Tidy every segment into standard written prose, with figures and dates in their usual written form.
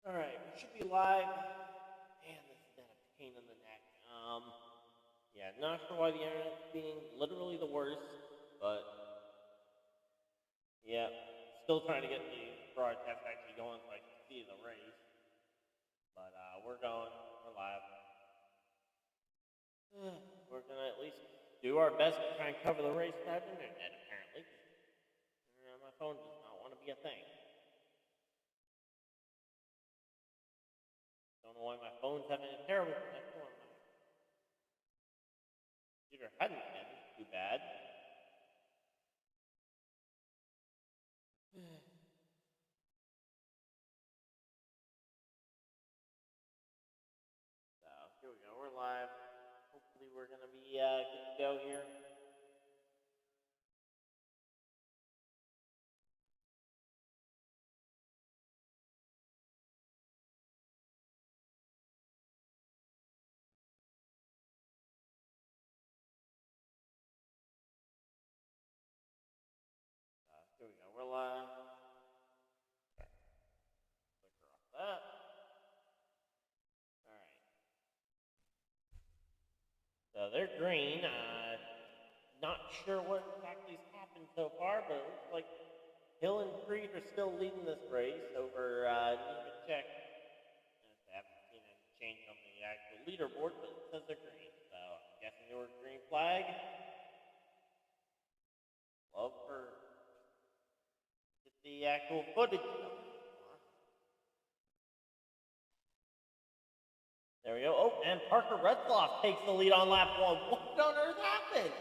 Alright, we should be live. Man, this has been a pain in the neck. Yeah, not sure why the internet's being literally the worst, but yeah, still trying to get the broadcast actually going so I can see the race. But we're going, we're live. We're gonna at least do our best to try and cover the race without internet, apparently. My phone does not want to be a thing. Don't know why my phone's having a terrible connection. My computer hadn't been too bad. So here we go. We're live. Hopefully we're gonna be good to go here. Here we go. We're live. Clicker off that. Alright. So they're green. Not sure what exactly has happened so far, but it looks like Hill and Creed are still leading this race over Nemechek. I haven't seen any change on the actual leaderboard, but it says they're green. So I'm guessing they were green flag. Love for get the actual footage. There we go. Oh, and Parker Retzloff takes the lead on lap 1. What on earth happened?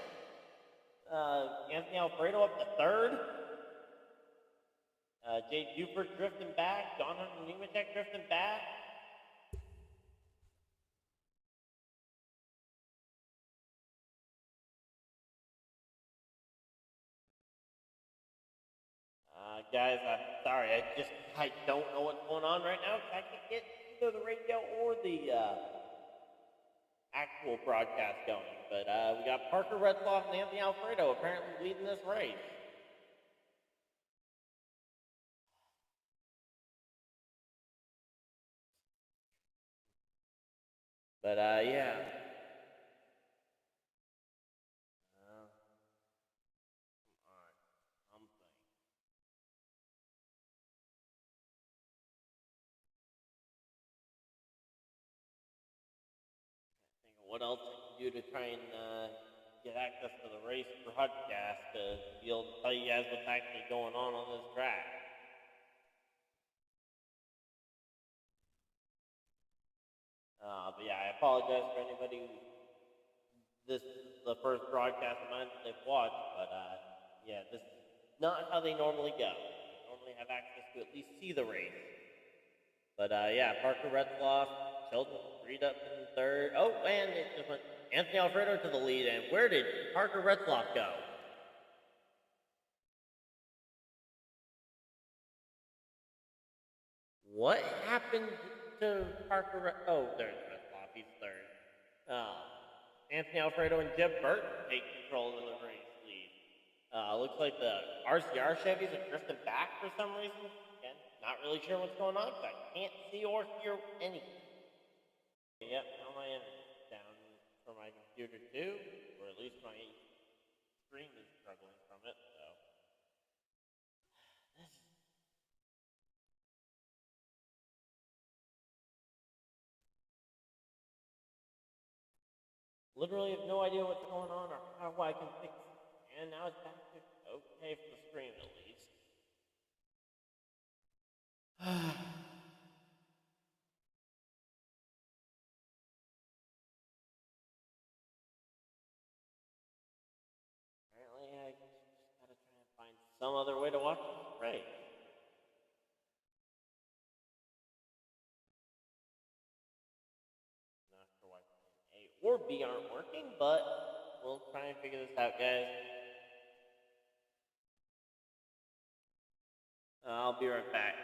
Anthony Alfredo up to third. Jay Dupert drifting back. Don Hunter Nemechek drifting back. Guys, I'm sorry. I don't know what's going on right now because I can't get either the radio or the actual broadcast going. But we got Parker Retzloff and Anthony Alfredo apparently leading this race. But yeah. What else I can do to try and get access to the race broadcast to be able to tell you guys what's actually going on this track. But yeah, I apologize for anybody who this is the first broadcast of mine that they've watched, but yeah, this is not how they normally go. They normally have access to at least see the race. But yeah, Parker Retzloff, Sheldon Reed up in third. Oh, and it just went Anthony Alfredo to the lead. And where did Parker Retzloff go? What happened to Parker? Oh, there's Retzloff. He's third. Anthony Alfredo and Jeb Burton take control of the race lead. Looks like the RCR Chevys are drifting back for some reason. Again, not really sure what's going on because I can't see or hear anything. Yep, now my internet's down for my computer too, or at least my screen is struggling from it, so. Literally have no idea what's going on or how I can fix it. And now it's back to okay for the screen at least. Apparently I just gotta try and find some other way to watch this race. Not sure why A or B aren't working, but we'll try and figure this out, guys. I'll be right back.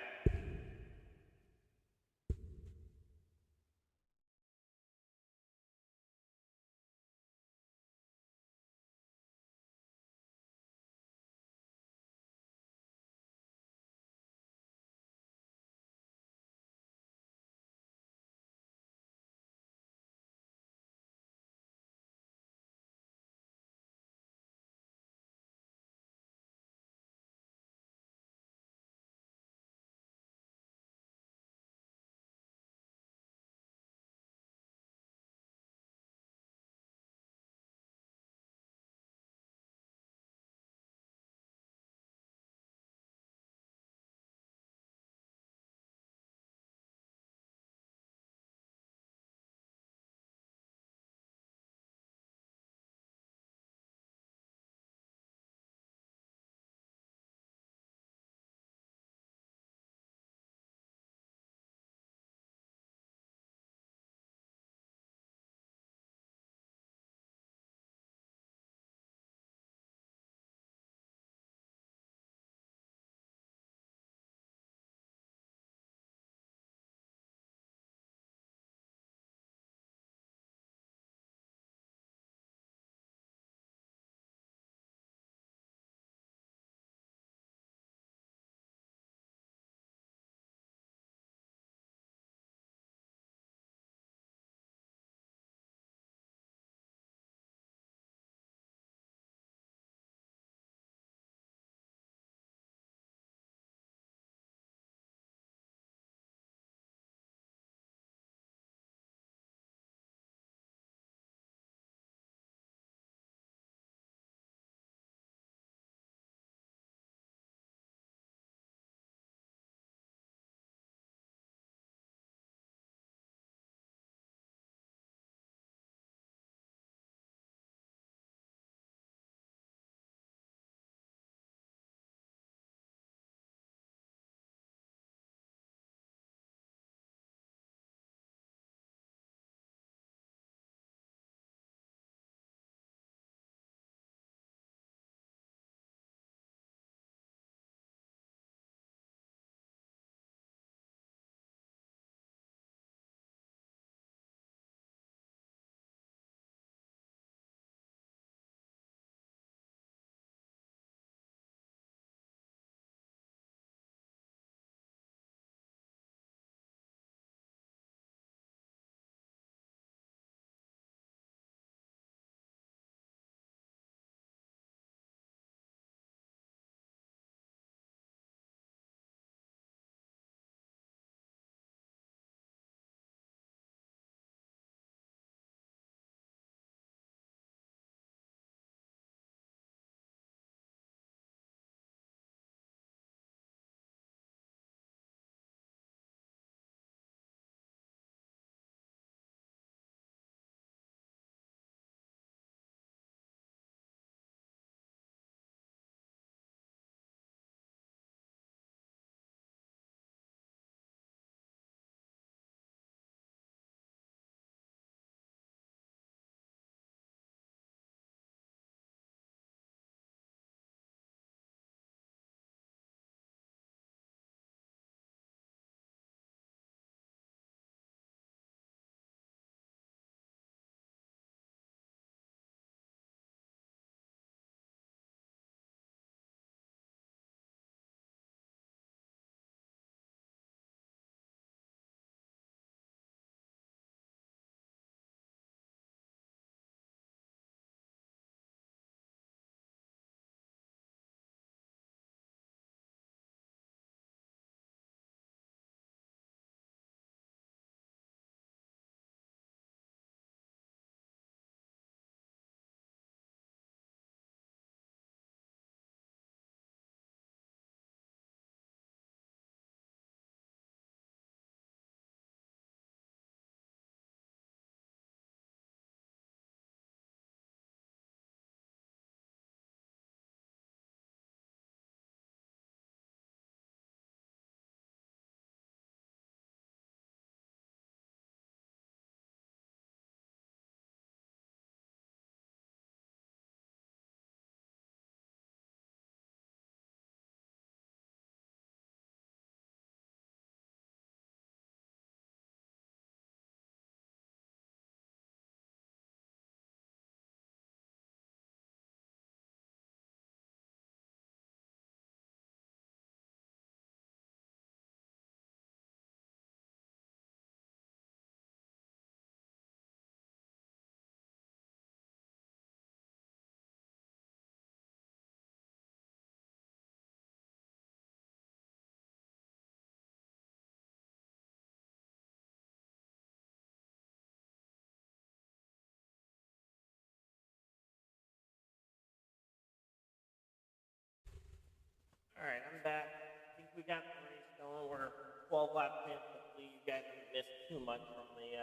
Alright, I'm back. I think we got the race going. We're 12 laps in. Hopefully you guys haven't missed too much from the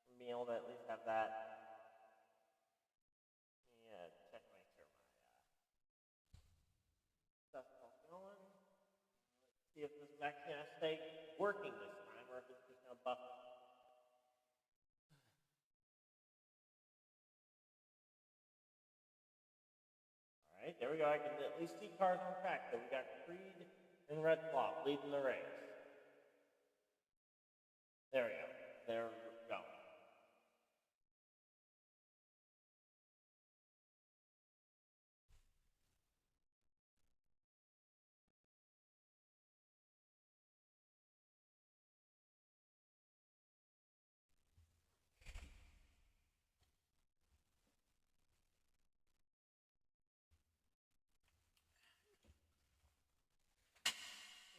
from being able to at least have that. Yeah, check make sure my stuff's all going. Let's see if this is actually gonna stay working this time or if it's just gonna buff. Alright, there we go. I can at least see cars on track. So we got Creed and Red Claw leading the race. There we go. There we go.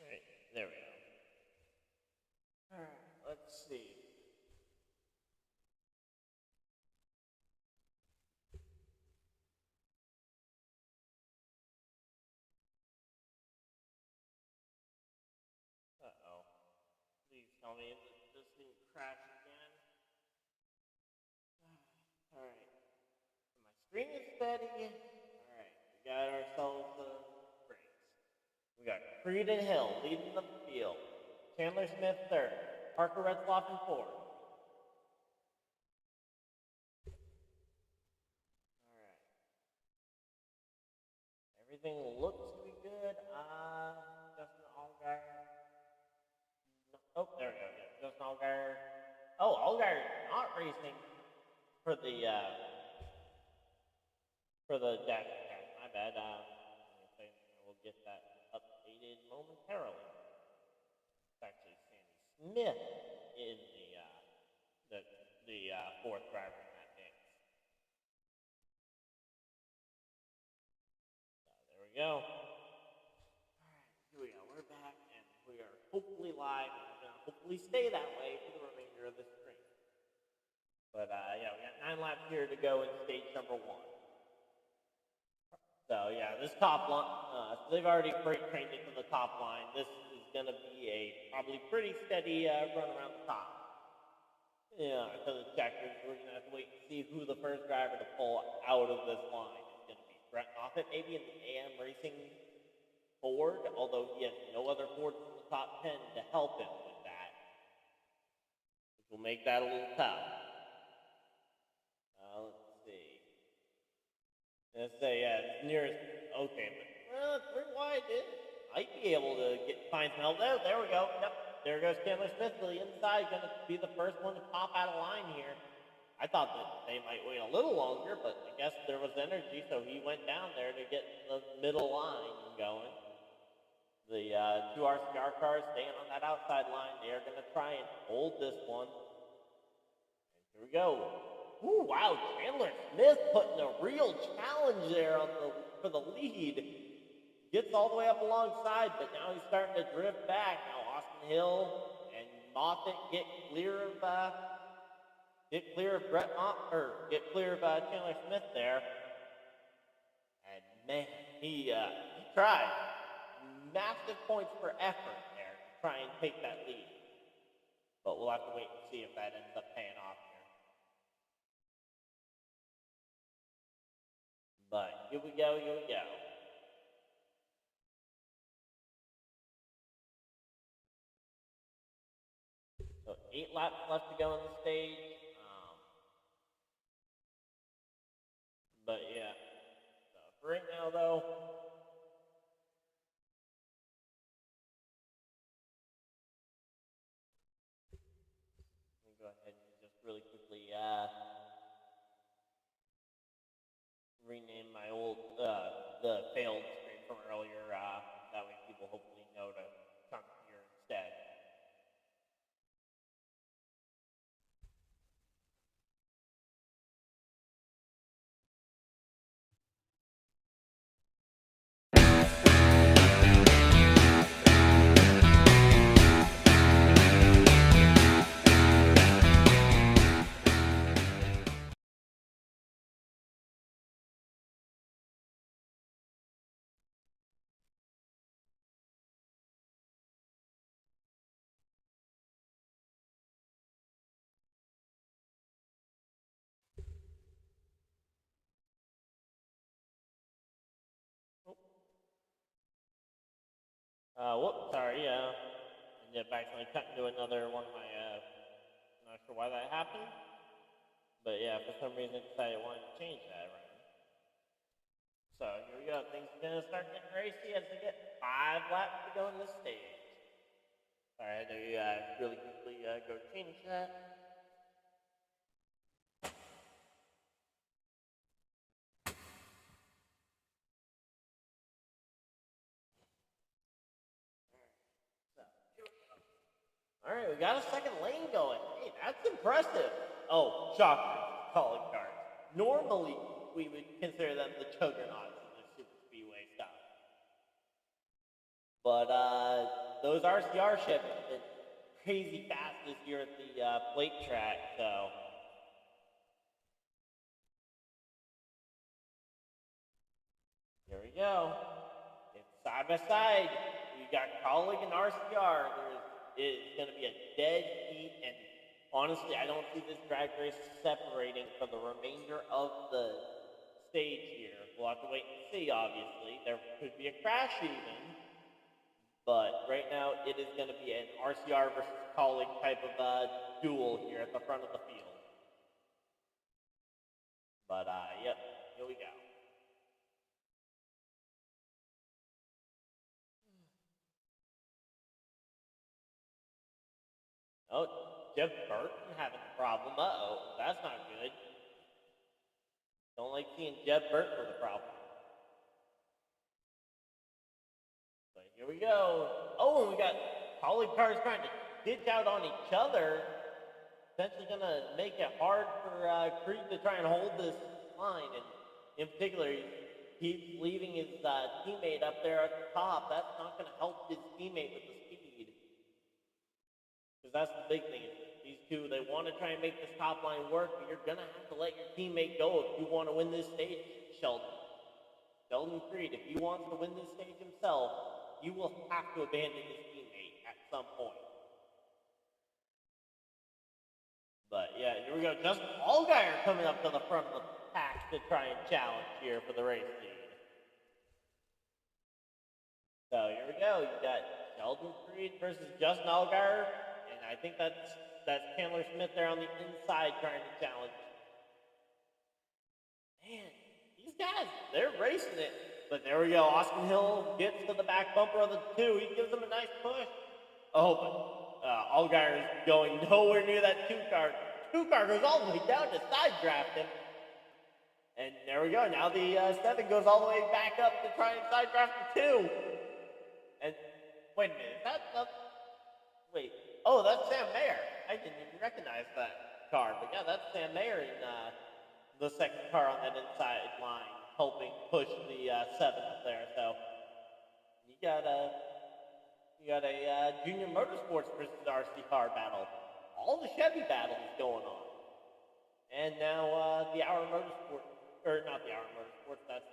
Alright, there we go. Alright, let's see. Uh-oh. Please tell me that this didn't crash again. Alright. My screen is steady. Alright, we got ourselves a race. We got Creed and Hill leading the field. Chandler Smith third. Parker Retzloff in fourth. Alright. Everything looks to be good. Justin Allgaier. Oh, there we go. Yeah, Justin Allgaier. Oh, Allgaier not racing for the dash attack. My bad. We'll get that updated momentarily. It's actually Sandy Smith in the fourth driver in that mix. So there we go. Alright, here we go. We're back and we are hopefully live and we're gonna hopefully stay that way for the remainder of the stream. But yeah, we got 9 laps here to go in stage number 1. So yeah, this top line, they've already freight trained it to the top line. This is gonna be a probably pretty steady run around the top. Yeah, to the checkers, we're gonna have to wait and see who the first driver to pull out of this line is gonna be. Brett Moffitt, maybe in the AM Racing Ford, although he has no other Fords in the top 10 to help him with that, which will make that a little tough. Let's see. Let's say, yeah, nearest, okay, but 3 wide might be able to find some help. There we go. Yep, there goes Chandler Smith to the inside, going to be the first one to pop out of line here. I thought that they might wait a little longer, but I guess there was energy, so he went down there to get the middle line going. The 2 RCR cars staying on that outside line. They are going to try and hold this one. And here we go. Ooh, wow, Chandler Smith putting a real challenge there for the lead. Gets all the way up alongside, but now he's starting to drift back. Now Austin Hill and Moffitt get clear of Chandler Smith there. And man, he tried. Massive points for effort there to try and take that lead. But we'll have to wait and see if that ends up paying off here. But here we go. So 8 laps left to go on the stage. But yeah. So for right now though, let me go ahead and just really quickly rename my old the failed stream from earlier. That way people hopefully know to come here instead. Whoops, sorry, ended up accidentally cutting to another one of my, I'm not sure why that happened. But yeah, for some reason I decided I wanted to change that right. So here we go, things are gonna start getting racy as we get 5 laps to go in this stage. Sorry, I had to really quickly go change that. All right, we got a second lane going. Hey, that's impressive. Oh, shocker, calling cards. Normally, we would consider them the juggernauts of the SuperSpeedway stuff. But those RCR ships have been crazy fast this year at the plate track, so. Here we go. It's side by side. We got colleague and RCR. It's going to be a dead heat, and honestly, I don't see this drag race separating for the remainder of the stage here. We'll have to wait and see, obviously. There could be a crash even, but right now it is going to be an RCR versus colleague type of duel here at the front of the field. But, yep, here we go. Oh, Jeff Burton having a problem. Uh-oh, that's not good. Don't like seeing Jeff Burton with a problem. But here we go. Oh, and we got colleague cars trying to ditch out on each other. Essentially going to make it hard for Creed to try and hold this line. And in particular, he's leaving his teammate up there at the top. That's not going to help his teammate with the speed. Because that's the big thing. These two, they want to try and make this top line work, but you're going to have to let your teammate go if you want to win this stage, Sheldon. Sheldon Creed, if he wants to win this stage himself, you will have to abandon his teammate at some point. But yeah, here we go. Justin Allgaier coming up to the front of the pack to try and challenge here for the race lead. So here we go. You got Sheldon Creed versus Justin Allgaier. I think that's Chandler Smith there on the inside trying to challenge. Man, these guys, they're racing it. But there we go. Austin Hill gets to the back bumper of the 2. He gives them a nice push. Oh, but Allgaier is going nowhere near that 2 car. 2 car goes all the way down to side draft him. And there we go. Now the 7 goes all the way back up to try and side draft the 2. And wait a minute, wait. Oh, that's Sam Mayer. I didn't even recognize that car. But yeah, that's Sam Mayer in the second car on that inside line, helping push the 7 up there. So you got a Junior Motorsports versus RC car battle. All the Chevy battles going on. And now the Hour Motorsports, or not the Hour Motorsports, that's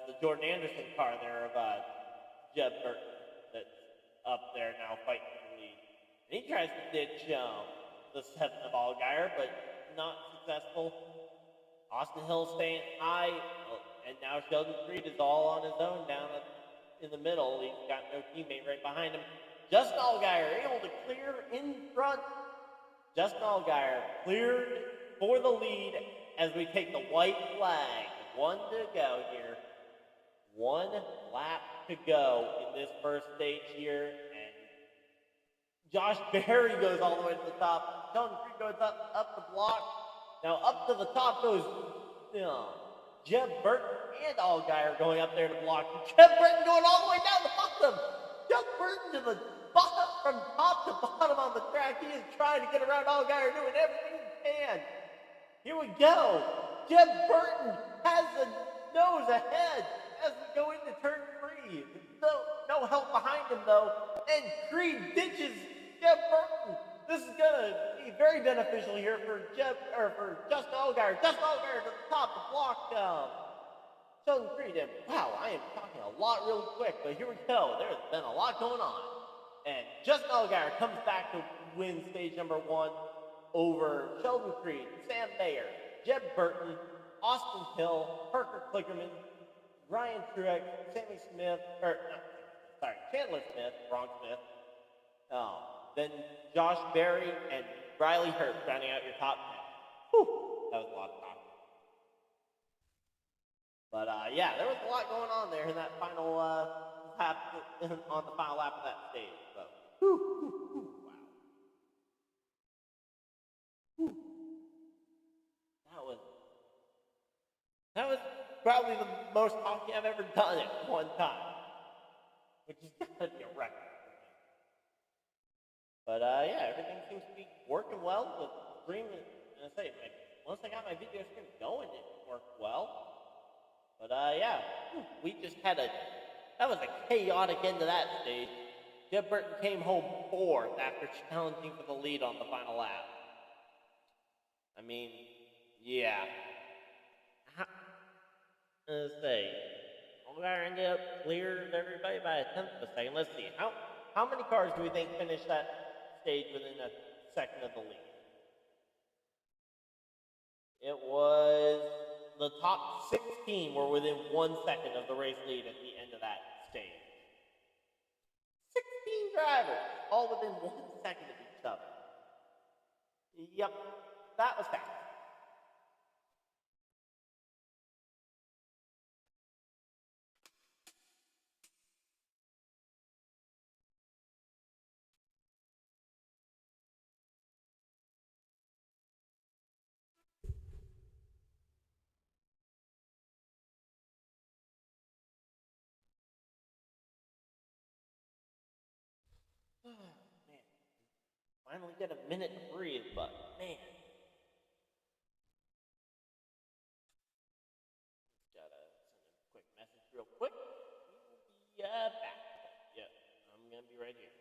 the Jordan Anderson car there of Jeb Burton. Up there now fighting for the lead. And he tries to ditch the 7 of Allgaier, but not successful. Austin Hill staying high, and now Sheldon Creed is all on his own down in the middle. He's got no teammate right behind him. Justin Allgaier able to clear in front. Justin Allgaier cleared for the lead as we take the white flag. 1 to go here. 1 lap to go in this first stage here, and Josh Berry goes all the way to the top. Sheldon Creed goes up the block. Now up to the top goes Jeb Burton and Allgaier going up there to block. Jeb Burton going all the way down the bottom. Jeb Burton to the bottom, from top to bottom on the track. He is trying to get around Allgaier, doing everything he can. Here we go. Jeb Burton has the nose ahead as we go into turn 3. No help behind him though, and Creed ditches Jeb Burton. This is gonna be very beneficial here for Justin Allgaier. Justin Allgaier to the top to block Sheldon Creed. And wow, I am talking a lot really quick, but here we go. There's been a lot going on, and Justin Allgaier comes back to win stage number 1 over Sheldon Creed, Sam Mayer, Jeb Burton, Austin Hill, Parker Klickerman, Ryan Truex, Sammy Smith, Chandler Smith, Ron Smith. Then Josh Berry and Riley Hurt rounding out your top 10. Whew, that was a lot of talk. But yeah, there was a lot going on there in that final lap, on the final lap of that stage. So, wow. Whew. That was probably the most hockey I've ever done at one time, which is gotta be a record for me. But yeah, everything seems to be working well. The stream, and I say, once I got my video stream going, it worked well. But yeah, we just had that was a chaotic end to that stage. Jeb Burton came home 4th after challenging for the lead on the final lap. I mean, yeah. Let's say, Allgaier ended up clear of everybody by a 1/10 of a second. Let's see, how many cars do we think finished that stage within a second of the lead? It was the top 16 were within 1 second of the race lead at the end of that stage. 16 drivers, all within 1 second of each other. Yep, that was fast. Man, finally get a minute to breathe, but man. Just gotta send a quick message real quick. We will be back. Yep, I'm gonna be right here.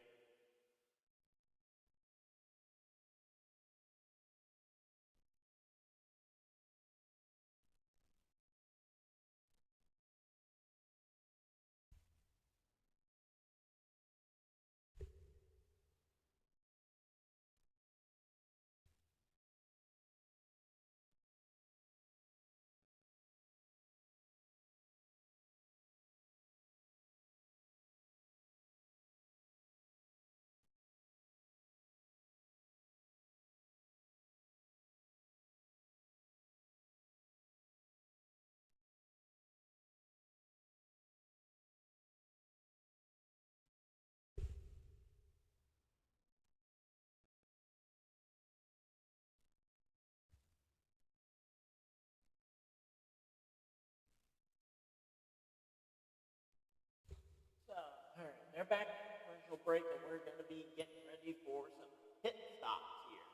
Alright, they're back from commercial break, and we're going to be getting ready for some pit stops here.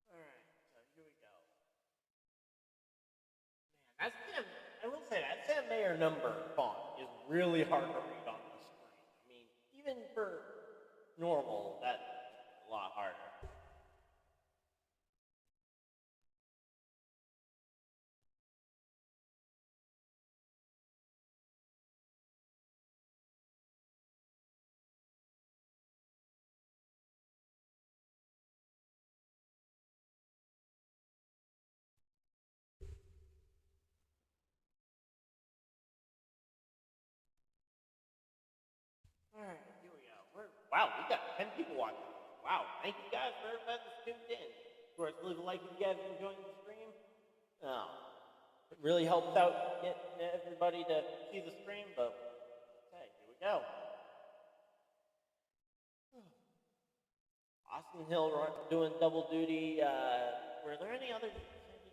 Alright, so here we go. Man, I will say that Sam Mayer number font is really hard to read on the screen. I mean, even for normal, that's a lot harder. Alright, here we go. Wow, we got 10 people watching. Wow, thank you guys for everybody that's tuned in. Of course, leave a like if you guys are enjoying the stream. It really helps out getting everybody to see the stream, but okay, here we go. Austin Hill doing double duty. Were there any other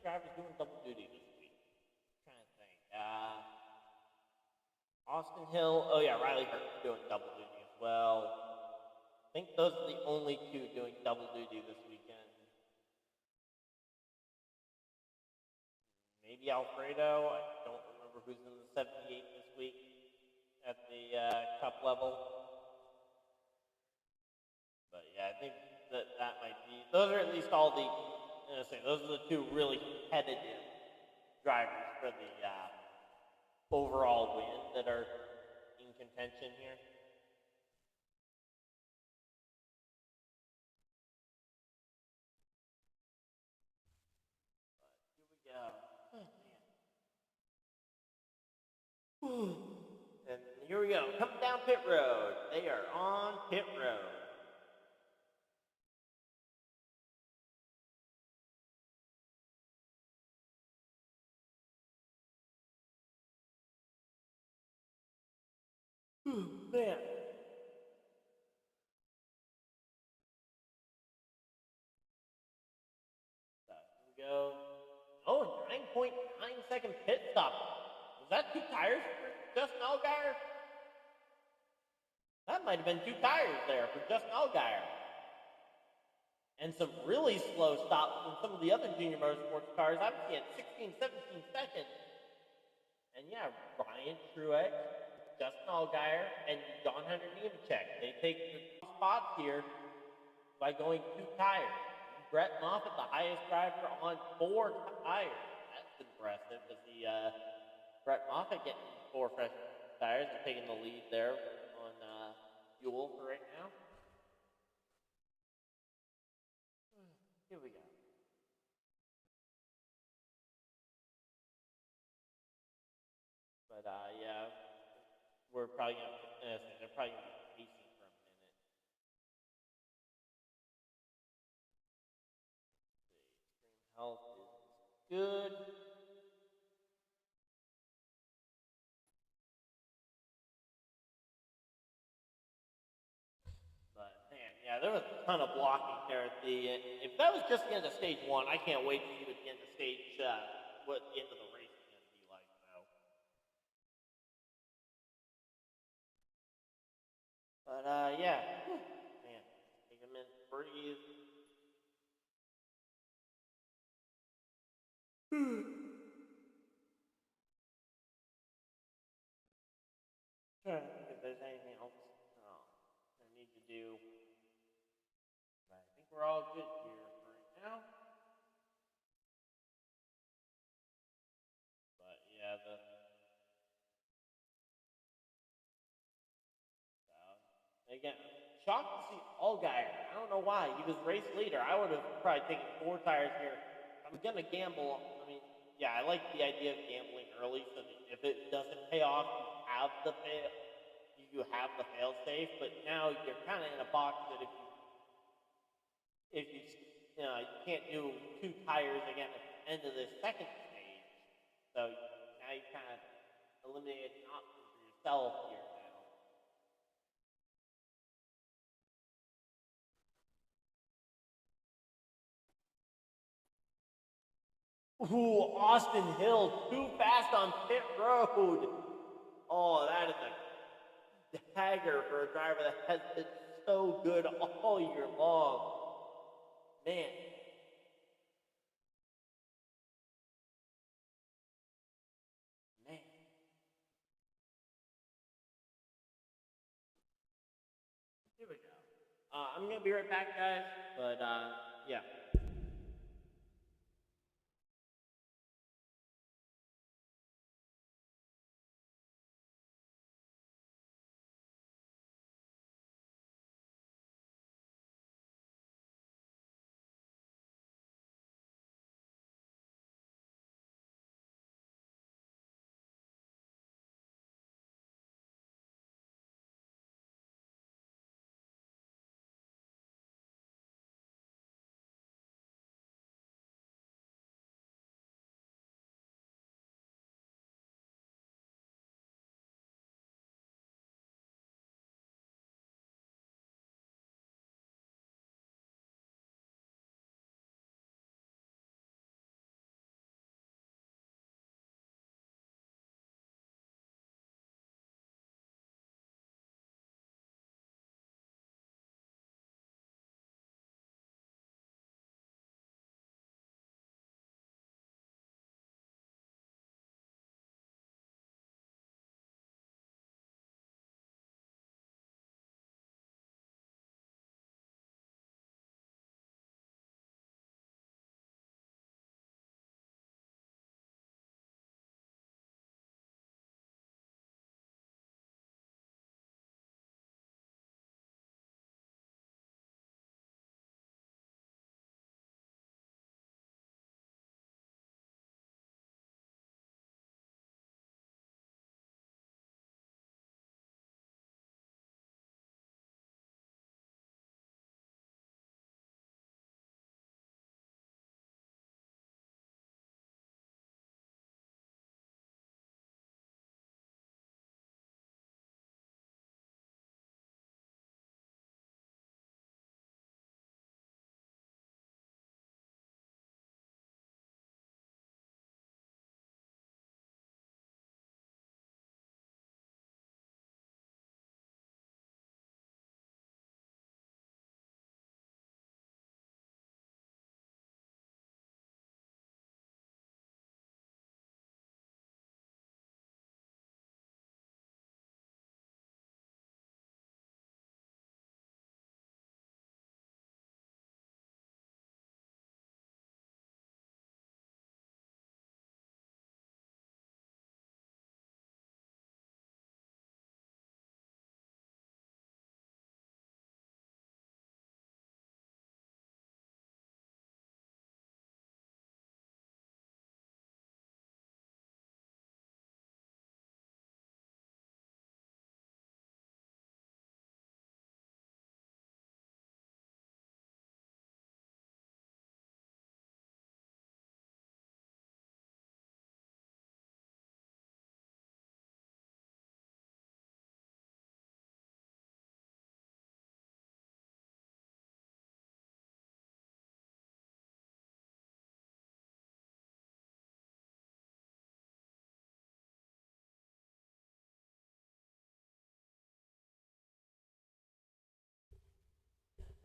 drivers doing double duty this week? I'm trying to think. Austin Hill. Oh yeah, Riley Hurt doing double duty as well. I think those are the only two doing double duty this weekend. Maybe Alfredo. I don't remember who's in the 78 this week at the Cup level. But yeah, I think that might be. Those are at least all the. Those are the two really competitive drivers for the overall win that are in contention here. And here we go. Coming down pit road. They are on pit road. Man. So here we go. Oh, 9.9-second pit stop. Was that 2 tires for Justin Allgaier? That might have been 2 tires there for Justin Allgaier. And some really slow stops from some of the other junior motorsports cars. I'm seeing 16, 17 seconds. And yeah, Ryan Truex, Justin Allgaier, and John Hunter Nemechek. They take the spots here by going 2 tires. Brett Moffitt, the highest driver on 4 tires. That's impressive to see Brett Moffitt getting 4 fresh tires and taking the lead there on fuel for right now. Here we go. But yeah, we're probably gonna. They're probably gonna be pacing for a minute. Stream health is good. But man, yeah, there was a ton of blocking there at the end. If that was just the end of stage 1, I can't wait to see what the end of stage what the end of the race is gonna be like now. But yeah, man, take a minute to breathe. Trying to think if there's anything else I need to do. But I think we're all good here for right now. But yeah, again, shocked to see Allgaier. I don't know why. He was race leader. I would have probably taken 4 tires here. I'm gonna gamble. I mean, yeah, I like the idea of gambling early so that if it doesn't pay off, you have the fail safe. But now you're kind of in a box that if you can't do 2 tires again at the end of the second stage. So now you kind of eliminated an option for yourself here now. Ooh, Austin Hill, too fast on pit road. Oh, that is a dagger for a driver that has been so good all year long. Man. Man. Here we go. I'm going to be right back, guys. But, yeah.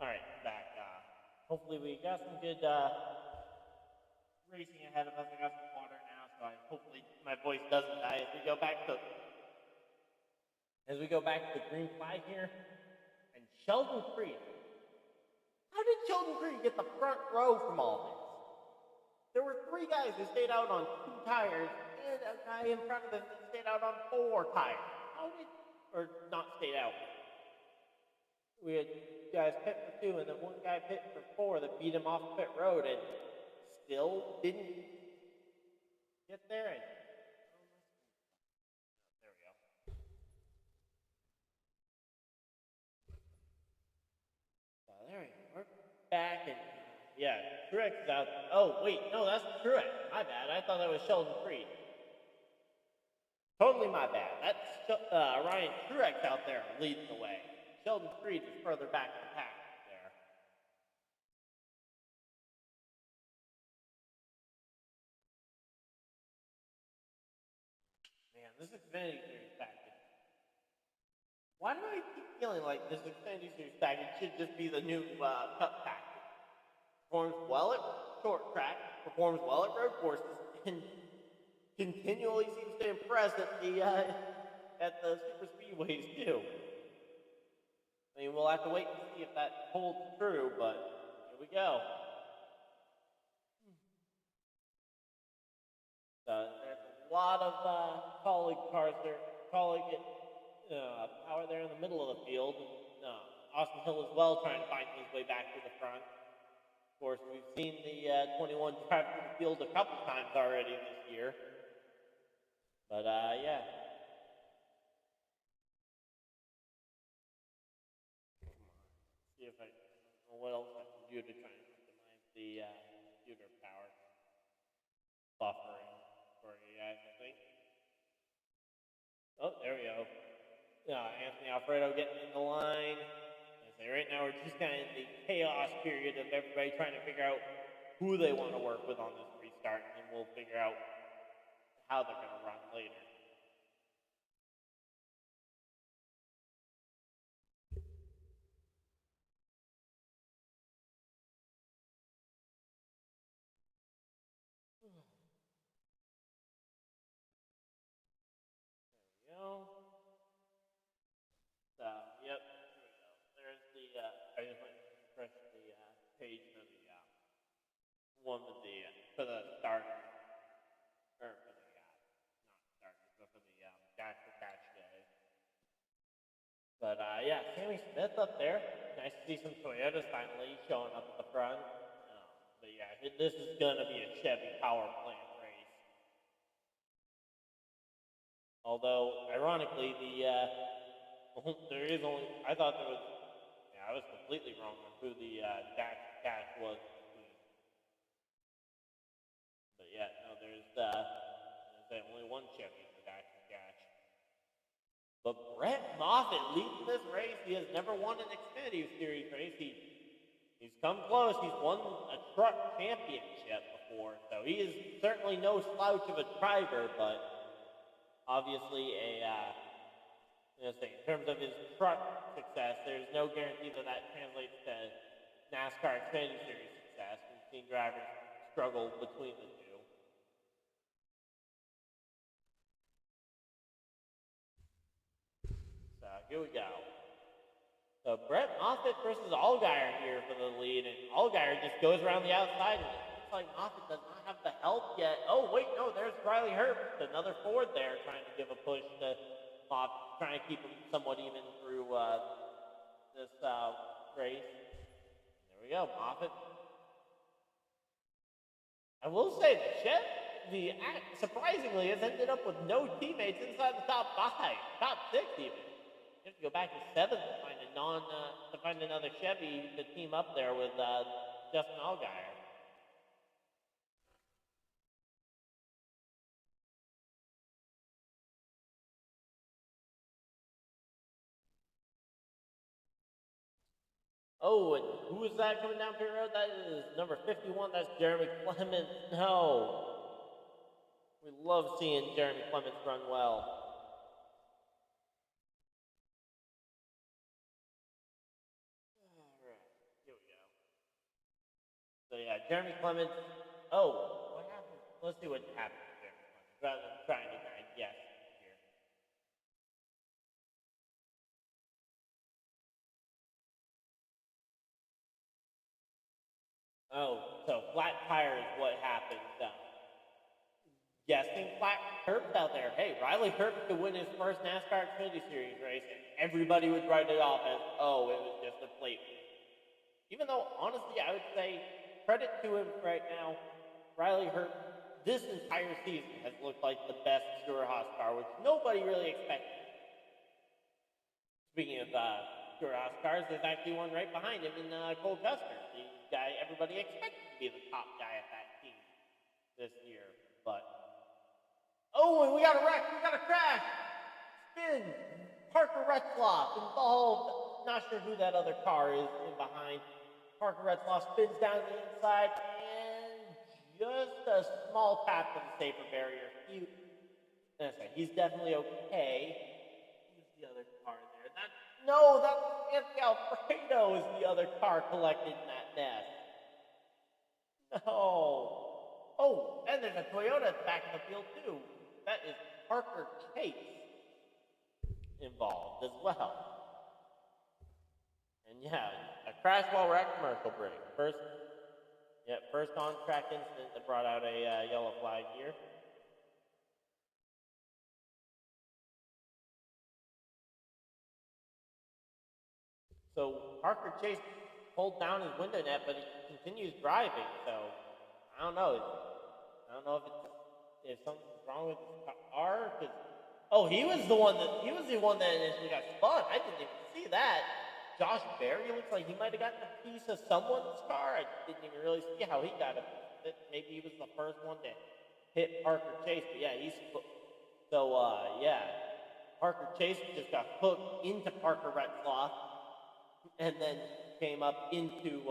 Alright, back. Hopefully we got some good racing ahead of us. I got some water now, so hopefully my voice doesn't die as we go back to the green flag here. And Sheldon Creed. How did Sheldon Creed get the front row from all this? There were 3 guys who stayed out on 2 tires, and a guy in front of them that stayed out on 4 tires. Or not stayed out. We had guys pit for 2, and then one guy pit for 4 that beat him off pit road and still didn't get there. And there we go. So there we go. We're back, and yeah, Truex is out. Oh wait, no, that's Truex. My bad. I thought that was Sheldon Creed. Totally my bad. That's Ryan Truex out there leading the way. Sheldon Creed is further back in the pack there. Man, this Xfinity Series package. Why do I keep feeling like this Xfinity Series package should just be the new Cup package? Performs well at short track, performs well at road courses, and continually seems to impress at the SuperSpeedways too. I mean, we'll have to wait and see if that holds true, but here we go. So there's a lot of colleague cars there, power there in the middle of the field. Austin Hill as well trying to find his way back to the front. Of course, we've seen the 21 drive through the field a couple times already this year. But, yeah. See if I know what else I can do to try and optimize the computer power buffering for you guys, I think. Oh, there we go. Anthony Alfredo getting in the line. I say right now we're just kind of in the chaos period of everybody trying to figure out who they want to work with on this restart, and then we'll figure out how they're going to run later. There we go. So, yep, here we go. There's the, I just went to refresh the page for the one with the, for the starter. Or for the, not starters, but for the Dash for Catch Day. But yeah, Sammy Smith up there. Nice to see some Toyotas finally showing up at the front. But yeah, this is going to be a Chevy power plant race. Although, ironically, there is only, I thought there was, I was completely wrong on who the Dash for Catch was. But yeah, no, there's only one Chevy in the Dash for Catch. But Brett Moffitt leading this race. He has never won an Xfinity Series race. He's come close. He's won a truck championship before, so he is certainly no slouch of a driver. But obviously, in terms of his truck success, there's no guarantee that translates to NASCAR Xfinity Series success. We've seen drivers struggle between the two. So here we go. So Brett Moffitt versus Allgaier here for the lead, and Allgaier just goes around the outside, and it looks like Moffitt does not have the help yet. Oh wait, no, there's Riley Herbst, another Ford there, trying to give a push to Moffitt, trying to keep him somewhat even through this race. There we go, Moffitt. I will say surprisingly has ended up with no teammates inside the top 5, top 6 even. You have to go back to 7th to find another Chevy to team up there with Justin Allgaier. Oh, and who is that coming down pit road? That is number 51. That's Jeremy Clements. No. We love seeing Jeremy Clements run well. Jeremy Clements. Oh, what happened? Let's see what happened to Jeremy Clements rather than trying to guess here. Oh, so flat tire is what happened. Guessing flat Herbst out there. Hey, Riley Herbst could win his first NASCAR Xfinity Series race, and everybody would write it off as, oh, it was just a plate. Even though, honestly, I would say credit to him right now. Riley Herbst, this entire season, has looked like the best Stewart-Haas car, which nobody really expected. Speaking of Stewart-Haas cars, there's actually one right behind him in Cole Custer, the guy everybody expected to be the top guy at that team this year. But oh, and we got a wreck. We got a crash. Spin. Parker Retzlaff involved. Not sure who that other car is in behind. Parker Retzlaff spins down the inside and just a small tap to the safer barrier. He's definitely okay. Who's the other car there? That's Anthony Alfredo is the other car collected in that nest. No. Oh, and there's a Toyota at the back of the field too. That is Parker Chase involved as well. And yeah, a crash while we're at commercial break. First on-track incident that brought out a yellow flag here. So Parker Chase pulled down his window net, but he continues driving. So I don't know if something's wrong with his car. He was the one that initially got spun. I didn't even see that. Josh Berry looks like he might have gotten a piece of someone's car. I didn't even really see how he got it. Maybe he was the first one to hit Parker Chase. But yeah, Parker Chase just got hooked into Parker Retzlaff and then came up into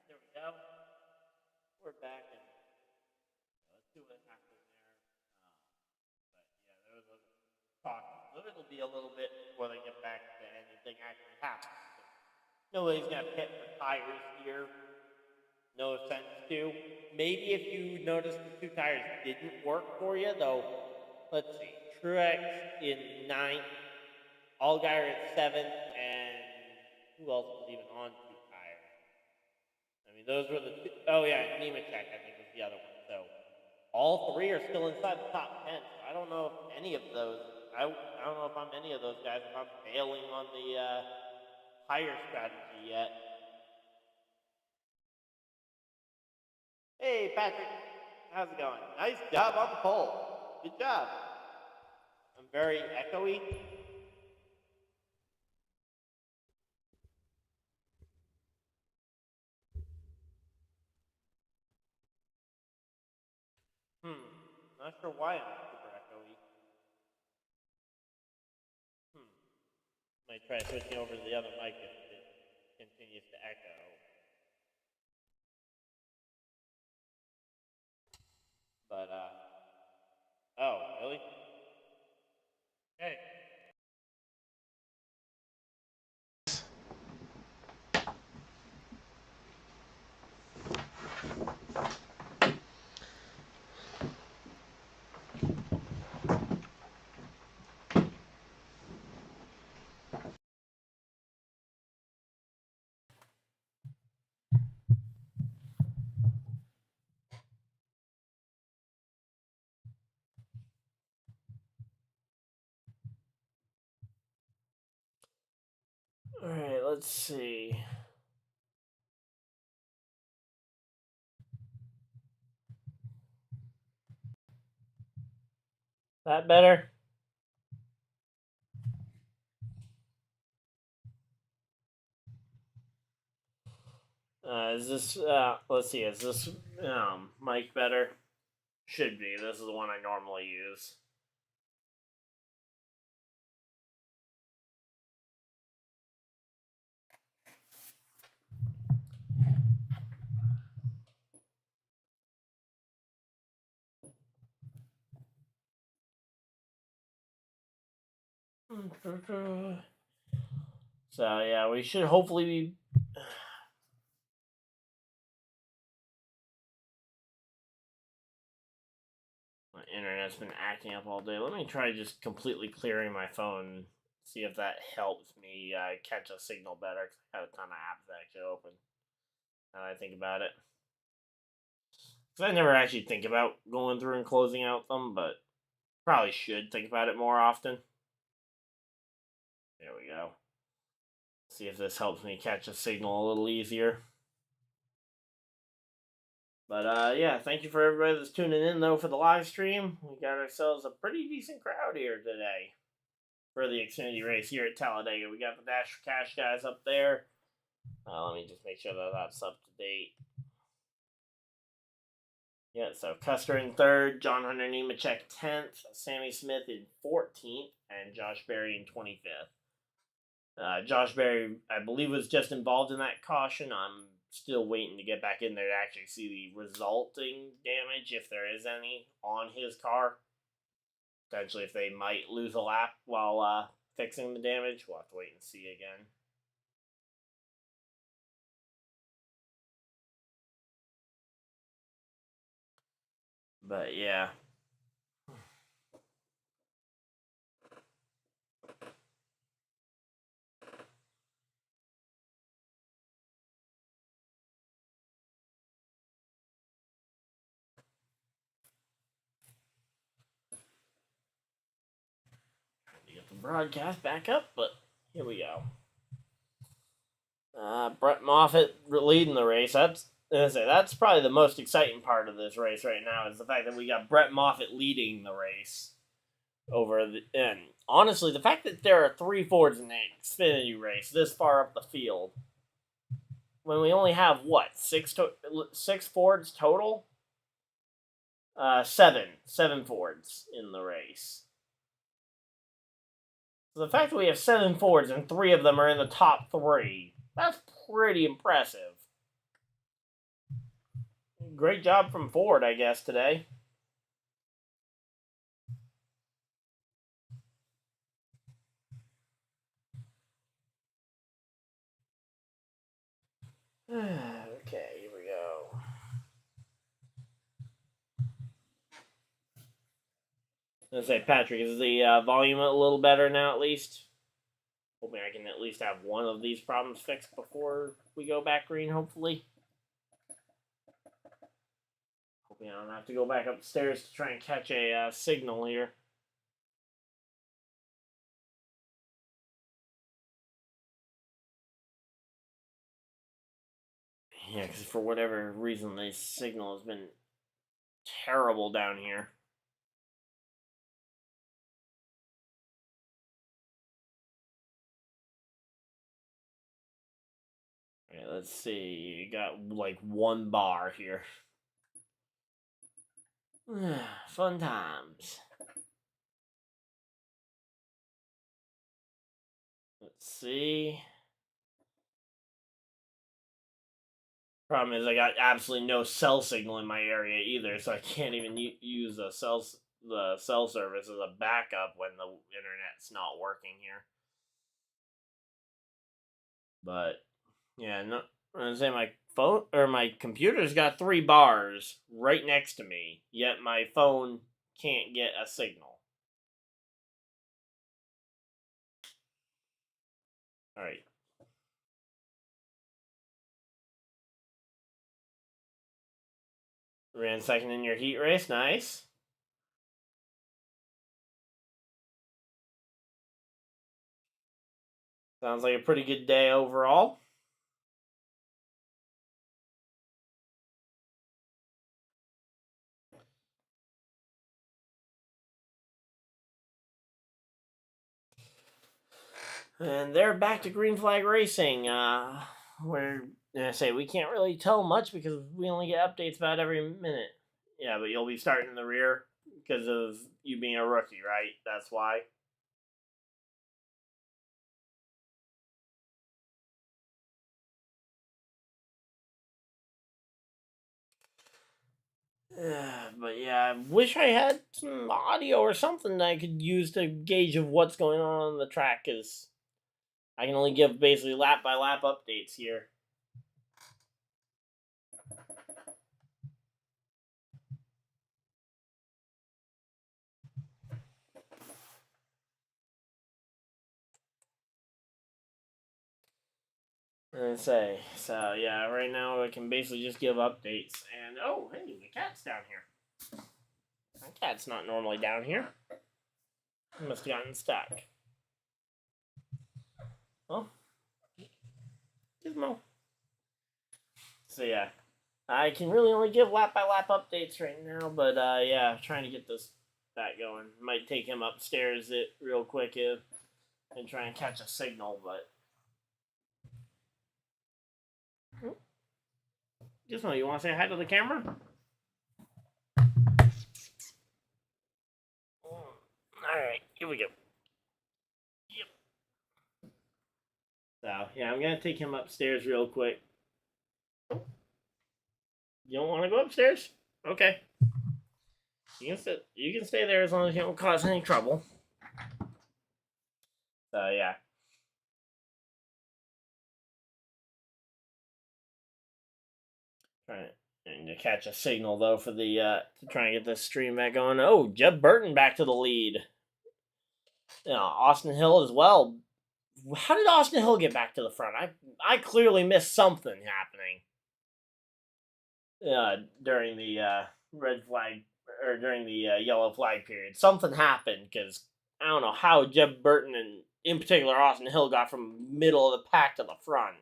there we go. We're back, and let's see what happened there. But yeah, there was a talk. It'll be a little bit before they get back to anything actually happens. Nobody's gonna pit for tires here. No offense to. Maybe if you noticed the two tires didn't work for you, though. Let's see. Truex in 9th, Allgaier at 7th, and who else was even on two tires? I mean, those were the two. Oh, yeah, Nemechek, I think, was the other one. So all three are still inside the top 10. So I don't know if any of those, I don't know if I'm any of those guys, if I'm failing on the tire strategy yet. Hey, Patrick, how's it going? Nice job on the pole. Good job. I'm very echoey. Not sure why I'm super echoey. Might try switching over to the other mic if it continues to echo. But, oh, really? Hey. All right, let's see. That better? Is this, let's see, is this mic better? Should be. This is the one I normally use. So, yeah, we should hopefully be... My internet's been acting up all day. Let me try just completely clearing my phone, see if that helps me catch a signal better, because I have a ton of apps actually open. Now that I think about it. Because I never actually think about going through and closing out them, but probably should think about it more often. There we go. See if this helps me catch a signal a little easier. But yeah, thank you for everybody that's tuning in though for the live stream. We got ourselves a pretty decent crowd here today for the Xfinity race here at Talladega. We got the Dash for Cash guys up there. Let me just make sure that that's up to date. Yeah, so Custer in 3rd, John Hunter Nemechek 10th, Sammy Smith in 14th, and Josh Berry in 25th. Josh Berry, I believe, was just involved in that caution. I'm still waiting to get back in there to actually see the resulting damage, if there is any, on his car. Potentially, if they might lose a lap while fixing the damage. We'll have to wait and see again. But yeah. Trying to get the broadcast back up, but here we go. Brett Moffitt leading the race. That's probably the most exciting part of this race right now, is the fact that we got Brett Moffitt leading the race and honestly, the fact that there are 3 Fords in the Xfinity race this far up the field, when we only have what, 6 Fords total? 7 Fords in the race. So the fact that we have 7 Fords and 3 of them are in the top 3, that's pretty impressive. Great job from Ford, I guess, today. Okay, here we go. Let's say, Patrick, is the volume a little better now at least? Hoping I can at least have one of these problems fixed before we go back green, hopefully. Hoping I don't have to go back upstairs to try and catch a signal here. Yeah, because for whatever reason, the signal has been terrible down here. Okay, let's see. You got like 1 bar here. Fun times. Let's see. Problem is, I got absolutely no cell signal in my area either, so I can't even use the cell service as a backup when the internet's not working here. But yeah, no, I say my phone or my computer's got 3 bars right next to me, yet my phone can't get a signal. All right. Ran second in your heat race, nice. Sounds like a pretty good day overall. And they're back to green flag racing. Where I say we can't really tell much because we only get updates about every minute. Yeah, but you'll be starting in the rear because of you being a rookie, right? That's why. But yeah, I wish I had some audio or something that I could use to gauge of what's going on the track, because I can only give basically lap by lap updates here. So yeah, right now I can basically just give updates. And oh, hey, the cat's down here. My cat's not normally down here. He must have gotten stuck. Well, Gizmo. So yeah, I can really only give lap by lap updates right now. But yeah, trying to get this back going. Might take him upstairs it real quick and try and catch a signal, but. Gizmo, you want to say hi to the camera? Alright, here we go. Yep. So, yeah, I'm going to take him upstairs real quick. You don't want to go upstairs? Okay. You can stay there as long as you don't cause any trouble. So, yeah. Trying to catch a signal, though, for the to try and get this stream back going. Oh, Jeb Burton back to the lead. Austin Hill as well. How did Austin Hill get back to the front? I clearly missed something happening during the red flag or during the yellow flag period. Something happened because I don't know how Jeb Burton and in particular Austin Hill got from middle of the pack to the front.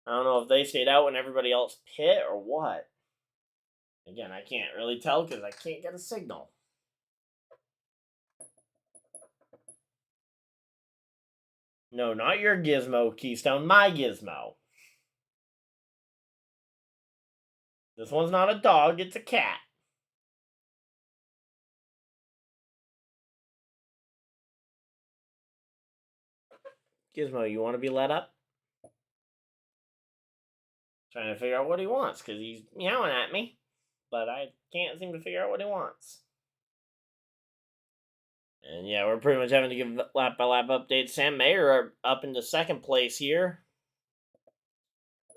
I don't know if they stayed out when everybody else pit or what. Again, I can't really tell because I can't get a signal. No, not your gizmo, Keystone. My gizmo. This one's not a dog, it's a cat. Gizmo, you want to be let up? Trying to figure out what he wants because he's meowing at me, but I can't seem to figure out what he wants. And yeah, we're pretty much having to give lap by lap updates. Sam Mayer up into second place here.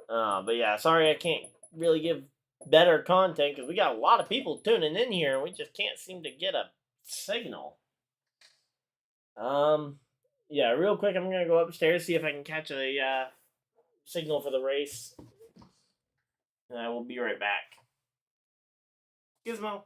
But yeah, sorry I can't really give better content because we got a lot of people tuning in here and we just can't seem to get a signal. Yeah, real quick, I'm gonna go upstairs see if I can catch a signal for the race, and I will be right back. Gizmo.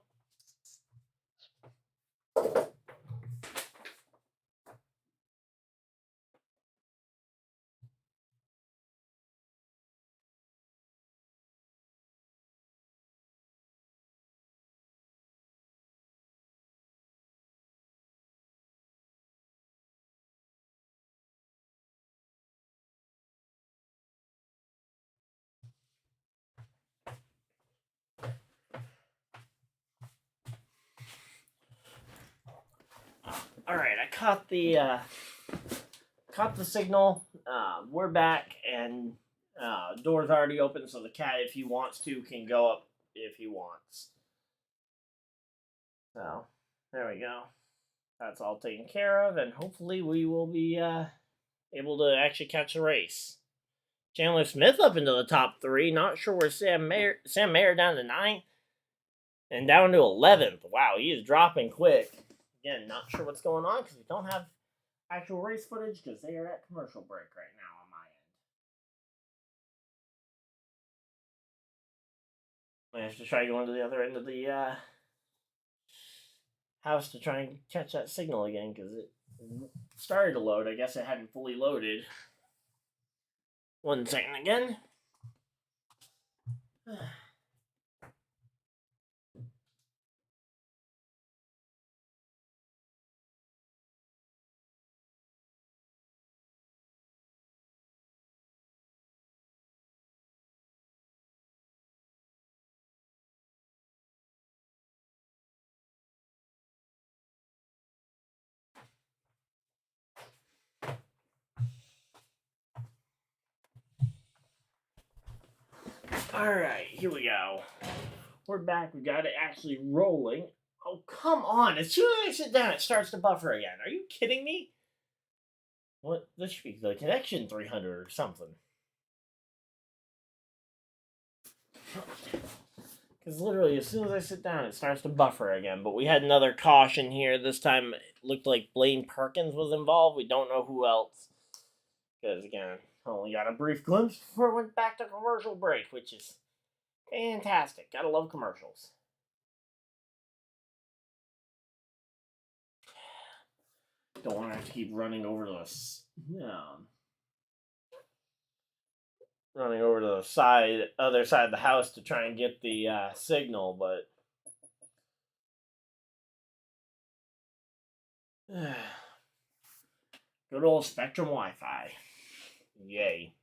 All right, I caught the signal. We're back, and Door's already open, so the cat, if he wants to, can go up if he wants. So, there we go. That's all taken care of, and hopefully we will be able to actually catch a race. Chandler Smith up into the top 3. Not sure where Sam Mayer down to 9th. And down to 11th. Wow, he is dropping quick. Again, not sure what's going on because we don't have actual race footage because they are at commercial break right now on my end. I have to try going to the other end of the house to try and catch that signal again because it started to load. I guess it hadn't fully loaded. 1 second again. Alright, here we go. We're back. We got it actually rolling. Oh, come on. As soon as I sit down, it starts to buffer again. Are you kidding me? What? This should be the connection 300 or something. Because literally, as soon as I sit down, it starts to buffer again. But we had another caution here. This time, it looked like Blaine Perkins was involved. We don't know who else. Because, again, only got a brief glimpse before it went back to commercial break, which is fantastic. Gotta love commercials. Don't want to have to keep running over to the other side of the house to try and get the signal, but good old Spectrum Wi-Fi. Yay.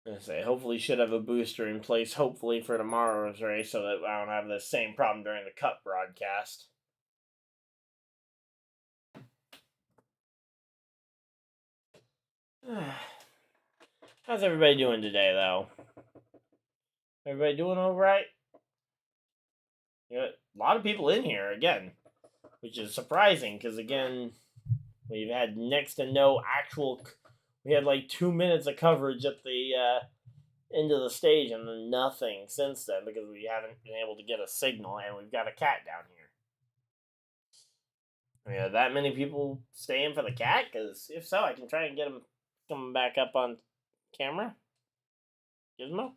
I say, hopefully should have a booster in place, hopefully for tomorrow's race, so that I don't have the same problem during the Cup broadcast. How's everybody doing today, though? Everybody doing all right? A lot of people in here, again, which is surprising, because, again, we've had next to no actual... We had like 2 minutes of coverage at the end of the stage and then nothing since then because we haven't been able to get a signal and we've got a cat down here. I mean, are that many people staying for the cat? Because if so, I can try and get him coming back up on camera. Gizmo?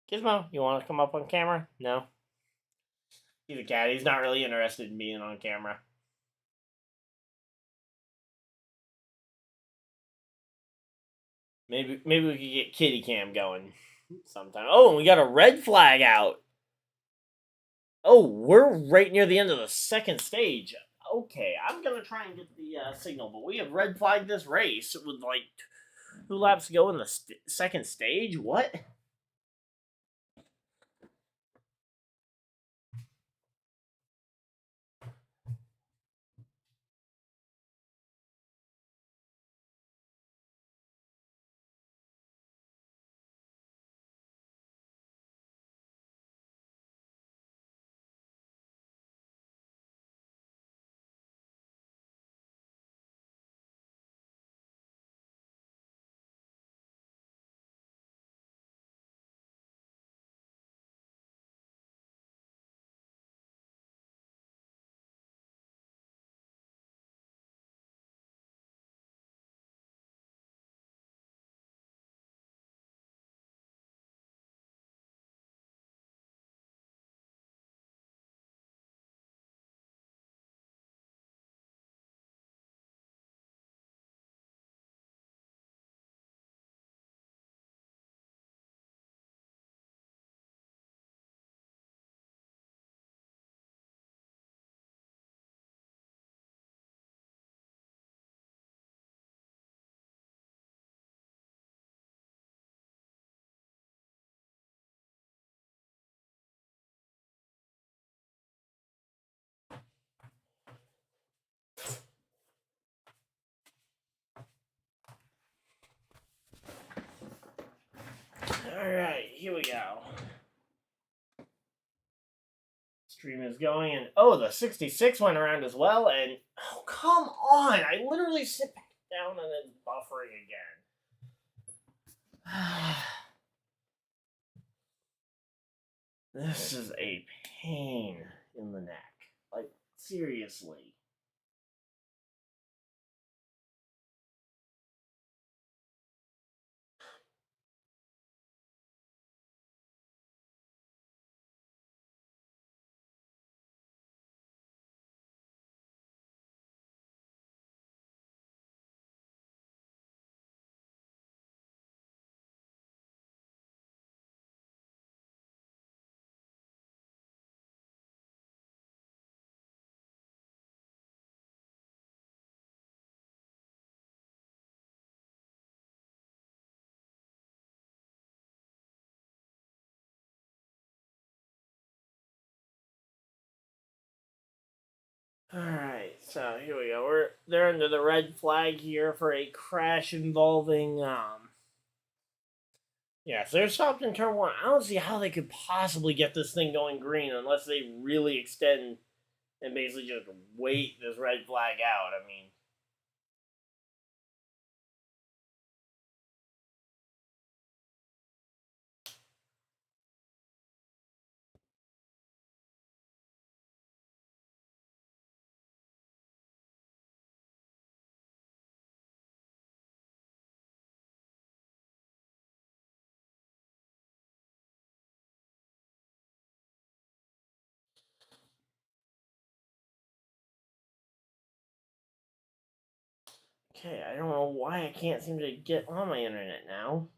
Gizmo, you want to come up on camera? No? He's a cat. He's not really interested in being on camera. Maybe we could get kitty cam going sometime. Oh, and we got a red flag out. Oh, we're right near the end of the second stage. Okay, I'm going to try and get the signal, but we have red flagged this race with like 2 laps to go in the second stage? What? Alright, here we go. Stream is going, and oh, the 66 went around as well, and oh, come on! I literally sit back down and it's buffering again. This is a pain in the neck. Like, seriously. Alright, so here we go. They're under the red flag here for a crash involving yeah, so they're stopped in turn one. I don't see how they could possibly get this thing going green unless they really extend and basically just wait this red flag out. I mean, okay, I don't know why I can't seem to get on my internet now.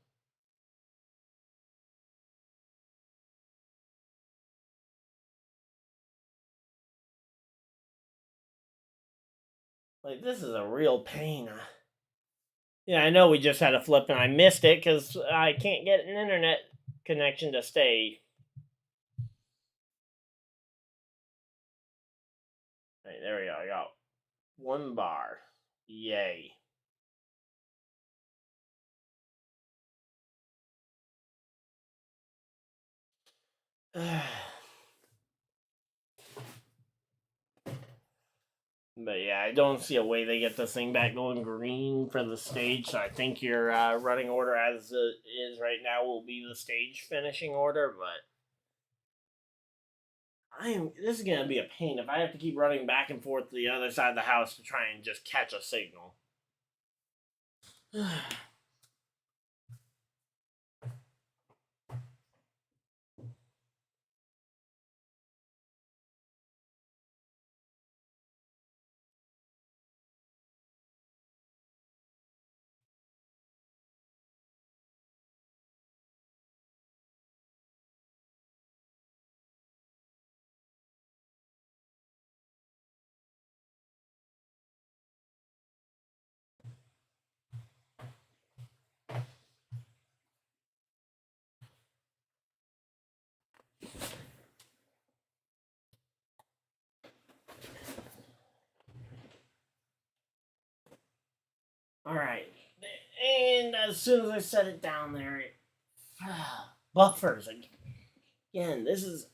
Like, this is a real pain. Yeah, I know we just had a flip and I missed it because I can't get an internet connection to stay. Right, there we go. I got one bar. Yay. But yeah, I don't see a way they get this thing back going green for the stage. So I think your running order as it is right now will be the stage finishing order. But this is gonna be a pain if I have to keep running back and forth to the other side of the house to try and just catch a signal. All right, and as soon as I set it down there, it buffers again. This is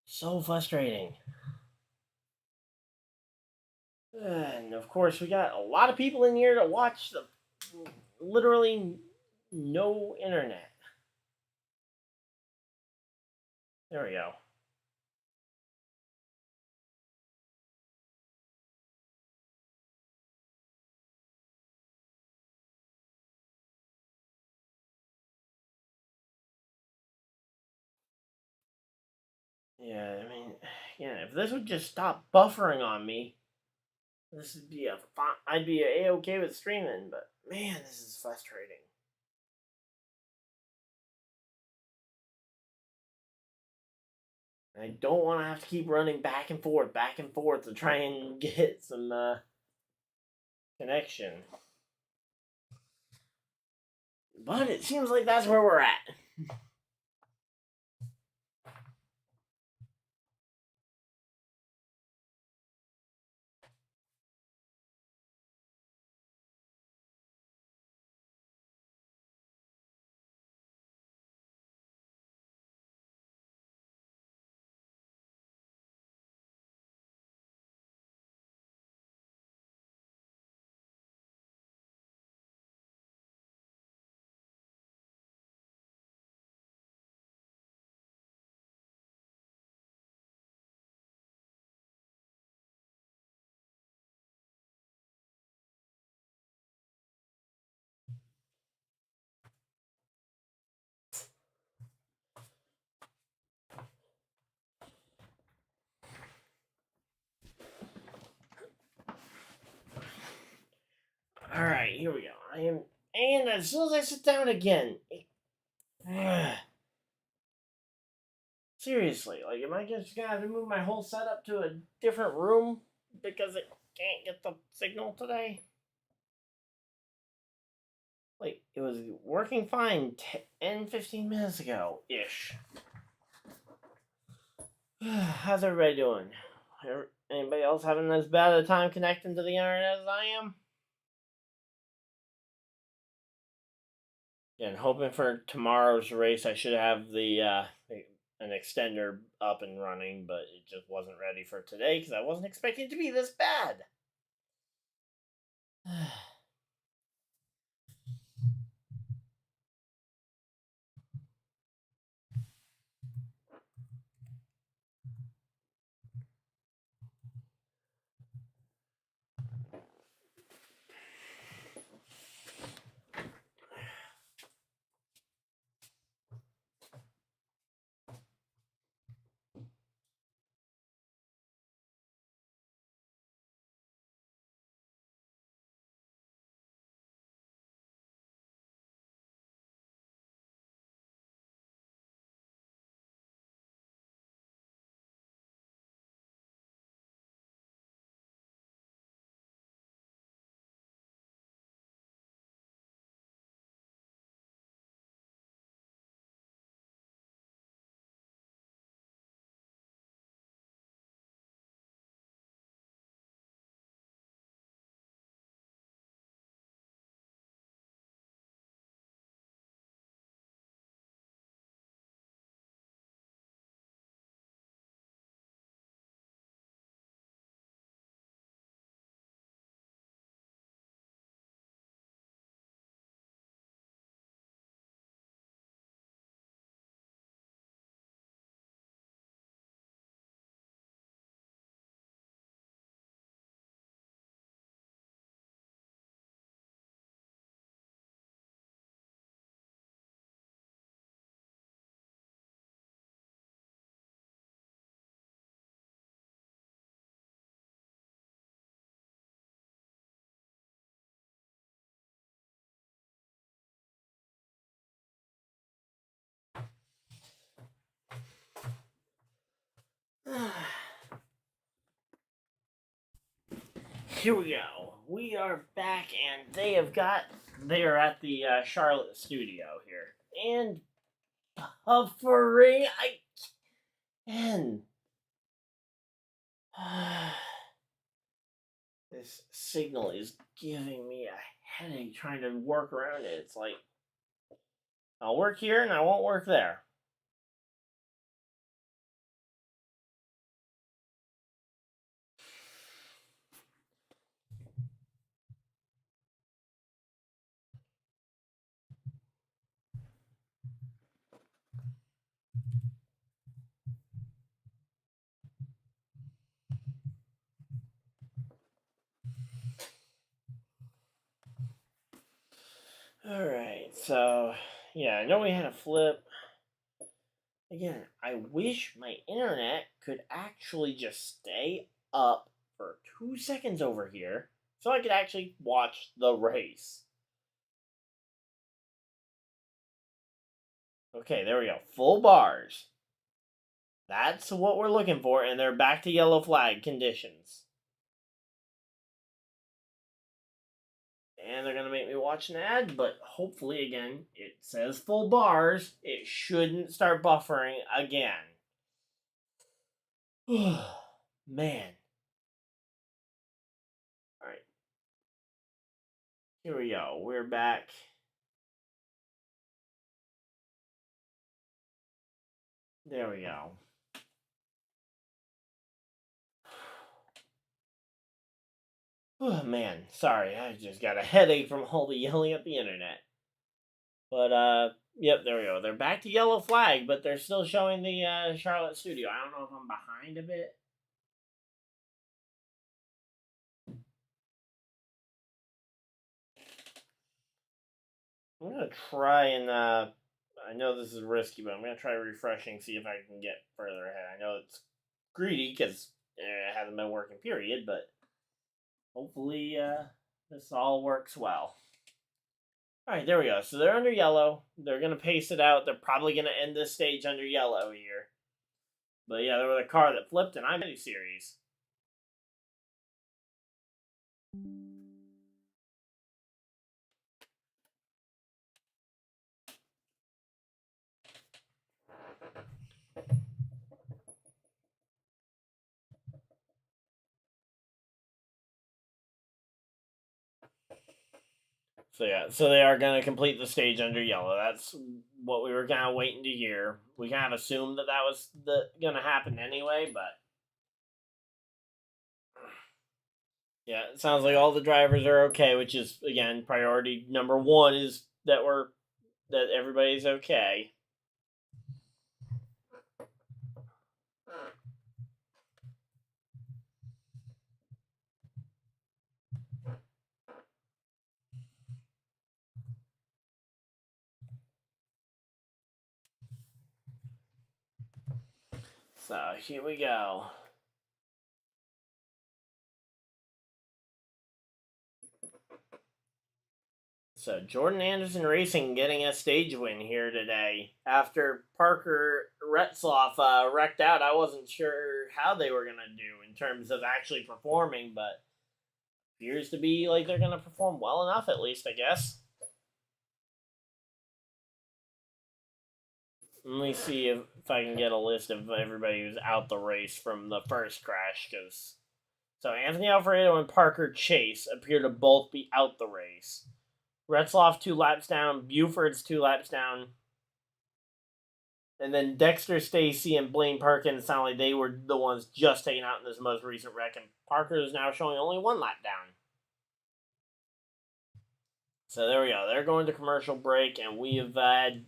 so frustrating. And of course, we got a lot of people in here to watch the literally no internet. There we go. Yeah, I mean, yeah, if this would just stop buffering on me, this would be I'd be a-okay with streaming, but man, this is frustrating. I don't want to have to keep running back and forth to try and get some connection. But it seems like that's where we're at. here we go. And as soon as I sit down again, seriously, like, am I just gonna have to move my whole setup to a different room because it can't get the signal today? Like, it was working fine 10-15 minutes ago ish. How's everybody doing? Anybody else having as bad a time connecting to the internet as I am? Yeah, and hoping for tomorrow's race, I should have an extender up and running, but it just wasn't ready for today because I wasn't expecting it to be this bad. Here we go. We are back, and they are at the Charlotte studio here. And buffering again. This signal is giving me a headache trying to work around it. It's like, I'll work here and I won't work there. Alright, so, yeah, I know we had a flip. Again, I wish my internet could actually just stay up for 2 seconds over here so I could actually watch the race. Okay, there we go. Full bars. That's what we're looking for, and they're back to yellow flag conditions. And they're going to make me watch an ad, but hopefully, again, it says full bars. It shouldn't start buffering again. Man. Alright. Here we go. We're back. There we go. Oh, man. Sorry, I just got a headache from all the yelling at the internet. But, yep, there we go. They're back to yellow flag, but they're still showing the Charlotte studio. I don't know if I'm behind a bit. I'm going to try and, I know this is risky, but I'm going to try refreshing, see if I can get further ahead. I know it's greedy because it hasn't been working, period, but hopefully this all works well. All right, there we go. So they're under yellow. They're going to pace it out. They're probably going to end this stage under yellow here. But yeah, there was a car that flipped, and I'm in series. So yeah, so they are going to complete the stage under yellow. That's what we were kind of waiting to hear. We kind of assumed that was going to happen anyway, but yeah, it sounds like all the drivers are okay, which is again priority number one is that everybody's okay. So here we go. So Jordan Anderson Racing getting a stage win here today. After Parker Retzloff wrecked out, I wasn't sure how they were going to do in terms of actually performing, but appears to be like they're going to perform well enough at least, I guess. Let me see if I can get a list of everybody who's out the race from the first crash. So Anthony Alfredo and Parker Chase appear to both be out the race. Retzloff 2 laps down, Buford's 2 laps down. And then Dexter Stacy and Blaine Perkins sound like they were the ones just taken out in this most recent wreck. And Parker is now showing only 1 lap down. So there we go. They're going to commercial break, and we've had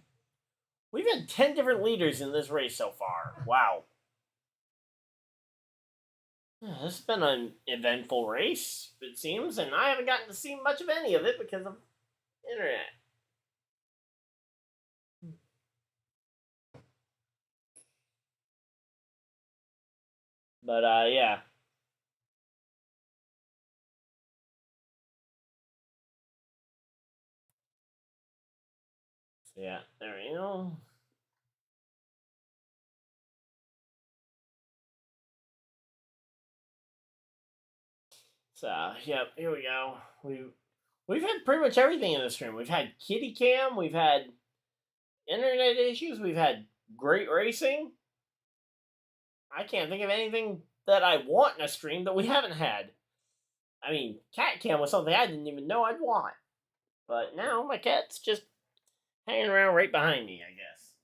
10 different leaders in this race so far. Wow. This has been an eventful race, it seems, and I haven't gotten to see much of any of it because of internet. But yeah. So yeah, there we go. So yep, here we go. We've had pretty much everything in this stream. We've had kitty cam, we've had internet issues, we've had great racing. I can't think of anything that I want in a stream that we haven't had. I mean, cat cam was something I didn't even know I'd want. But now my cat's just hanging around right behind me, I guess.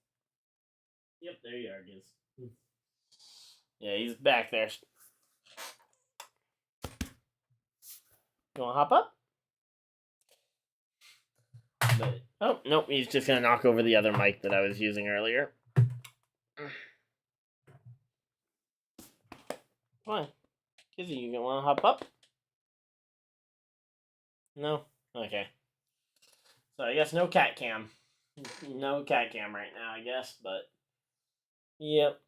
Yep, there you are, Giz. Yeah, he's back there. You want to hop up? But, oh, nope, he's just going to knock over the other mic that I was using earlier. Come on. Gizzy, you want to hop up? No? Okay. So I guess no cat cam. No cat cam right now, I guess, but yep.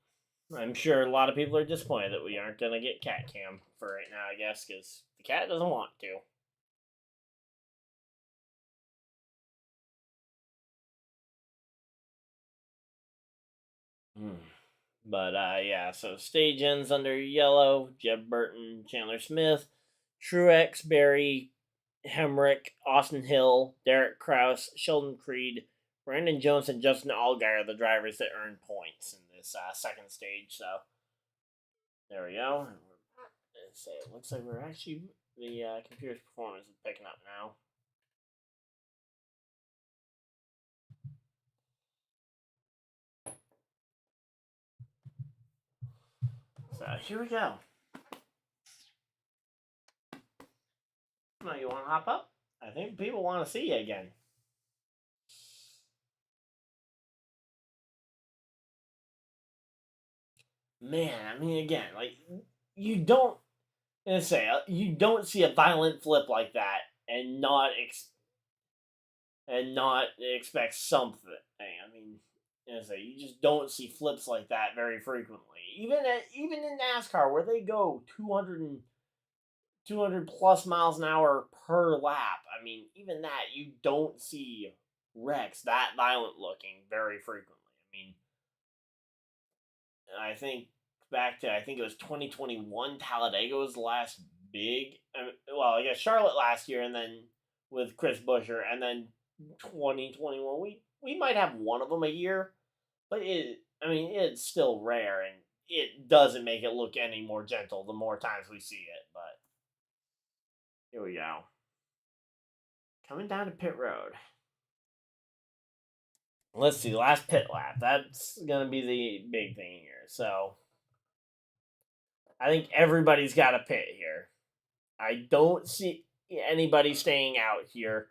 I'm sure a lot of people are disappointed that we aren't going to get cat cam for right now, I guess, because the cat doesn't want to. But yeah, so stage ends under yellow. Jeb Burton, Chandler Smith, Truex, Barry, Hemrick, Austin Hill, Derek Kraus, Sheldon Creed, Brandon Jones, and Justin Allgaier are the drivers that earned points in this second stage. So there we go. It looks like we're actually the computer's performance is picking up now. So here we go. Now you want to hop up? I think people want to see you again. Man, I mean, again, like you don't see a violent flip like that and not expect something. I mean, you just don't see flips like that very frequently. Even in NASCAR, where they go 200 plus miles an hour per lap. I mean, even that, you don't see wrecks that violent looking very frequently. I mean, I think I think it was 2021, Talladega was the last big, well, I guess Charlotte last year, and then with Chris Buescher, and then 2021, we might have one of them a year, but it's still rare, and it doesn't make it look any more gentle the more times we see it, but here we go. Coming down to pit road. Let's see, last pit lap. That's going to be the big thing here. So, I think everybody's got a pit here. I don't see anybody staying out here.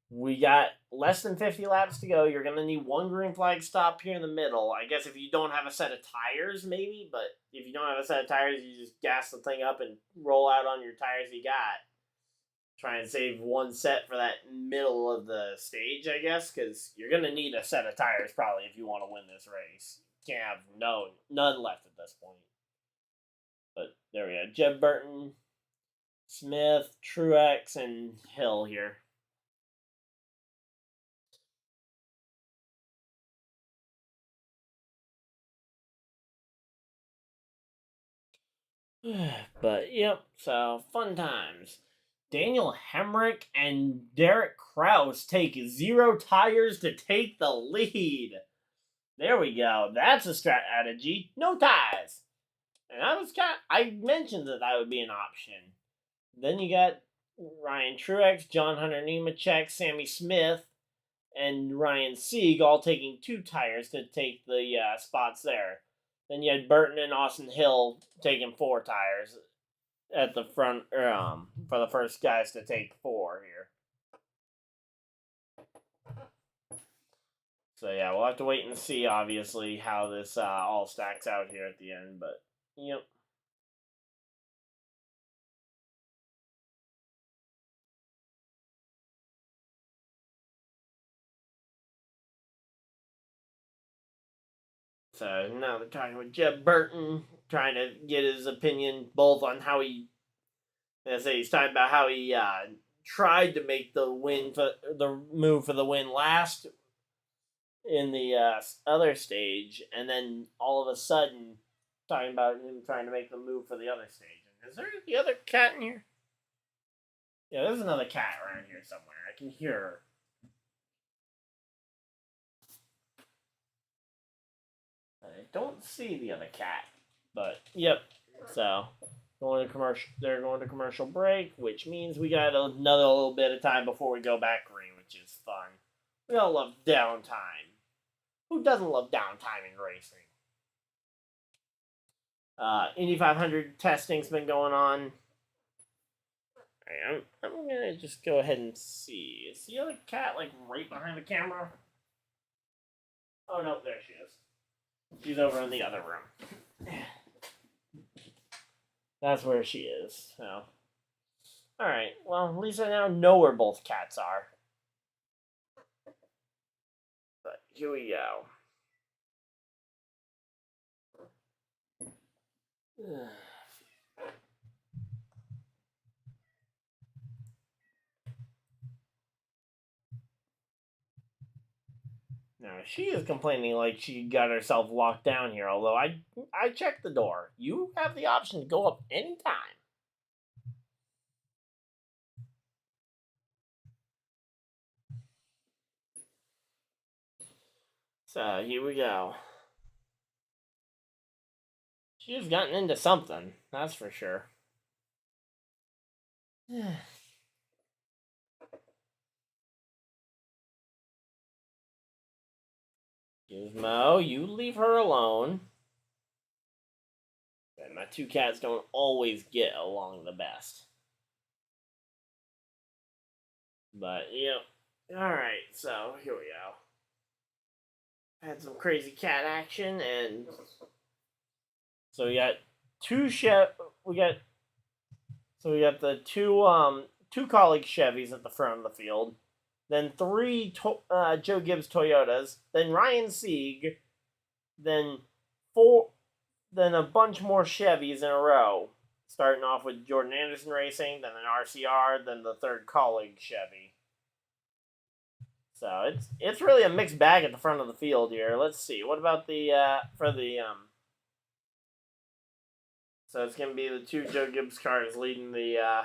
We got less than 50 laps to go. You're going to need one green flag stop here in the middle. I guess if you don't have a set of tires, maybe. But if you don't have a set of tires, you just gas the thing up and roll out on your tires you got. Try and save one set for that middle of the stage, I guess, because you're going to need a set of tires probably if you want to win this race. You can't have none left at this point. But there we go. Jeb Burton, Smith, Truex, and Hill here. But, yep, so fun times. Daniel Hemrick and Derek Kraus take 0 tires to take the lead. There we go. That's a strategy. No tires. And I mentioned that would be an option. Then you got Ryan Truex, John Hunter Nemechek, Sammy Smith, and Ryan Sieg all taking 2 tires to take the spots there. Then you had Burton and Austin Hill taking 4 tires at the front for the first guys to take 4 here. So yeah, we'll have to wait and see, obviously, how this all stacks out here at the end. But yep. So now they're talking with Jeb Burton, trying to get his opinion both on how he's talking about how he tried to make the move for the win last in the other stage, and then all of a sudden talking about him trying to make the move for the other stage. Is there the other cat in here? Yeah, there's another cat around here somewhere. I can hear her. I don't see the other cat, but yep. So they're going to commercial break, which means we got another little bit of time before we go back green, which is fun. We all love downtime. Who doesn't love downtime in racing? Indy 500 testing's been going on. Right, I'm gonna just go ahead and see. Is the other cat like right behind the camera? Oh no, there she is. She's over in the other room. That's where she is. So, alright, well, at least I now know where both cats are. But here we go. Now, she is complaining like she got herself locked down here, although I checked the door. You have the option to go up anytime. So, here we go. She has gotten into something, that's for sure. Gizmo, you leave her alone. And my 2 cats don't always get along the best. But, yep. Alright, so here we go. Had some crazy cat action, and so we got we got the two colleague Chevys at the front of the field, then 3 Joe Gibbs Toyotas, then Ryan Sieg, then a bunch more Chevys in a row. Starting off with Jordan Anderson Racing, then an RCR, then the third colleague Chevy. So it's really a mixed bag at the front of the field here. Let's see. What about the so it's gonna be the two Joe Gibbs cars leading the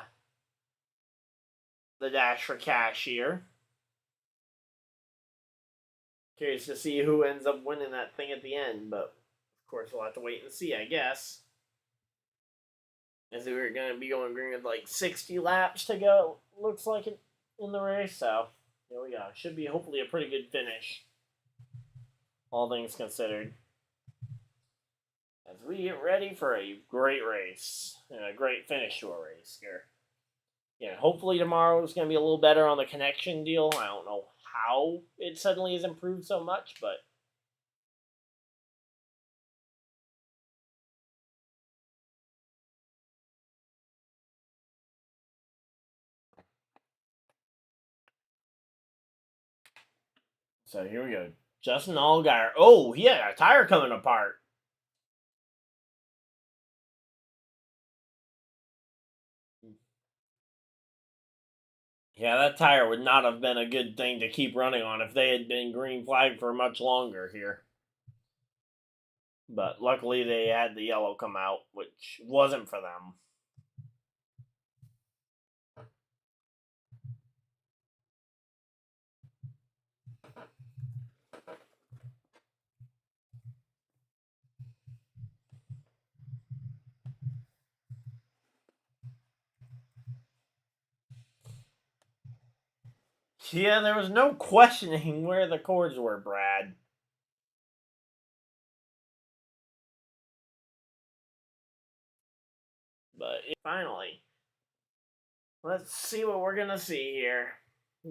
dash for cash here. Curious to see who ends up winning that thing at the end, but of course we'll have to wait and see, I guess. As we're gonna be going green with like 60 laps to go, looks like it in the race, so here we go. Should be hopefully a pretty good finish, all things considered. As we get ready for a great race, and a great finish to a race here. Yeah, hopefully tomorrow is going to be a little better on the connection deal. I don't know how it suddenly has improved so much, but so here we go. Justin Allgaier. Oh, he had a tire coming apart. Yeah, that tire would not have been a good thing to keep running on if they had been green flagged for much longer here. But luckily they had the yellow come out, which wasn't for them. Yeah, there was no questioning where the cords were, Brad. But finally, let's see what we're going to see here.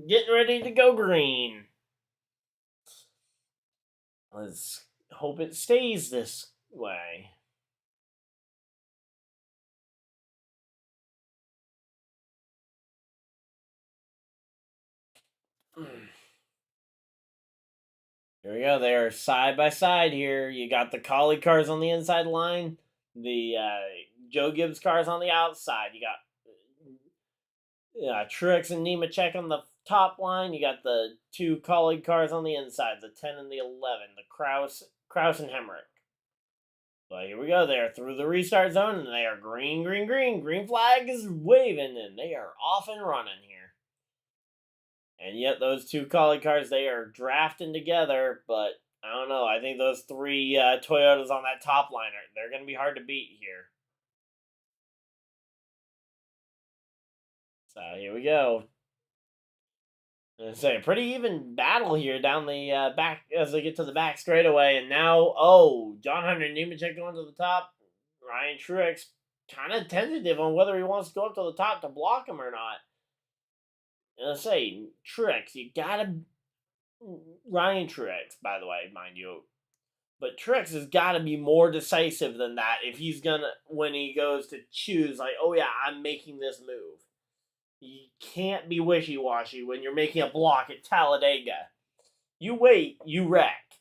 Getting ready to go green. Let's hope it stays this way. Here we go. They're side by side here. You got the colleague cars on the inside line. The Joe Gibbs cars on the outside. You got Truex and Nemechek on the top line. You got the two colleague cars on the inside, the 10 and the 11, the Kraus and Hemrick. But here we go. They're through the restart zone, and they are green, green, green. Green flag is waving, and they are off and running here. And yet those two colleague cars, they are drafting together, but I don't know. I think those three Toyotas on that top line, they're going to be hard to beat here. So here we go. I say a pretty even battle here down the back as they get to the back straightaway. And now, John Hunter Nemechek going to the top. Ryan Truex kind of tentative on whether he wants to go up to the top to block him or not. And I say, Truex, you gotta... Ryan Truex, by the way, mind you. But Truex has got to be more decisive than that if he's gonna, when he goes to choose, like, oh yeah, I'm making this move. You can't be wishy-washy when you're making a block at Talladega. You wait, you wreck.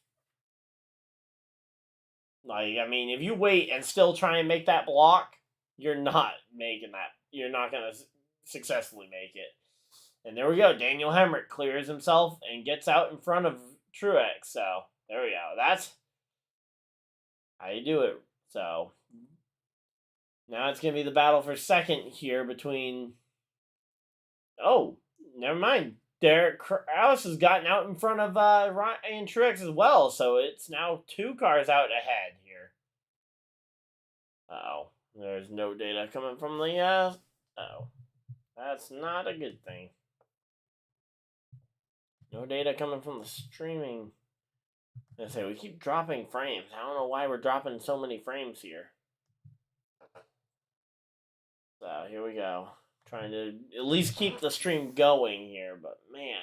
Like, I mean, if you wait and still try and make that block, you're not making that. You're not going to successfully make it. And there we go. Daniel Hemrick clears himself and gets out in front of Truex. So, there we go. That's how you do it. So, now it's going to be the battle for second here between... Oh, never mind. Derek Kraus has gotten out in front of Ryan Truex as well, so it's now 2 cars out ahead here. Uh-oh. There's no data coming from the... Uh-oh. That's not a good thing. No data coming from the streaming. I say, we keep dropping frames. I don't know why we're dropping so many frames here. So, here we go. Trying to at least keep the stream going here, but man.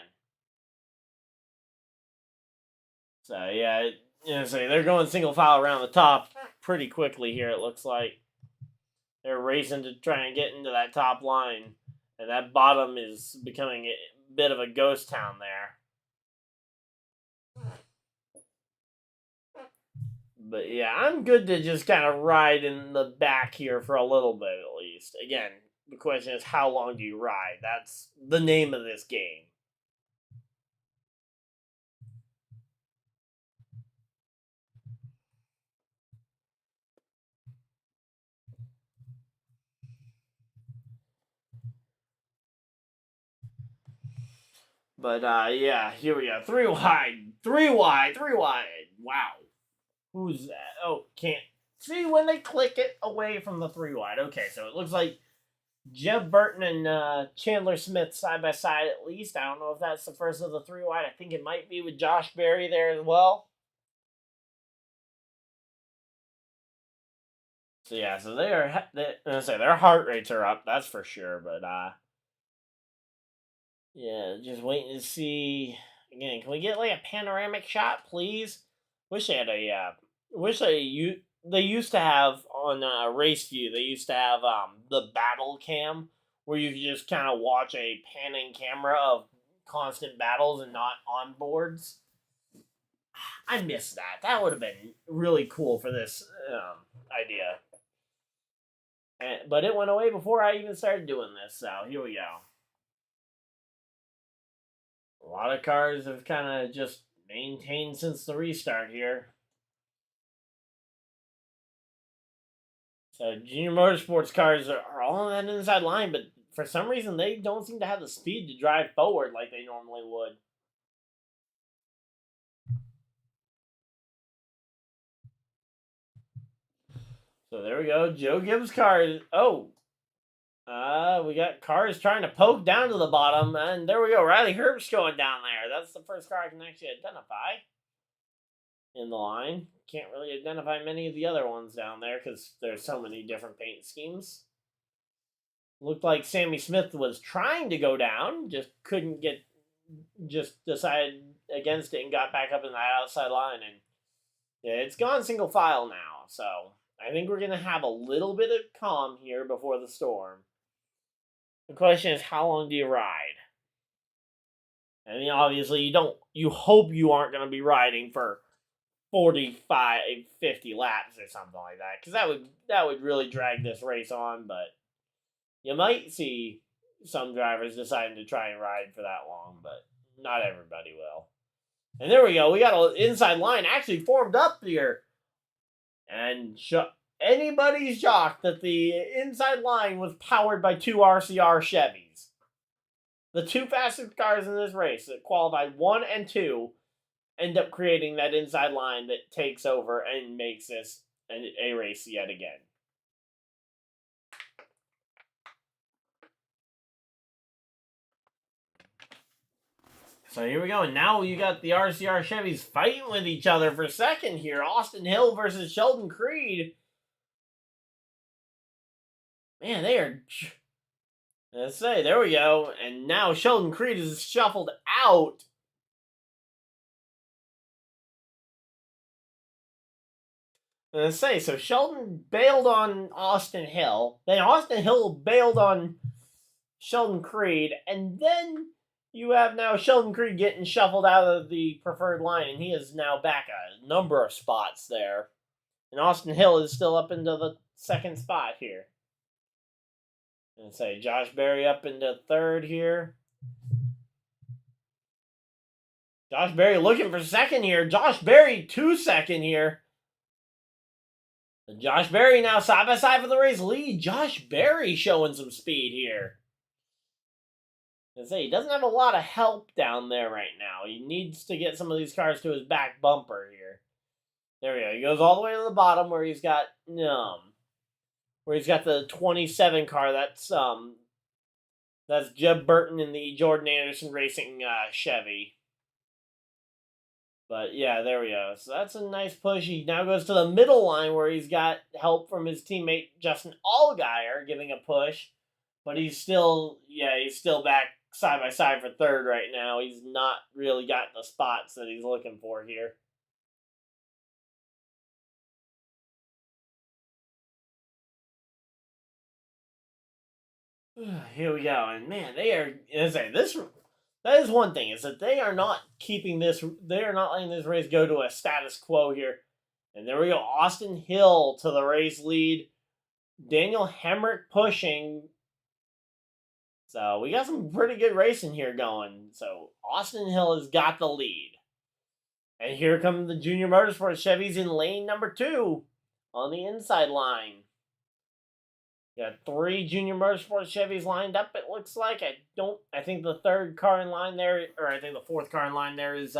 So yeah, they're going single file around the top pretty quickly here. It looks like they're racing to try and get into that top line, and that bottom is becoming a bit of a ghost town there. But yeah, I'm good to just kind of ride in the back here for a little bit at least. least. Again, the question is, how long do you ride? That's the name of this game. But, yeah, here we go. 3 wide, 3 wide, 3 wide. Wow. Who's that? Oh, can't see when they click it away from the 3 wide. Okay, so it looks like Jeb Burton and Chandler Smith side by side at least. I don't know if that's the first of the 3 wide. I think it might be with Josh Berry there as well. So yeah, so their heart rates are up, that's for sure. But yeah, just waiting to see. Again, can we get like a panoramic shot, please? Wish they had a. They used to have on Race View. They used to have the battle cam where you could just kind of watch a panning camera of constant battles and not onboards. I miss that. That would have been really cool for this idea. But it went away before I even started doing this, so here we go. A lot of cars have kind of just maintained since the restart here. So Junior Motorsports cars are all on that inside line, but for some reason they don't seem to have the speed to drive forward like they normally would. So there we go. Joe Gibbs' car. We got cars trying to poke down to the bottom, and there we go. Riley Herbst going down there. That's the first car I can actually identify in the line. Can't really identify many of the other ones down there because there's so many different paint schemes. Looked like Sammy Smith was trying to go down, just couldn't get, just decided against it and got back up in that outside line. And yeah, it's gone single file now, so I think we're going to have a little bit of calm here before the storm. The question is, how long do you ride? I mean, obviously, you hope you aren't going to be riding for 45, 50 laps or something like that, because that would really drag this race on, but you might see some drivers deciding to try and ride for that long, but not everybody will. And there we go. We got an inside line actually formed up here. And anybody's shocked that the inside line was powered by 2 RCR Chevys. The 2 fastest cars in this race that qualified 1 and 2 end up creating that inside line that takes over and makes this a race yet again. So here we go, and now you got the RCR Chevys fighting with each other for second here. Austin Hill versus Sheldon Creed. Man, they are... Let's say, there we go. And now Sheldon Creed is shuffled out. Let's say, so Sheldon bailed on Austin Hill. Then Austin Hill bailed on Sheldon Creed. And then you have now Sheldon Creed getting shuffled out of the preferred line. And he is now back a number of spots there. And Austin Hill is still up into the second spot here. And say Josh Berry up into third here. Josh Berry looking for second here. Josh Berry 2 second here. And Josh Berry now side by side for the race lead. Josh Berry showing some speed here. I say he doesn't have a lot of help down there right now. He needs to get some of these cars to his back bumper here. There we go. He goes all the way to the bottom where he's got the 27 car. That's Jeb Burton in the Jordan Anderson Racing Chevy. But yeah, there we go. So that's a nice push. He now goes to the middle line where he's got help from his teammate Justin Allgaier giving a push. But he's still back side by side for third right now. He's not really got the spots that he's looking for here. Here we go, and man, they are. That is one thing, is that they are not keeping this. They are not letting this race go to a status quo here. And there we go, Austin Hill to the race lead. Daniel Hemrick pushing. So we got some pretty good racing here going. So Austin Hill has got the lead. And here come the Junior Motorsports Chevys in lane number 2 on the inside line. Got 3 Junior Motorsports Chevys lined up, it looks like. I think the third car in line there, or I think the fourth car in line there is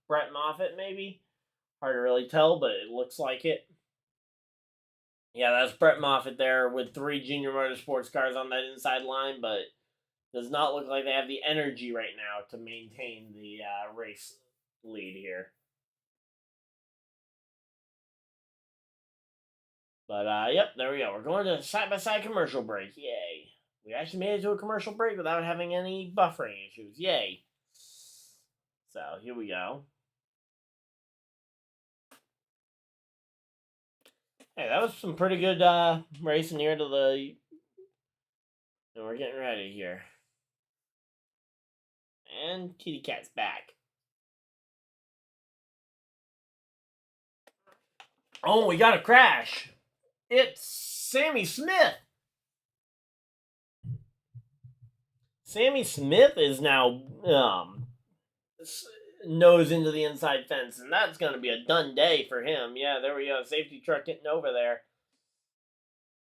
Brett Moffitt, maybe. Hard to really tell, but it looks like it. Yeah, that's Brett Moffitt there with 3 Junior Motorsports cars on that inside line, but does not look like they have the energy right now to maintain the race lead here. But, yep, there we go. We're going to side-by-side commercial break. Yay. We actually made it to a commercial break without having any buffering issues. Yay. So, here we go. Hey, that was some pretty good racing here to the... And we're getting ready here. And Kitty Cat's back. Oh, we got a crash. It's Sammy Smith. Sammy Smith is now nose into the inside fence, and that's going to be a done day for him. Yeah, there we go. Safety truck getting over there.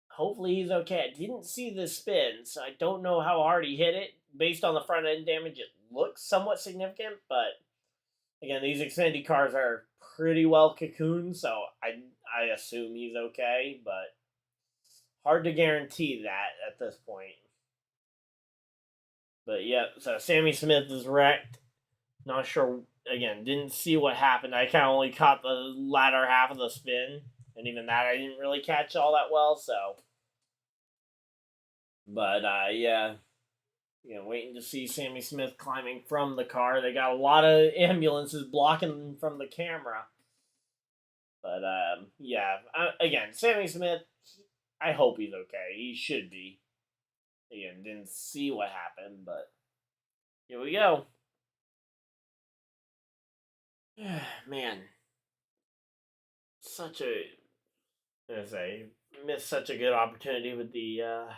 Hopefully he's okay. I didn't see the spin, so I don't know how hard he hit it. Based on the front end damage, it looks somewhat significant, but again, these Xfinity cars are pretty well cocooned, so I assume he's okay, but hard to guarantee that at this point. But yeah, so Sammy Smith is wrecked. Not sure, again, didn't see what happened. I kind of only caught the latter half of the spin, and even that I didn't really catch all that well, so. But, yeah, waiting to see Sammy Smith climbing from the car. They got a lot of ambulances blocking from the camera. But, yeah, again, Sammy Smith, I hope he's okay. He should be. Again, didn't see what happened, but here we go. Man, missed such a good opportunity with the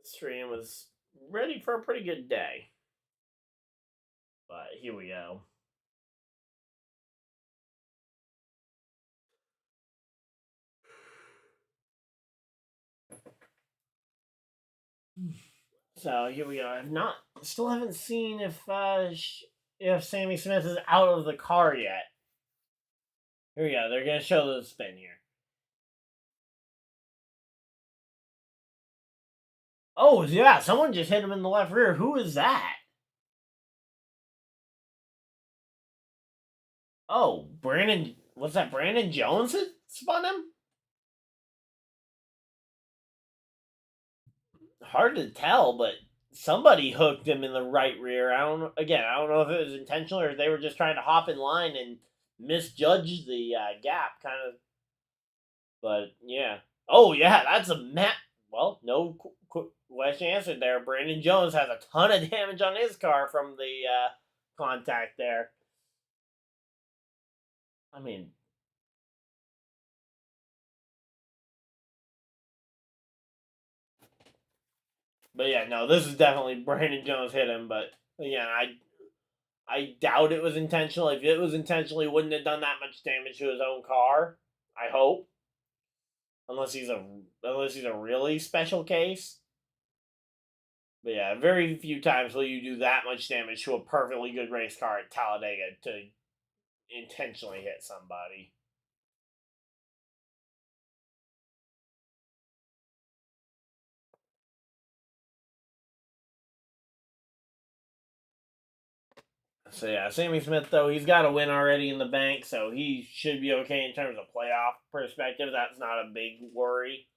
stream. Was ready for a pretty good day, but here we go. So here we go. Still haven't seen if Sammy Smith is out of the car yet. Here we go. They're gonna show the spin here. Oh yeah, someone just hit him in the left rear. Who is that? Oh, Brandon. What's that? Brandon Jones spun him? Hard to tell, but somebody hooked him in the right rear. I don't know if it was intentional or if they were just trying to hop in line and misjudge the gap, kind of. But yeah. Oh yeah, that's a map. Well, no question answered there. Brandon Jones has a ton of damage on his car from the contact there. I mean, but yeah, no, this is definitely Brandon Jones hit him. But again, I doubt it was intentional. If it was intentional, he wouldn't have done that much damage to his own car. I hope, unless he's a really special case. But yeah, very few times will you do that much damage to a perfectly good race car at Talladega to intentionally hit somebody. So yeah, Sammy Smith though, he's got a win already in the bank, so he should be okay in terms of playoff perspective. That's not a big worry.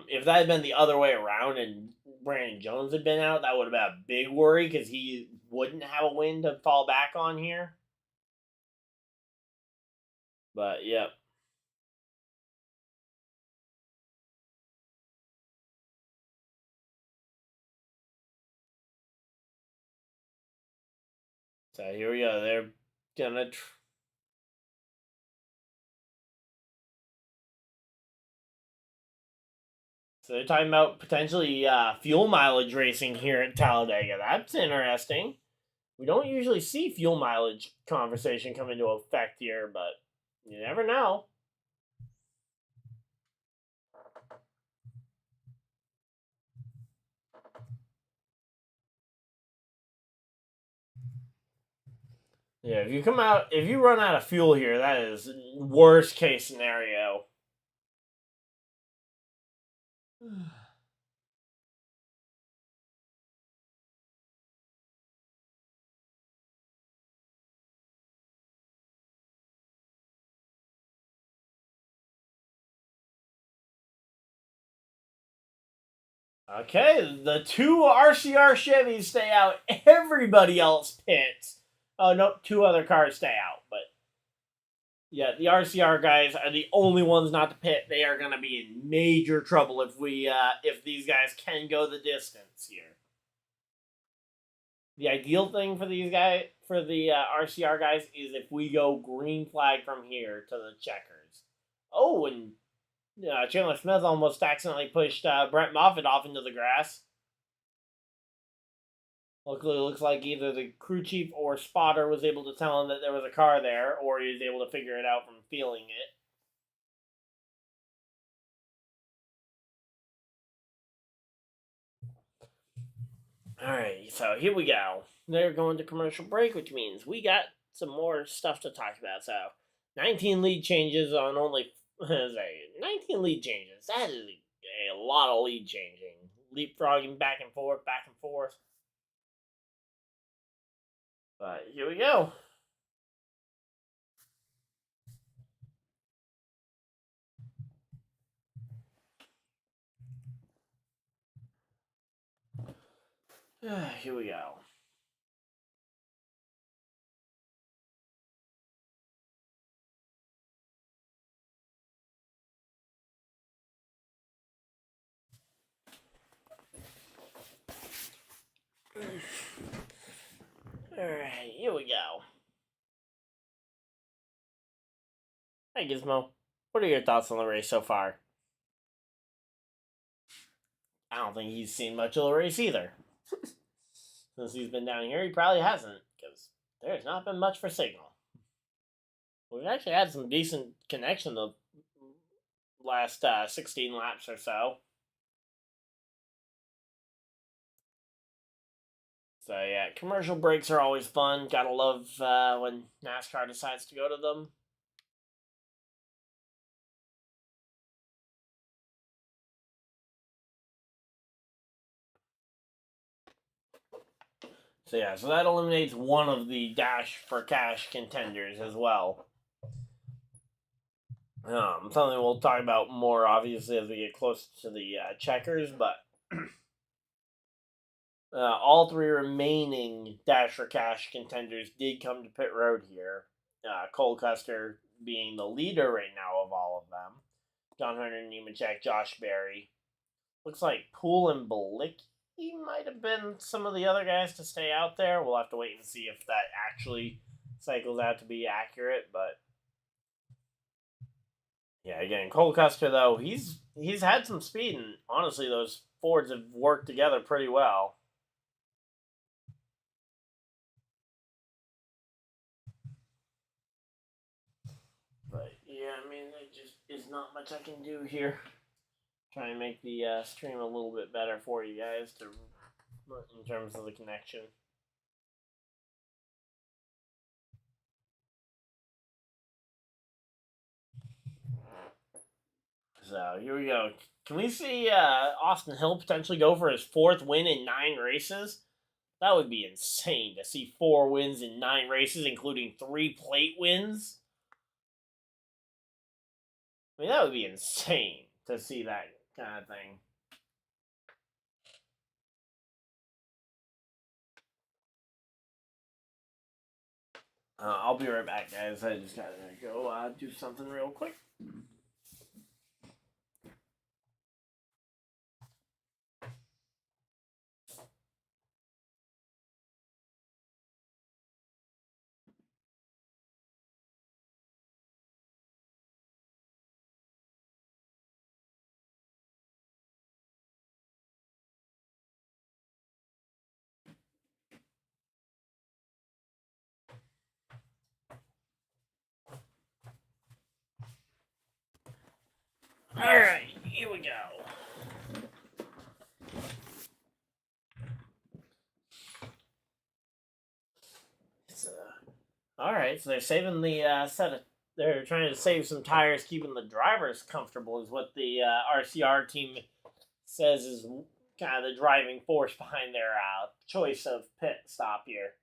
If that had been the other way around and Brandon Jones had been out, that would have been a big worry because he wouldn't have a win to fall back on here. But yep. So here we go. They're gonna So they're talking about potentially fuel mileage racing here at Talladega. That's interesting. We don't usually see fuel mileage conversation come into effect here, but you never know. Yeah, if you run out of fuel here, that is worst case scenario. Okay, the two RCR Chevys stay out. Everybody else pits. Oh, no, two other cars stay out. But yeah, the RCR guys are the only ones not to pit. They are going to be in major trouble if these guys can go the distance here. The ideal thing for these guys, for the RCR guys, is if we go green flag from here to the checkers. Oh, and Chandler Smith almost accidentally pushed Brent Moffitt off into the grass. Luckily, it looks like either the crew chief or spotter was able to tell him that there was a car there, or he was able to figure it out from feeling it. Alright, so here we go. They're going to commercial break, which means we got some more stuff to talk about. So, 19 lead changes on only 19 lead changes. That is a lot of lead changing. Leapfrogging back and forth, back and forth. But here we go. Here we go. Alright, here we go. Hey Gizmo, what are your thoughts on the race so far? I don't think he's seen much of the race either. Since he's been down here, he probably hasn't, because there's not been much for signal. We've actually had some decent connection the last 16 laps or so. So yeah, commercial breaks are always fun. Gotta love when NASCAR decides to go to them. So yeah, so that eliminates one of the Dash for Cash contenders as well. Something we'll talk about more obviously as we get closer to the checkers, but all three remaining Dash for Cash contenders did come to pit road here. Cole Custer being the leader right now of all of them. John Hunter Nemechek, Josh Berry. Looks like Poole and Balicki might have been some of the other guys to stay out there. We'll have to wait and see if that actually cycles out to be accurate, but yeah, again, Cole Custer though, he's had some speed, and honestly, those Fords have worked together pretty well. But yeah, I mean, there just is not much I can do here. Try and make the stream a little bit better for you guys in terms of the connection. So here we go. Can we see Austin Hill potentially go for his 4th win in 9 races? That would be insane to see 4 wins in 9 races, including 3 plate wins. I mean, that would be insane to see that kind of thing. I'll be right back, guys. I just gotta go do something real quick. Alright, here we go. Alright, so they're saving the they're trying to save some tires, keeping the drivers comfortable is what the RCR team says is kind of the driving force behind their choice of pit stop here.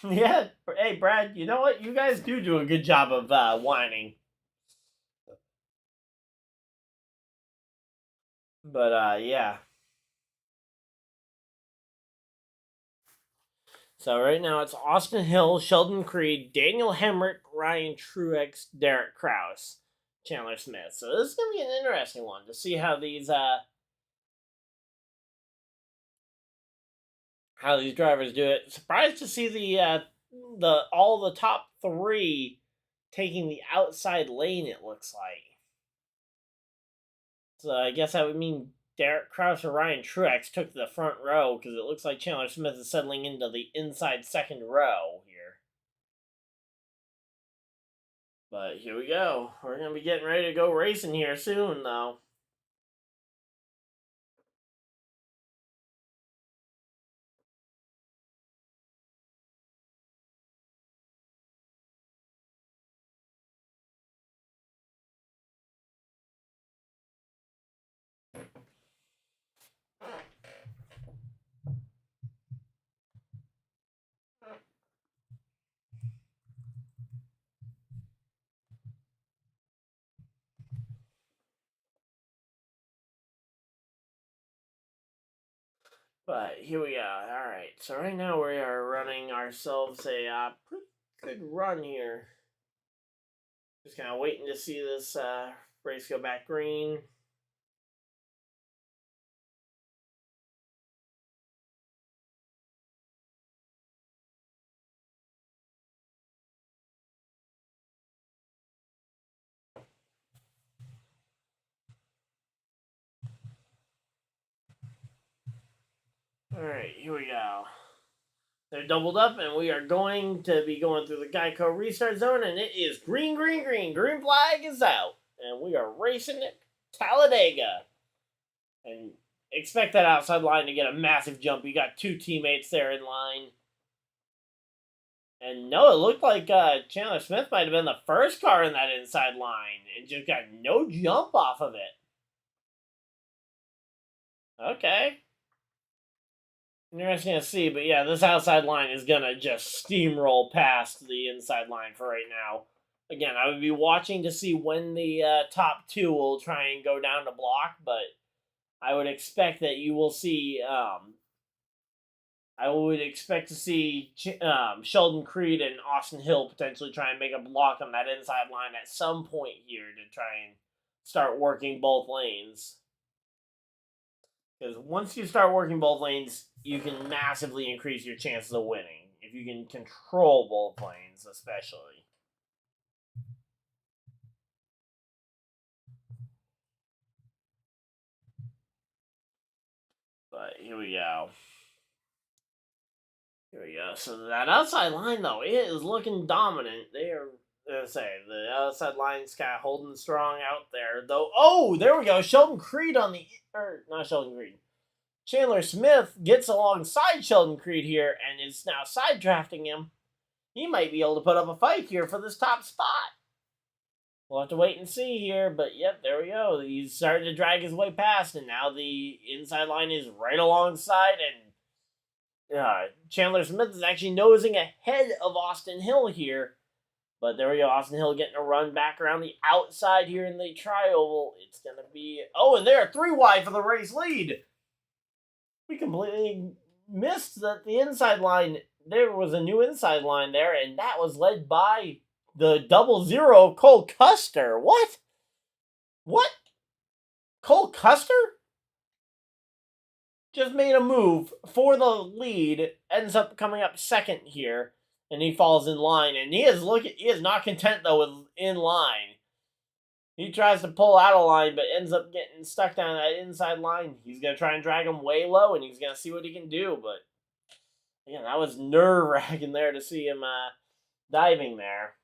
Yeah, hey Brad, you know what? You guys do a good job of whining. But yeah. So right now it's Austin Hill, Sheldon Creed, Daniel Hemrick, Ryan Truex, Derek Kraus, Chandler Smith. So this is gonna be an interesting one to see how these drivers do it. Surprised to see the all the top three taking the outside lane. It looks like. So I guess that would mean Derek Kraus or Ryan Truex took the front row because it looks like Chandler Smith is settling into the inside second row here. But here we go. We're going to be getting ready to go racing here soon, though. But here we are. All right. So right now we are running ourselves a pretty good run here. Just kind of waiting to see this race go back green. Alright, here we go. They're doubled up, and we are going to be going through the Geico restart zone, and it is green, green, green. Green flag is out, and we are racing at Talladega. And expect that outside line to get a massive jump. You got two teammates there in line. And no, it looked like Chandler Smith might have been the first car in that inside line, and just got no jump off of it. Okay. Interesting to see, but yeah, this outside line is going to just steamroll past the inside line for right now. Again, I would be watching to see when the top two will try and go down to block, but I would expect that you will see, I would expect to see Sheldon Creed and Austin Hill potentially try and make a block on that inside line at some point here to try and start working both lanes. Because once you start working both lanes, you can massively increase your chances of winning. If you can control both lanes, especially. But here we go. Here we go. So that outside line, though, it is looking dominant. They are, let's say, the outside line's kind of holding strong out there. Though, oh, there we go. Sheldon Creed on the, or not Sheldon Creed. Chandler Smith gets alongside Sheldon Creed here and is now side drafting him. He might be able to put up a fight here for this top spot. We'll have to wait and see here, but yep, there we go. He's starting to drag his way past, and now the inside line is right alongside, and Chandler Smith is actually nosing ahead of Austin Hill here. But there we go, Austin Hill getting a run back around the outside here in the tri-oval. It's going to be, oh, and they're 3 wide for the race lead. We completely missed that the inside line, there was a new inside line there, and that was led by the 00 Cole Custer. What? What? Cole Custer? Just made a move for the lead, ends up coming up second here, and he falls in line, and he is not content though with in line. He tries to pull out a line, but ends up getting stuck down that inside line. He's going to try and drag him way low, and he's going to see what he can do. But, again, that was nerve-wracking there to see him diving there.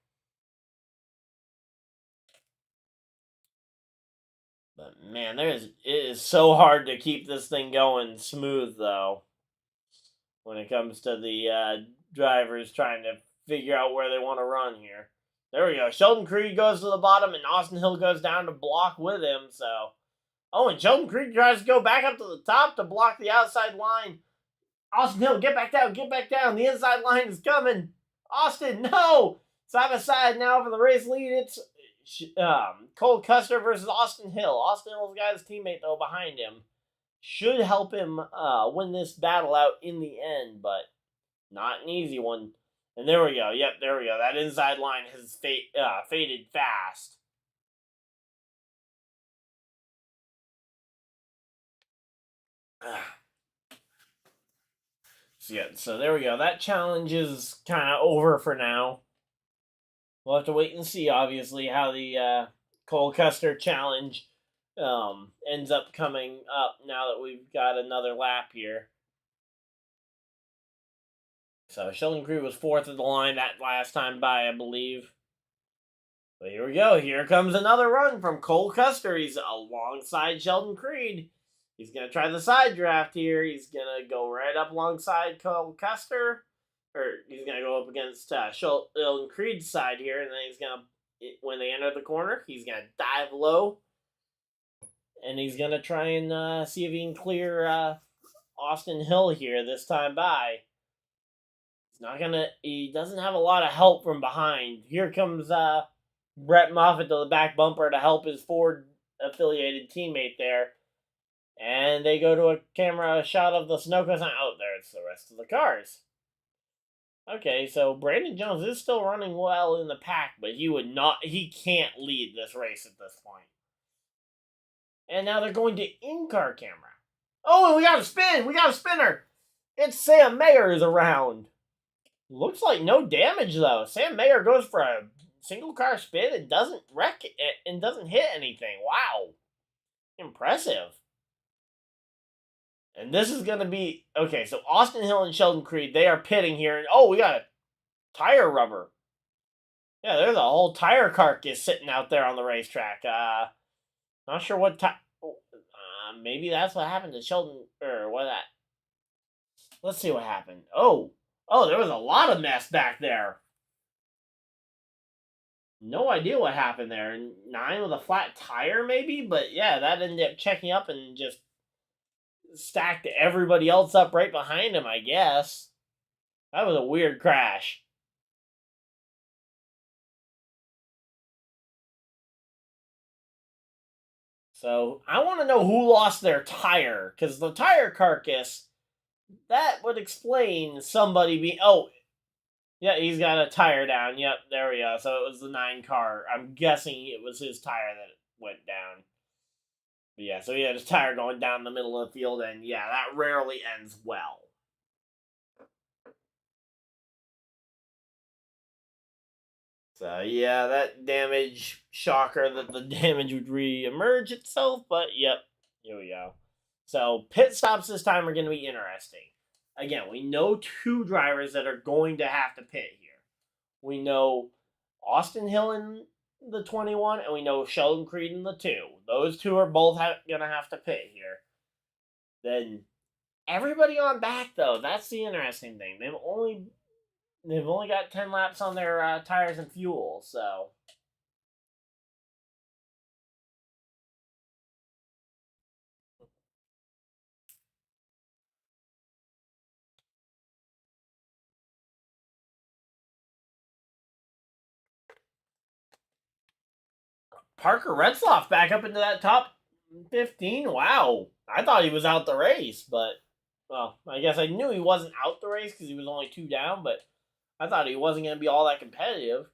But, man, it is so hard to keep this thing going smooth, though, when it comes to the drivers trying to figure out where they want to run here. There we go. Sheldon Creed goes to the bottom, and Austin Hill goes down to block with him. So, oh, and Sheldon Creed tries to go back up to the top to block the outside line. Austin Hill, get back down, get back down. The inside line is coming. Austin, no! Side by side now for the race lead. It's Cole Custer versus Austin Hill. Austin Hill's got his teammate, though, behind him. Should help him win this battle out in the end, but not an easy one. And there we go. Yep, there we go. That inside line has faded fast. So there we go. That challenge is kind of over for now. We'll have to wait and see, obviously, how the Cole Custer challenge ends up coming up now that we've got another lap here. So Sheldon Creed was fourth at the line that last time by, I believe. But here we go. Here comes another run from Cole Custer. He's alongside Sheldon Creed. He's going to try the side draft here. He's going to go right up alongside Cole Custer. Or he's going to go up against Sheldon Creed's side here. And then he's going to, when they enter the corner, he's going to dive low. And he's going to try and see if he can clear Austin Hill here this time by. He doesn't have a lot of help from behind. Here comes Brett Moffitt to the back bumper to help his Ford-affiliated teammate there. And they go to a camera shot of the Sunoco sign. Oh, there's the rest of the cars. Okay, so Brandon Jones is still running well in the pack, but he can't lead this race at this point. And now they're going to in-car camera. Oh, and we got a spin! We got a spinner! It's Sam Mayer is around. Looks like no damage, though. Sam Mayer goes for a single car spin and doesn't wreck it and doesn't hit anything. Wow. Impressive. And this is going to be... Okay, so Austin Hill and Sheldon Creed, they are pitting here. And oh, we got a tire rubber. Yeah, there's a whole tire carcass sitting out there on the racetrack. Not sure what maybe that's what happened to Sheldon... Or what that... Let's see what happened. Oh, there was a lot of mess back there. No idea what happened there. 9 with a flat tire, maybe? But yeah, that ended up checking up and just stacked everybody else up right behind him, I guess. That was a weird crash. So, I want to know who lost their tire. Because the tire carcass... That would explain somebody being... Oh, yeah, he's got a tire down. Yep, there we go. So it was the 9 car. I'm guessing it was his tire that went down. But yeah, so he had his tire going down the middle of the field, and yeah, that rarely ends well. So yeah, that damage, shocker that the damage would re-emerge itself, but yep, here we go. So, pit stops this time are going to be interesting. Again, we know 2 drivers that are going to have to pit here. We know Austin Hill in the 21, and we know Sheldon Creed in the 2. Those 2 are both going to have to pit here. Then, everybody on back, though, that's the interesting thing. They've only got 10 laps on their tires and fuel, so... Parker Retzloff back up into that top 15. Wow. I thought he was out the race, but, well, I guess I knew he wasn't out the race because he was only 2 down, but I thought he wasn't going to be all that competitive.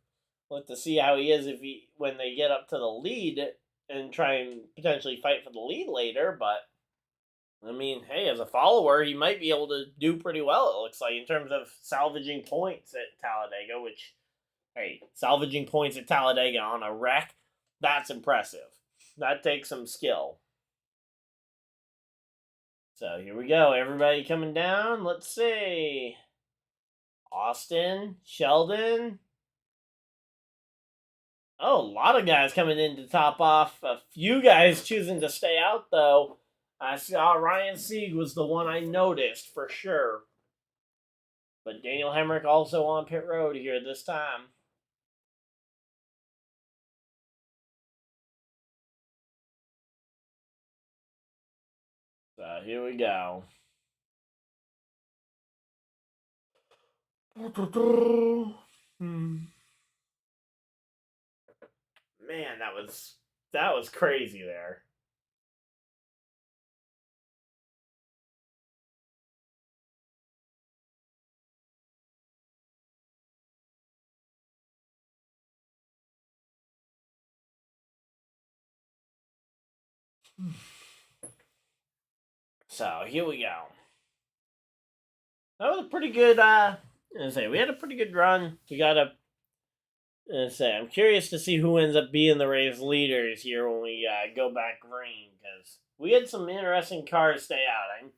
We'll have to see how he is when they get up to the lead and try and potentially fight for the lead later, but, I mean, hey, as a follower, he might be able to do pretty well, it looks like, in terms of salvaging points at Talladega, which, hey, salvaging points at Talladega on a wreck, That's impressive. That takes some skill. So here we go. Everybody coming down. Let's see. Austin, Sheldon. Oh, a lot of guys coming in to top off. A few guys choosing to stay out, though. I saw Ryan Sieg was the one I noticed for sure. But Daniel Hemrick also on pit road here this time. So here we go. Man, that was crazy there. So here we go. That was a pretty good. We had a pretty good run. We got a. I'm curious to see who ends up being the race leaders here when we go back green, because we had some interesting cars stay out.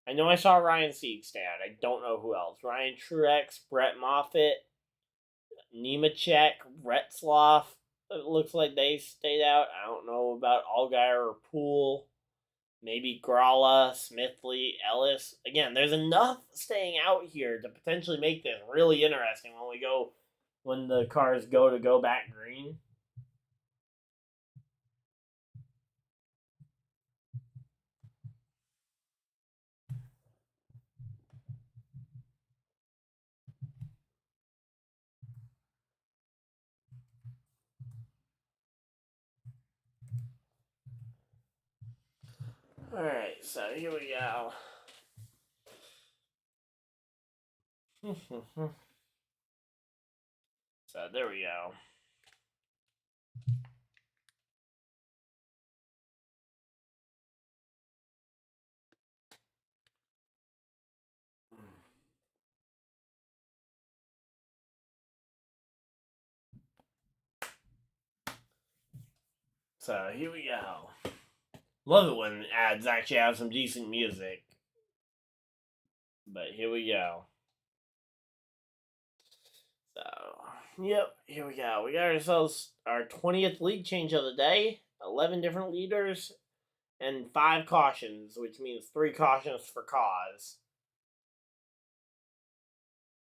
I know I saw Ryan Sieg stay out. I don't know who else. Ryan Truex, Brett Moffitt, Nemechek, Retzloff. It looks like they stayed out. I don't know about Allgaier or Poole. Maybe Gralla, Smithley, Ellis. Again, there's enough staying out here to potentially make this really interesting when the cars go back green. Alright, so here we go. So there we go. So here we go. Love it when ads actually have some decent music. But here we go. So, yep, here we go. We got ourselves our 20th league change of the day. 11 different leaders and 5 cautions, which means 3 cautions for cause.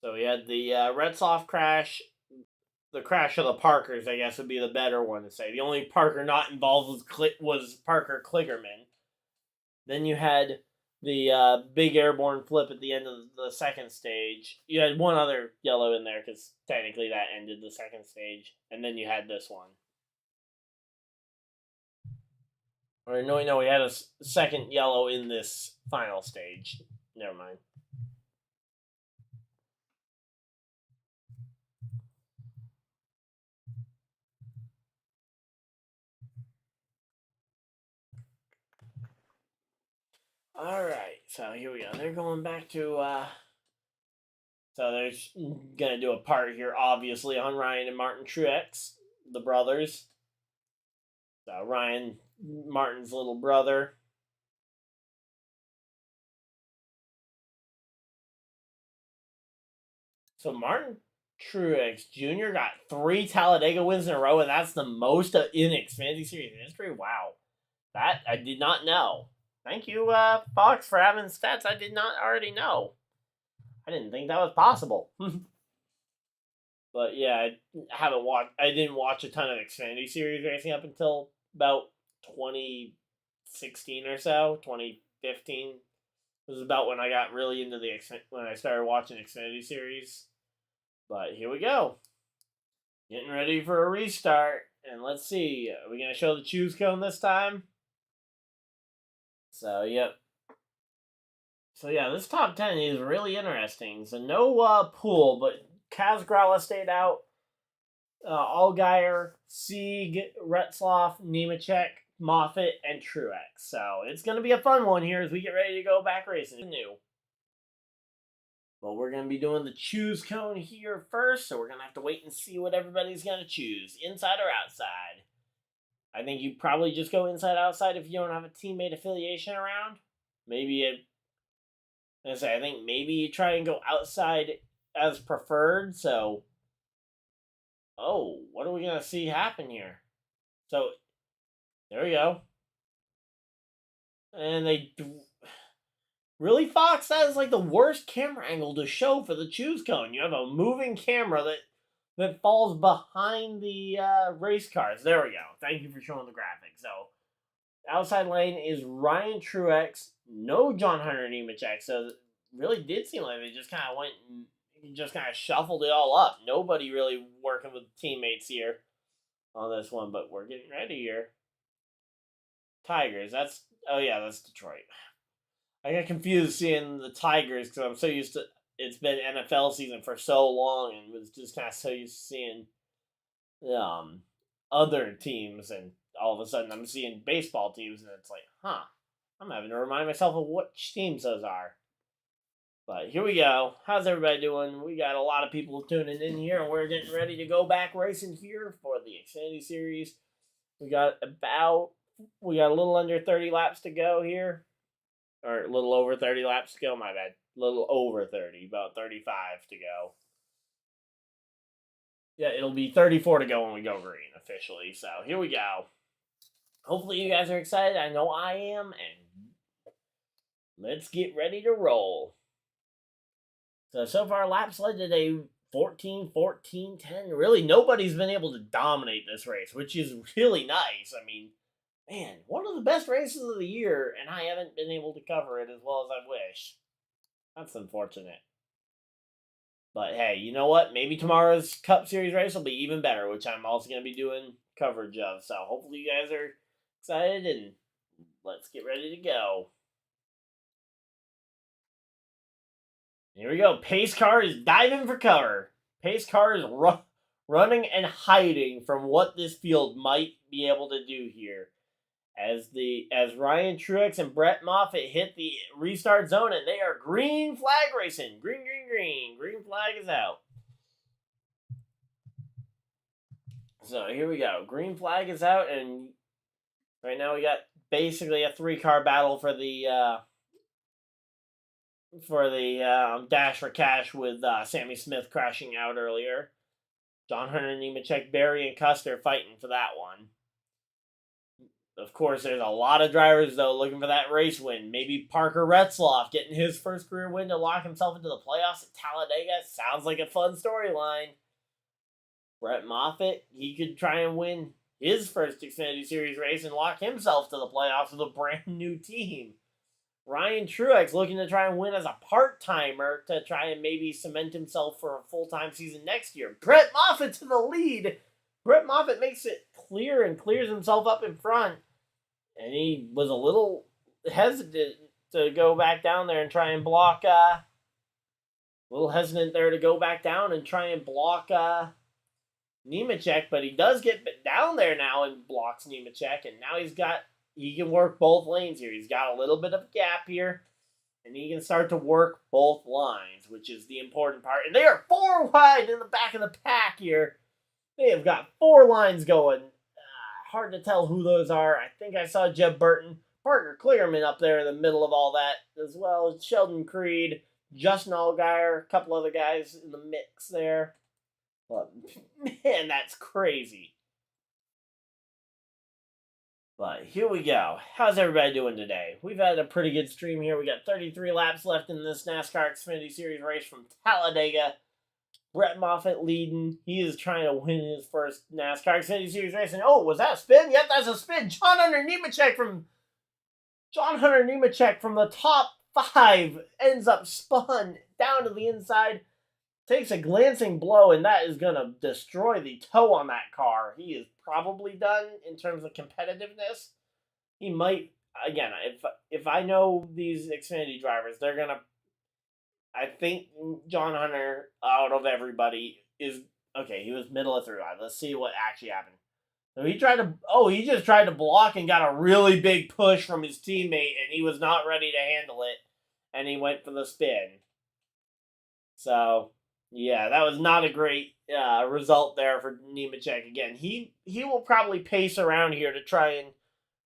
So we had the Retzloff crash. The crash of the Parkers, I guess, would be the better one to say. The only Parker not involved was Parker Kligerman. Then you had the big airborne flip at the end of the second stage. You had one other yellow in there because technically that ended the second stage. And then you had this one. Or no, we had a second yellow in this final stage. Never mind. Alright, so here we go. They're going back to, so they're going to do a part here, obviously, on Ryan and Martin Truex, the brothers. So Ryan, Martin's little brother. So Martin Truex Jr. got 3 Talladega wins in a row, and that's the most in Xfinity Series history. Wow. That I did not know. Thank you, Fox, for having stats I did not already know. I didn't think that was possible. But yeah, I didn't watch a ton of Xfinity Series racing up until about 2016 or so, 2015. It was about when I got really into when I started watching Xfinity Series. But here we go. Getting ready for a restart. And let's see, are we going to show the choose cone this time? So, yep. So, yeah, this top 10 is really interesting. So, no Poole, but Kaz Gralla stayed out. Allgaier, Sieg, Retzloff, Nemechek, Moffitt, and Truex. So, it's going to be a fun one here as we get ready to go back racing. New. But we're going to be doing the choose cone here first, so we're going to have to wait and see what everybody's going to choose, inside or outside. I think you probably just go inside outside if you don't have a teammate affiliation around. I think maybe you try and go outside as preferred. So, what are we gonna see happen here? So, there we go. And really, Fox, that is like the worst camera angle to show for the choose cone. You have a moving camera that falls behind the race cars. There we go. Thank you for showing the graphic. So, outside lane is Ryan Truex, no John Hunter Nemechek. So, it really did seem like they just kind of went and just kind of shuffled it all up. Nobody really working with teammates here on this one, but we're getting ready here. Tigers, that's Detroit. I got confused seeing the Tigers because I'm so used to it's been NFL season for so long and was just kind of so used to seeing other teams, and all of a sudden I'm seeing baseball teams and it's like, I'm having to remind myself of which teams those are. But here we go. How's everybody doing? We got a lot of people tuning in here and we're getting ready to go back racing here for the Xfinity Series. We got a little under 30 laps to go here. Or a little over 30 laps to go, my bad. A little over 30, about 35 to go. Yeah, it'll be 34 to go when we go green officially. So here we go. Hopefully you guys are excited. I know I am. And let's get ready to roll. So far laps led today 14, 14, 10. Really, nobody's been able to dominate this race, which is really nice. I mean, man, one of the best races of the year, and I haven't been able to cover it as well as I wish. That's unfortunate. But hey, you know what? Maybe tomorrow's Cup Series race will be even better, which I'm also going to be doing coverage of. So hopefully you guys are excited, and let's get ready to go. Here we go. Pace car is diving for cover. Pace car is running and hiding from what this field might be able to do here. As Ryan Truex and Brett Moffitt hit the restart zone, and they are green flag racing. Green. Green flag is out. So here we go. Green flag is out, and right now we got basically a 3-car battle for the Dash for Cash with Sammy Smith crashing out earlier. John Hunter, Nemechek, Barry, and Custer fighting for that one. Of course, there's a lot of drivers, though, looking for that race win. Maybe Parker Retzloff getting his first career win to lock himself into the playoffs at Talladega. Sounds like a fun storyline. Brett Moffitt, he could try and win his first Xfinity Series race and lock himself to the playoffs with a brand new team. Ryan Truex looking to try and win as a part-timer to try and maybe cement himself for a full-time season next year. Brett Moffitt to the lead. Brett Moffitt makes it clear and clears himself up in front. And he was a little hesitant to go back down there and try and block, Nemechek, but he does get down there now and blocks Nemechek, and now he can work both lanes here. He's got a little bit of a gap here, and he can start to work both lines, which is the important part. And they are 4 wide in the back of the pack here. They have got 4 lines going. Hard to tell who those are. I think I saw Jeb Burton, Parker Clearman up there in the middle of all that, as well as Sheldon Creed, Justin Allgaier, a couple other guys in the mix there. But, man, that's crazy. But here we go. How's everybody doing today? We've had a pretty good stream here. We got 33 laps left in this NASCAR Xfinity Series race from Talladega. Brett Moffitt leading. He is trying to win his first NASCAR Xfinity Series race. And was that a spin? Yep, that's a spin. John Hunter Nemechek from the top 5 ends up spun down to the inside. Takes a glancing blow, and that is going to destroy the toe on that car. He is probably done in terms of competitiveness. He might, again, if I know these Xfinity drivers, they're going to, I think John Hunter, out of everybody, he was middle of 3 line. Let's see what actually happened. So he just tried to block and got a really big push from his teammate, and he was not ready to handle it, and he went for the spin. So, yeah, that was not a great result there for Nemechek again. He will probably pace around here to try and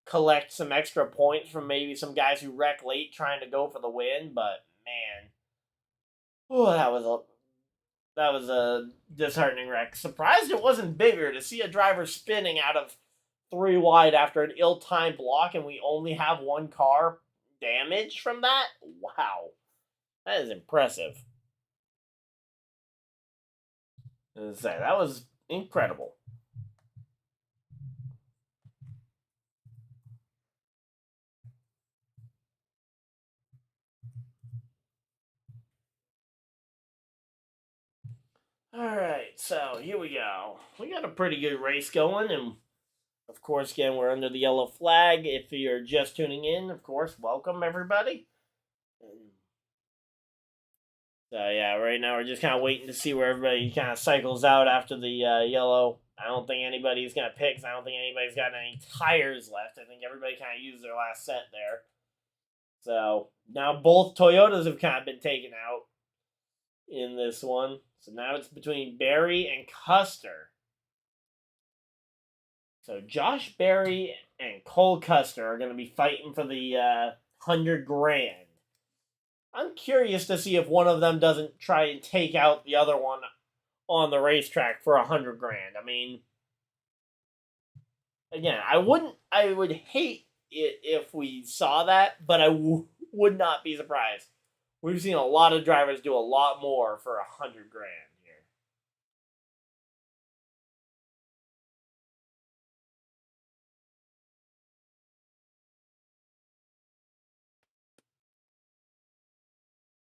collect some extra points from maybe some guys who wreck late trying to go for the win, but man, oh, that was a disheartening wreck. Surprised it wasn't bigger to see a driver spinning out of 3 wide after an ill-timed block, and we only have 1 car damaged from that. Wow, that is impressive. That was incredible. Alright, so here we go. We got a pretty good race going, and of course, again, we're under the yellow flag. If you're just tuning in, of course, welcome everybody. So yeah, right now we're just kind of waiting to see where everybody kind of cycles out after the yellow. I don't think anybody's going to pick, 'cause I don't think anybody's got any tires left. I think everybody kind of used their last set there. So now both Toyotas have kind of been taken out in this one. So now it's between Berry and Custer. So Josh Berry and Cole Custer are going to be fighting for the $100,000. I'm curious to see if one of them doesn't try and take out the other one on the racetrack for $100,000. I mean, again, I would hate it if we saw that, but I would not be surprised. We've seen a lot of drivers do a lot more for $100,000 here.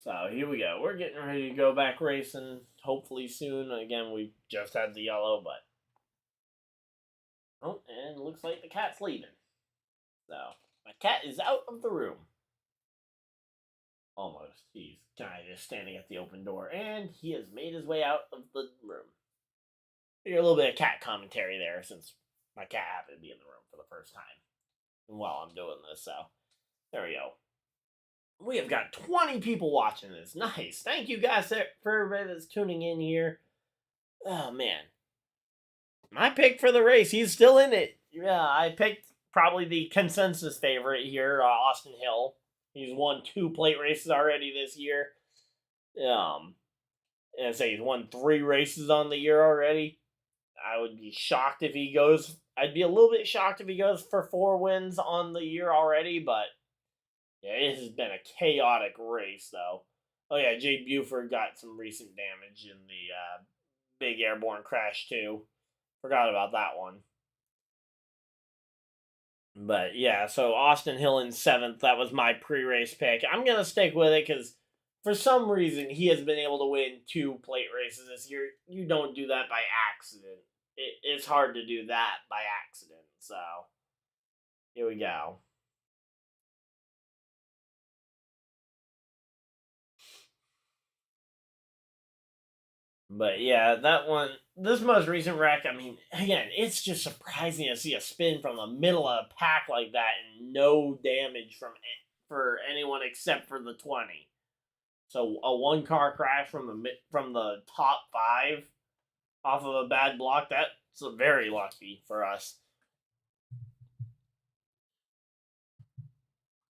So here we go. We're getting ready to go back racing, hopefully soon. Again, we just had the yellow, but oh, and it looks like the cat's leaving. So my cat is out of the room. Almost. He's kind of just standing at the open door, and he has made his way out of the room. Hear a little bit of cat commentary there, since my cat happened to be in the room for the first time while I'm doing this. So there we go. We have got 20 people watching this. Nice. Thank you guys for everybody that's tuning in here. Oh man, my pick for the race. He's still in it. Yeah, I picked probably the consensus favorite here, Austin Hill. He's won 2 plate races already this year. And I say he's won 3 races on the year already. I would be shocked if he goes. I'd be a little bit shocked if he goes for 4 wins on the year already, but yeah, it has been a chaotic race, though. Oh yeah, Jay Buford got some recent damage in the big airborne crash too. Forgot about that one. But yeah, so Austin Hill in 7th. That was my pre-race pick. I'm gonna stick with it because for some reason he has been able to win 2 plate races this year. You don't do that by accident. It's hard to do that by accident. So here we go. But yeah, that one, this most recent wreck, I mean, again, it's just surprising to see a spin from the middle of a pack like that and no damage for anyone except for the 20. So a 1-car crash from the top 5 off of a bad block, that's very lucky for us.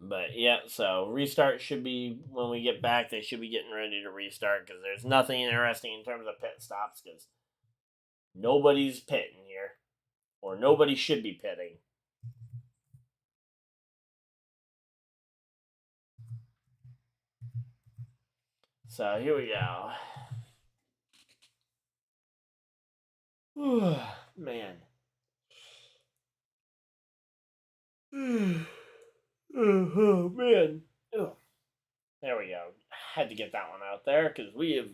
But yeah, so restart should be, when we get back, they should be getting ready to restart because there's nothing interesting in terms of pit stops because nobody's pitting here. Or nobody should be pitting. So here we go. Man. Oh, man. Ugh. There we go. Had to get that one out there because we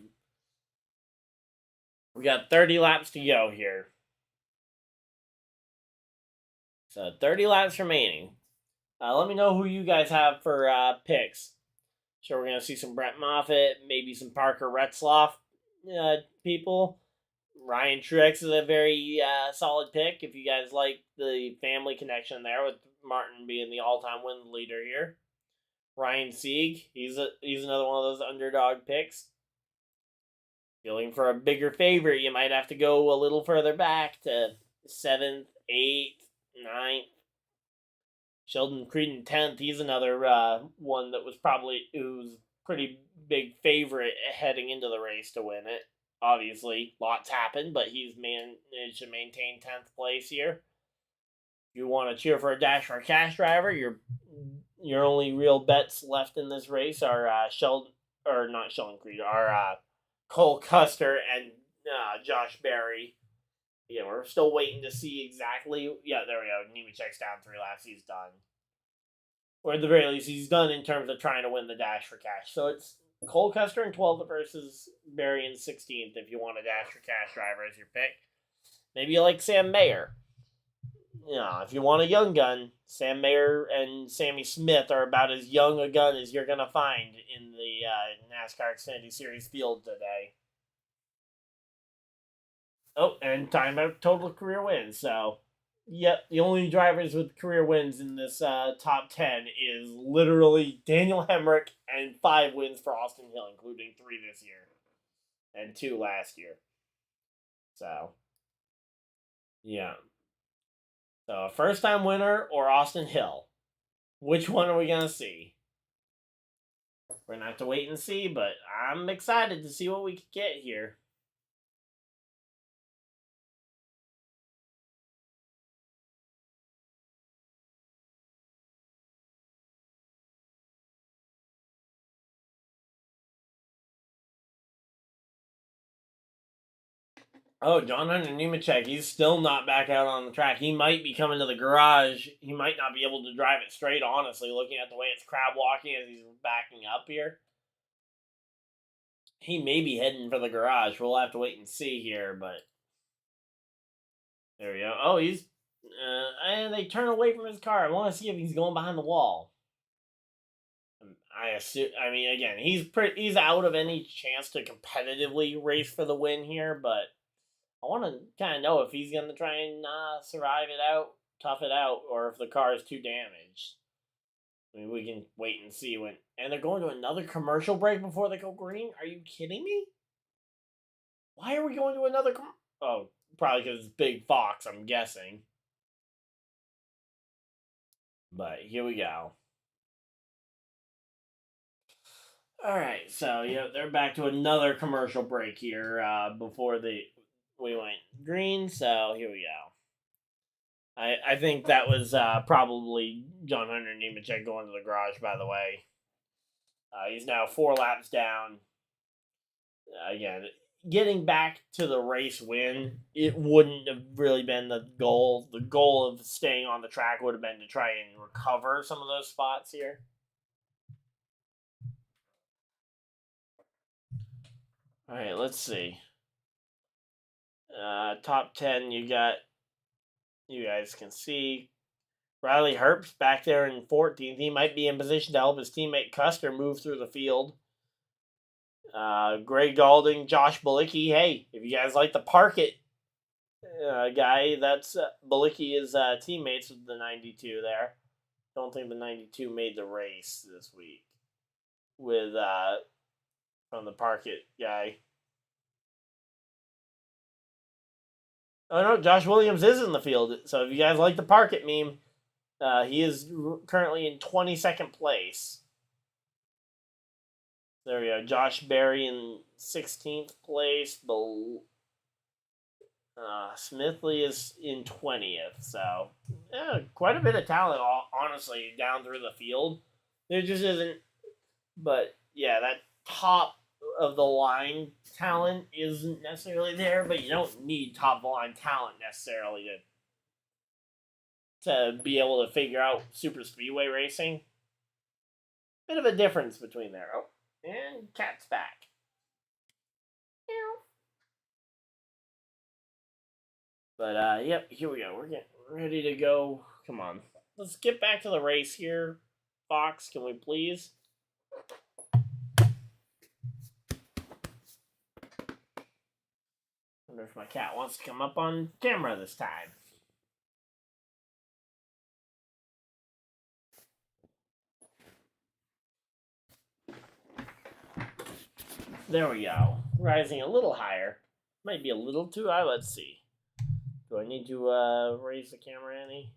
got 30 laps to go here. So 30 laps remaining. Let me know who you guys have for picks. Sure, we're going to see some Brett Moffitt, maybe some Parker Retzloff people. Ryan Truex is a very solid pick if you guys like the family connection there with Martin being the all-time win leader here. Ryan Sieg, he's another one of those underdog picks. you're looking for a bigger favorite, you might have to go a little further back to 7th, 8th, 9th. Sheldon Creed in 10th. He's another one that was pretty big favorite heading into the race to win it. Obviously, lots happened, but he's managed to maintain 10th place here. If you want to cheer for a Dash for a Cash driver, your only real bets left in this race are Cole Custer and Josh Berry. Yeah, we're still waiting to see exactly. Yeah, there we go. Nemechek's down 3 laps. He's done. Or at the very least, he's done in terms of trying to win the Dash for Cash. So it's Cole Custer in 12th versus Berry in 16th if you want a Dash for Cash driver as your pick. Maybe you like Sam Mayer. If you want a young gun, Sam Mayer and Sammy Smith are about as young a gun as you're going to find in the NASCAR Xfinity Series field today. Oh, and talking about total career wins. So, yep, the only drivers with career wins in this top 10 is literally Daniel Hemrick and 5 wins for Austin Hill, including 3 this year and 2 last year. So, yeah. So, first-time winner or Austin Hill? Which one are we going to see? We're going to have to wait and see, but I'm excited to see what we can get here. Oh, John Hunter Nemechek, he's still not back out on the track. He might be coming to the garage. He might not be able to drive it straight, honestly, looking at the way it's crab walking as he's backing up here. He may be heading for the garage. We'll have to wait and see here, but... There we go. Oh, he's... and they turn away from his car. I want to see if he's going behind the wall. I assume... I mean, again, he's out of any chance to competitively race for the win here, but... I want to kind of know if he's going to try and survive it out, tough it out, or if the car is too damaged. I mean, we can wait and see when... And they're going to another commercial break before they go green? Are you kidding me? Why are we going to another... Oh, probably because it's Big Fox, I'm guessing. But here we go. Alright, so, yeah, they're back to another commercial break here before we went green, so here we go. I think that was probably John Hunter Nemechek going to the garage, by the way. He's now 4 laps down. Again, getting back to the race win, it wouldn't have really been the goal. The goal of staying on the track would have been to try and recover some of those spots here. All right, let's see. Top 10, you guys can see Riley Herbst back there in 14th. He might be in position to help his teammate Custer move through the field. Greg Galding, Josh Bilicki. Hey, if you guys like the Park It guy, that's Bilicki is teammates with the 92 there. Don't think the 92 made the race this week with from the Park It guy. Oh no, Josh Williams is in the field. So if you guys like the Park It meme, he is currently in 22nd place. There we go. Josh Berry in 16th place. Smithley is in 20th. So, yeah, quite a bit of talent, honestly, down through the field. There just isn't. But, yeah, that top of the line talent isn't necessarily there. But you don't need top of the line talent necessarily to be able to figure out super speedway racing. Bit of a difference between there. Oh. And Cat's back. But, yep, here we go. We're getting ready to go. Come on. Let's get back to the race here. Fox, can we please? Wonder if my cat wants to come up on camera this time. There we go. rising a little higher. Might be a little too high. Let's see. Do I need to raise the camera any?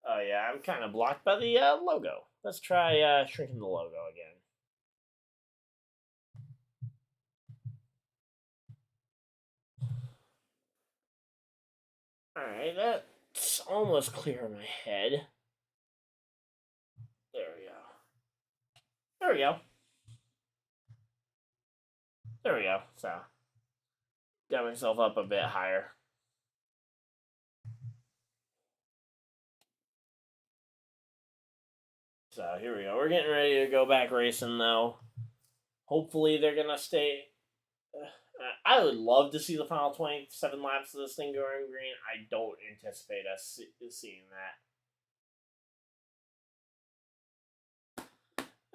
Oh yeah, I'm kind of blocked by the logo. Let's try shrinking the logo again. Alright, that's almost clear in my head. There we go. There we go. There we go. So, got myself up a bit higher. So, here we go. We're getting ready to go back racing, though. Hopefully, they're going to stay. I would love to see the final 27 laps of this thing going green. I don't anticipate us seeing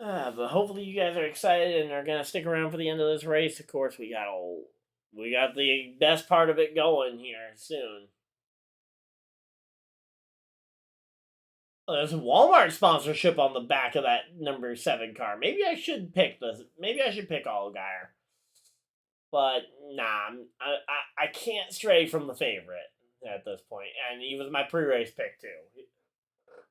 that. But hopefully you guys are excited and are going to stick around for the end of this race. Of course, we got the best part of it going here soon. Oh, there's a Walmart sponsorship on the back of that number 7 car. Maybe I should pick this. Maybe I should pick Allgaier. But nah, I can't stray from the favorite at this point. And he was my pre-race pick too.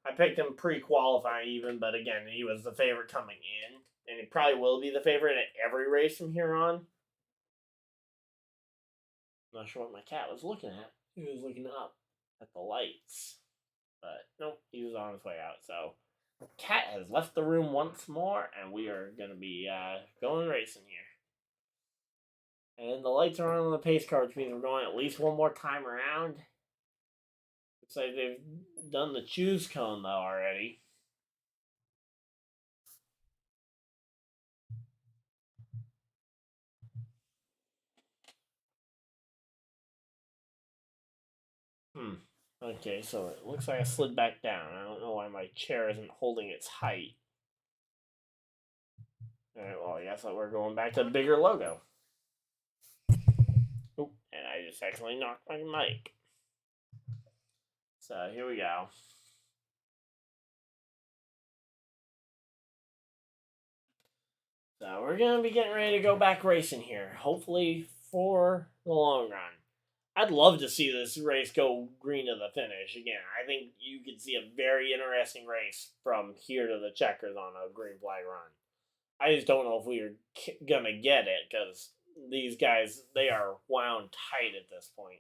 I picked him pre-qualifying even, but again, he was the favorite coming in. And he probably will be the favorite at every race from here on. I'm not sure what my cat was looking at. He was looking up at the lights. But nope, he was on his way out. So cat has left the room once more, and we are going to be going racing here. And the lights are on the pace car, which means we're going at least one more time around. Looks like they've done the choose cone, though, already. Okay, so it looks like I slid back down. I don't know why my chair isn't holding its height. Alright, well, I guess we're going back to the bigger logo. Oop, and I just actually knocked my mic. So here we go. So we're going to be getting ready to go back racing here. Hopefully for the long run. I'd love to see this race go green to the finish. Again, I think you could see a very interesting race from here to the checkers on a green flag run. I just don't know if we are going to get it because these guys, they are wound tight at this point.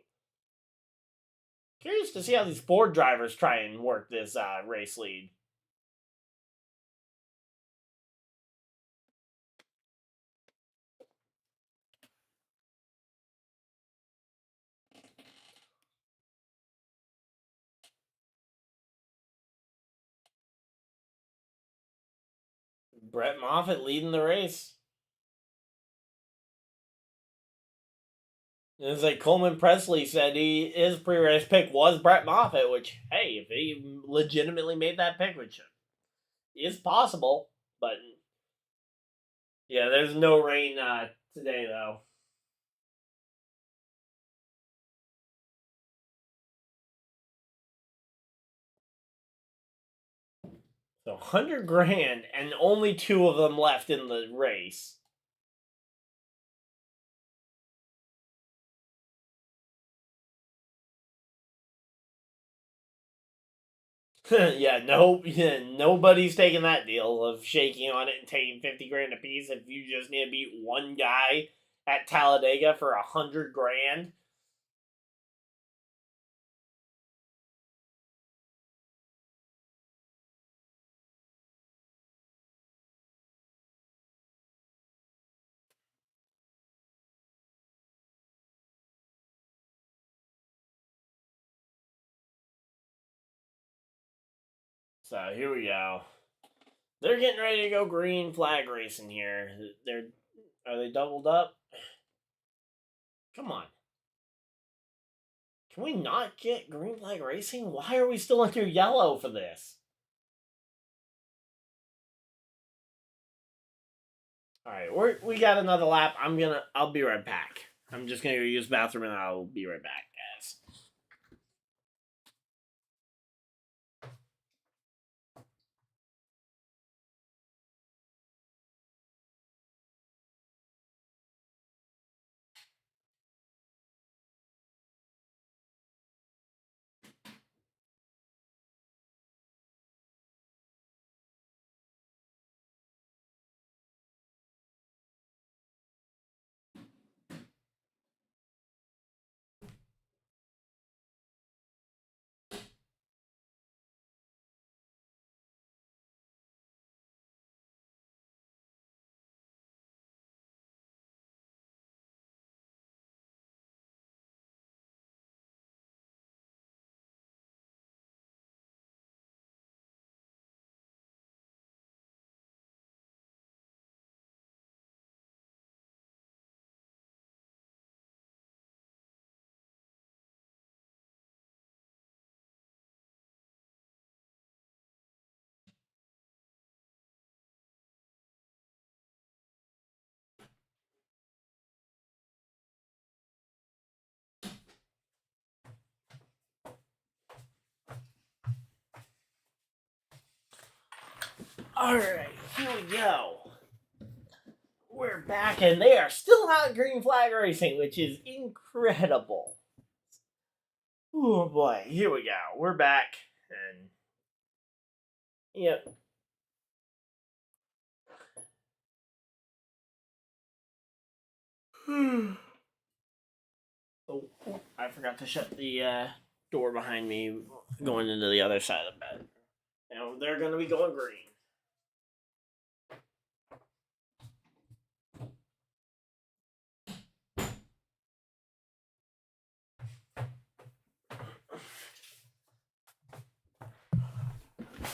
Curious to see how these Ford drivers try and work this race lead. Brett Moffitt leading the race. It's like Coleman Presley said his pre-race pick was Brett Moffitt, which, hey, if he legitimately made that pick, which is possible, but yeah, there's no rain today, though. So 100 grand and only 2 of them left in the race. Nobody's taking that deal of shaking on it and taking 50 grand a piece if you just need to beat one guy at Talladega for 100 grand. So here we go. They're getting ready to go green flag racing here. Are they doubled up? Come on. Can we not get green flag racing? Why are we still under yellow for this? Alright, we got another lap. I'll be right back. I'm just gonna go use the bathroom and I'll be right back, guys. Alright, here we go. We're back, and they are still not green flag racing, which is incredible. Oh boy, here we go. We're back, and yep. Oh, I forgot to shut the door behind me going into the other side of the bed. Now they're going to be going green.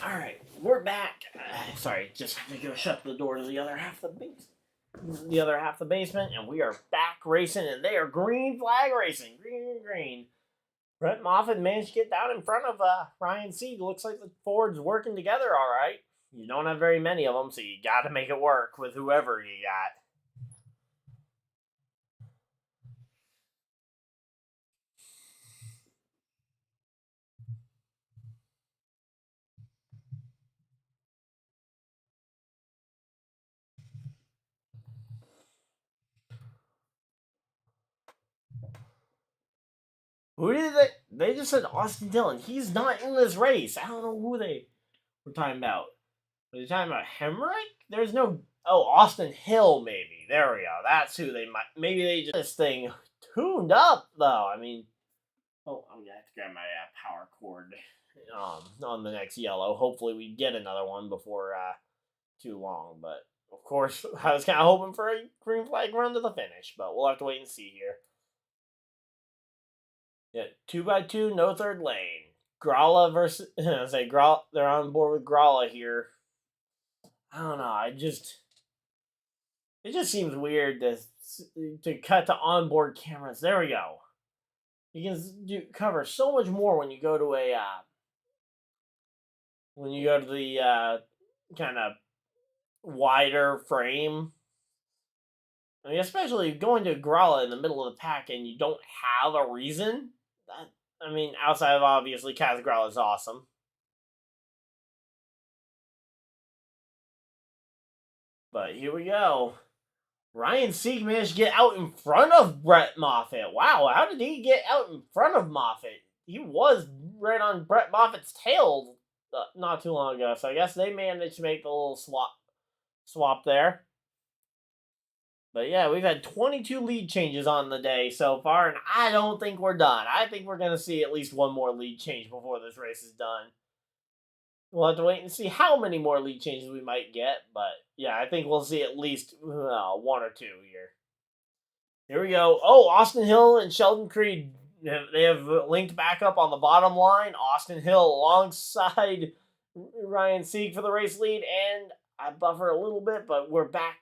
Alright, we're back. Sorry, just had to go shut the door to the other half of the basement, and we are back racing, and they are green flag racing. Green. Brett Moffitt managed to get down in front of Ryan Sieg. Looks like the Ford's working together all right. You don't have very many of them, so you got to make it work with whoever you got. Who did they just said Austin Dillon. He's not in this race. I don't know who they were talking about. Were they talking about Hemrick? There's no... Oh, Austin Hill, maybe. There we go. That's who they might... Maybe they just... This thing tuned up, though. I mean... Oh, I'm going to have to grab my power cord on the next yellow. Hopefully we get another one before too long. But, of course, I was kind of hoping for a green flag run to the finish. But we'll have to wait and see here. Yeah, 2x2, no third lane. Gralla versus... they're on board with Gralla here. I don't know. It just seems weird to cut to onboard cameras. There we go. You can cover so much more when you go to the kind of wider frame. I mean, especially going to Gralla in the middle of the pack and you don't have a reason. Outside of obviously Kaz Gralla is awesome. But here we go. Ryan Sieg managed to get out in front of Brett Moffitt. Wow, how did he get out in front of Moffitt? He was right on Brett Moffitt's tail not too long ago. So I guess they managed to make the little swap there. But yeah, we've had 22 lead changes on the day so far, and I don't think we're done. I think we're going to see at least one more lead change before this race is done. We'll have to wait and see how many more lead changes we might get, but yeah, I think we'll see at least one or two here. Here we go. Oh, Austin Hill and Sheldon Creed, they have linked back up on the bottom line. Austin Hill alongside Ryan Sieg for the race lead, and I buffer a little bit, but we're back.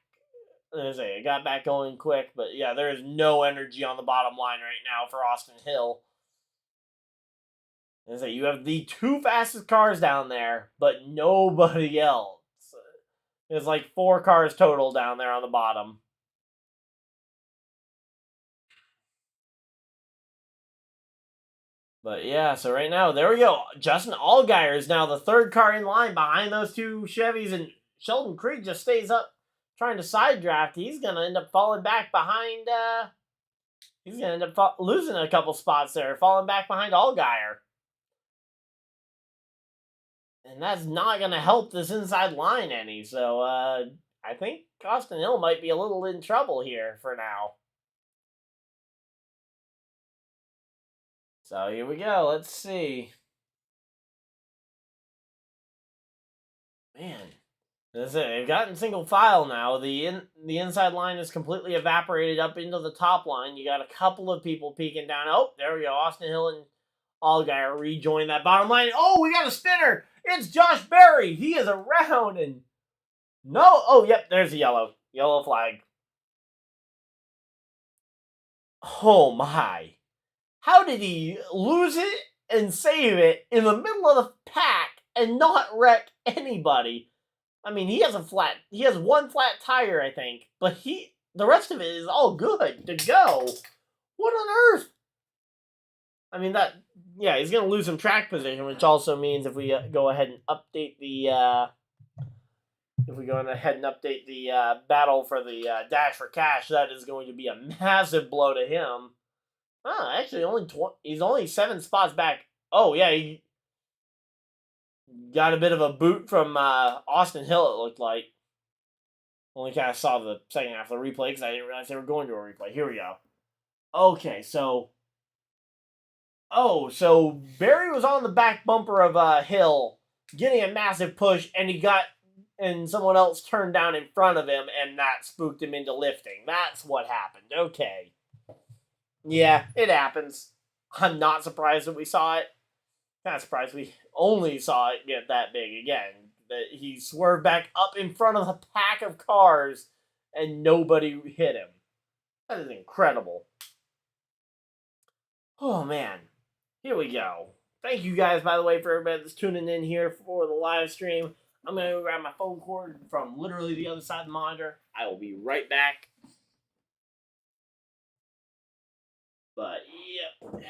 I got back going quick, but yeah, there is no energy on the bottom line right now for Austin Hill. You have the two fastest cars down there, but nobody else. There's like 4 cars total down there on the bottom. But yeah, so right now, there we go. Justin Allgaier is now the third car in line behind those two Chevys, and Sheldon Creed just stays up trying to side draft. He's going to end up falling back behind... he's going to end up losing a couple spots there, falling back behind Allgaier. And that's not going to help this inside line any. So, I think Austin Hill might be a little in trouble here for now. So, here we go. Let's see. Man. They've gotten single file now. The inside line is completely evaporated up into the top line. You got a couple of people peeking down. Oh, there we go. Austin Hill and Allgaier rejoin that bottom line. Oh, we got a spinner. It's Josh Berry. He is around and no. Oh, yep. There's a yellow flag. Oh my! How did he lose it and save it in the middle of the pack and not wreck anybody? I mean, he has one flat tire, I think, but the rest of it is all good to go. What on earth? I mean, he's going to lose some track position, which also means if we go ahead and update the if we go ahead and update the battle for the Dash for Cash, that is going to be a massive blow to him. Actually, he's only 7 spots back. Oh, yeah, he got a bit of a boot from Austin Hill, it looked like. Only kind of saw the second half of the replay because I didn't realize they were going to a replay. Here we go. Okay, so... Oh, so Barry was on the back bumper of Hill, getting a massive push, and someone else turned down in front of him, and that spooked him into lifting. That's what happened. Okay. Yeah, it happens. I'm not surprised that we saw it. Kind of surprised we only saw it get that big again. That he swerved back up in front of a pack of cars, and nobody hit him. That is incredible. Oh, man. Here we go. Thank you guys, by the way, for everybody that's tuning in here for the live stream. I'm going to grab my phone cord from literally the other side of the monitor. I will be right back. But, yep.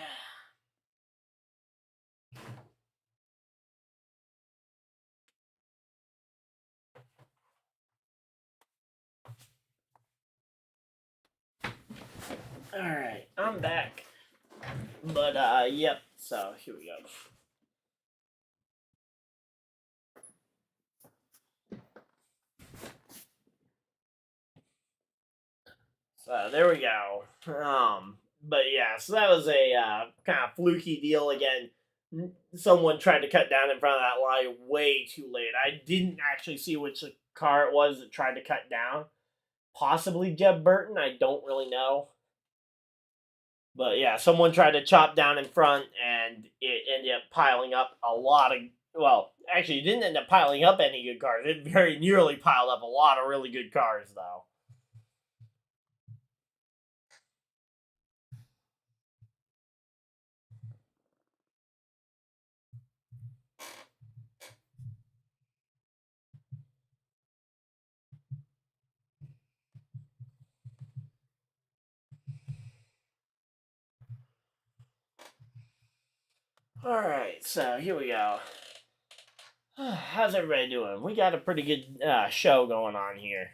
Alright, I'm back. But, yep. So, here we go. So, there we go. But yeah, so that was a kind of fluky deal again. Someone tried to cut down in front of that line way too late. I didn't actually see which car it was that tried to cut down. Possibly Jeb Burton, I don't really know. But yeah, someone tried to chop down in front, and it ended up piling up a lot of... Well, actually, it didn't end up piling up any good cars. It very nearly piled up a lot of really good cars, though. Alright, so here we go. How's everybody doing? We got a pretty good show going on here.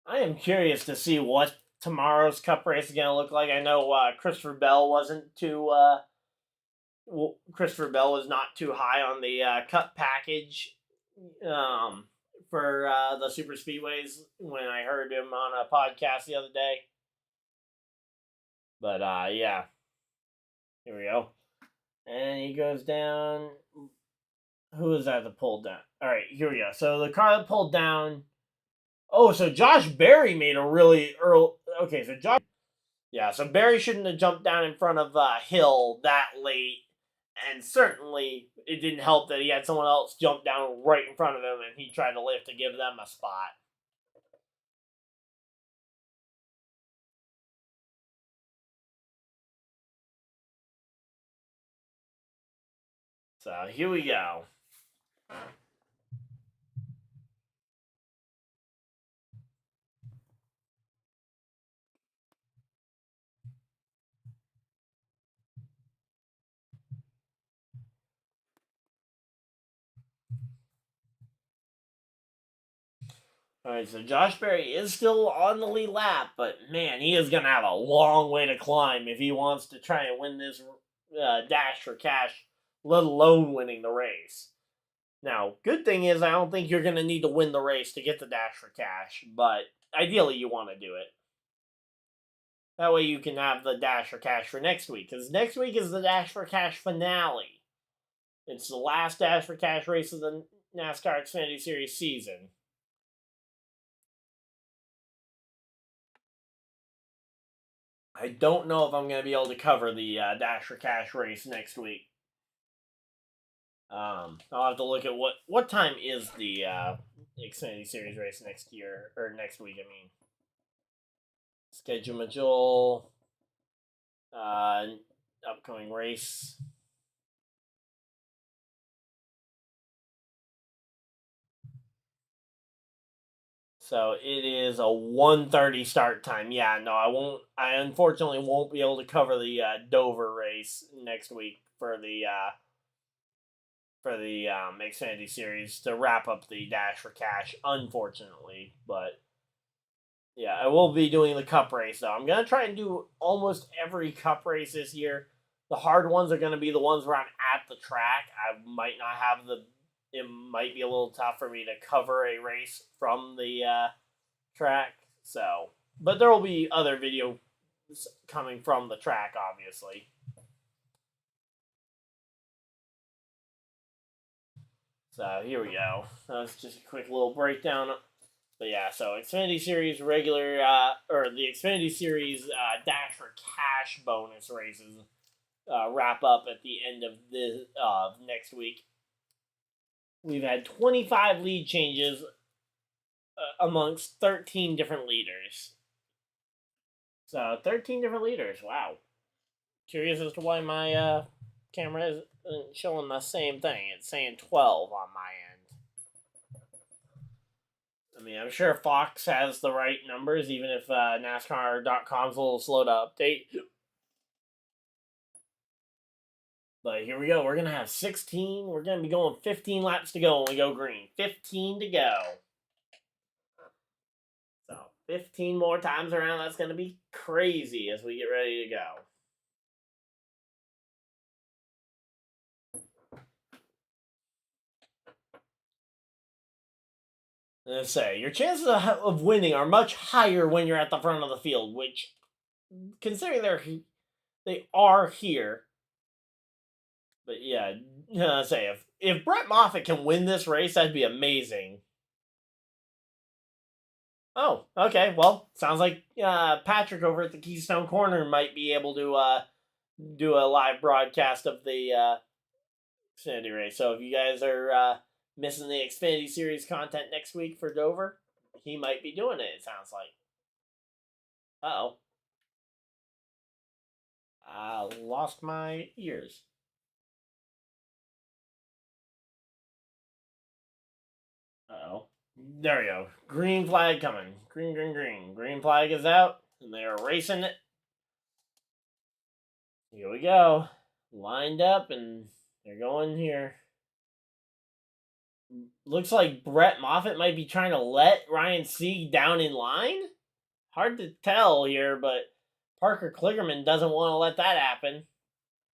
I am curious to see what tomorrow's Cup race is going to look like. I know Christopher Bell wasn't too... Christopher Bell was not too high on the Cup package for the Super Speedways when I heard him on a podcast the other day. But, yeah. Here we go. And he goes down. Who is that that pulled down? All right, here we go. So the car that pulled down. Oh, so Josh Berry made a really early. Okay, so Josh. Yeah, so Berry shouldn't have jumped down in front of Hill that late. And certainly it didn't help that he had someone else jump down right in front of him and he tried to lift to give them a spot. So here we go. Alright, so Josh Berry is still on the lead lap, but man, he is going to have a long way to climb if he wants to try and win this Dash for Cash, let alone winning the race. Now, good thing is I don't think you're going to need to win the race to get the Dash for Cash, but ideally you want to do it. That way you can have the Dash for Cash for next week, because next week is the Dash for Cash finale. It's the last Dash for Cash race of the NASCAR Xfinity Series season. I don't know if I'm going to be able to cover the Dash for Cash race next week. I'll have to look at what time is the Xfinity Series race next year, or next week, I mean. Schedule, upcoming race. So it is a 1:30 start time. Yeah, no, I unfortunately won't be able to cover the Dover race next week for the Xfinity series to wrap up the Dash for Cash, unfortunately. But yeah, I will be doing the Cup race though. I'm gonna try and do almost every Cup race this year. The hard ones are gonna be the ones where I'm at the track. I might not have the. It might be a little tough for me to cover a race from the track. So, but there will be other videos coming from the track, obviously. So here we go. That's just a quick little breakdown. But yeah, so Xfinity Series regular, or the Xfinity Series Dash for Cash bonus races wrap up at the end of the next week. We've had 25 lead changes amongst 13 different leaders. So 13 different leaders. Wow. Curious as to why my camera isn't showing the same thing. It's saying 12 on my end. I mean, I'm sure Fox has the right numbers, even if NASCAR.com's a little slow to update. But here we go. We're going to have 16. We're going to be going 15 laps to go when we go green. 15 to go. So, 15 more times around. That's going to be crazy as we get ready to go. Let's say your chances of winning are much higher when you're at the front of the field, which, considering they are here. But yeah, let's say if Brett Moffitt can win this race, that'd be amazing. Oh, okay. Well, sounds like Patrick over at the Keystone Corner might be able to do a live broadcast of the Xfinity race. So if you guys are missing the Xfinity Series content next week for Dover, he might be doing it, it sounds like. Uh-oh. I lost my ears. Uh-oh. There we go. Green flag coming. Green, green, green. Green flag is out, and they are racing it. Here we go. Lined up, and they're going here. Looks like Brett Moffitt might be trying to let Ryan Sieg down in line. Hard to tell here, but Parker Kligerman doesn't want to let that happen.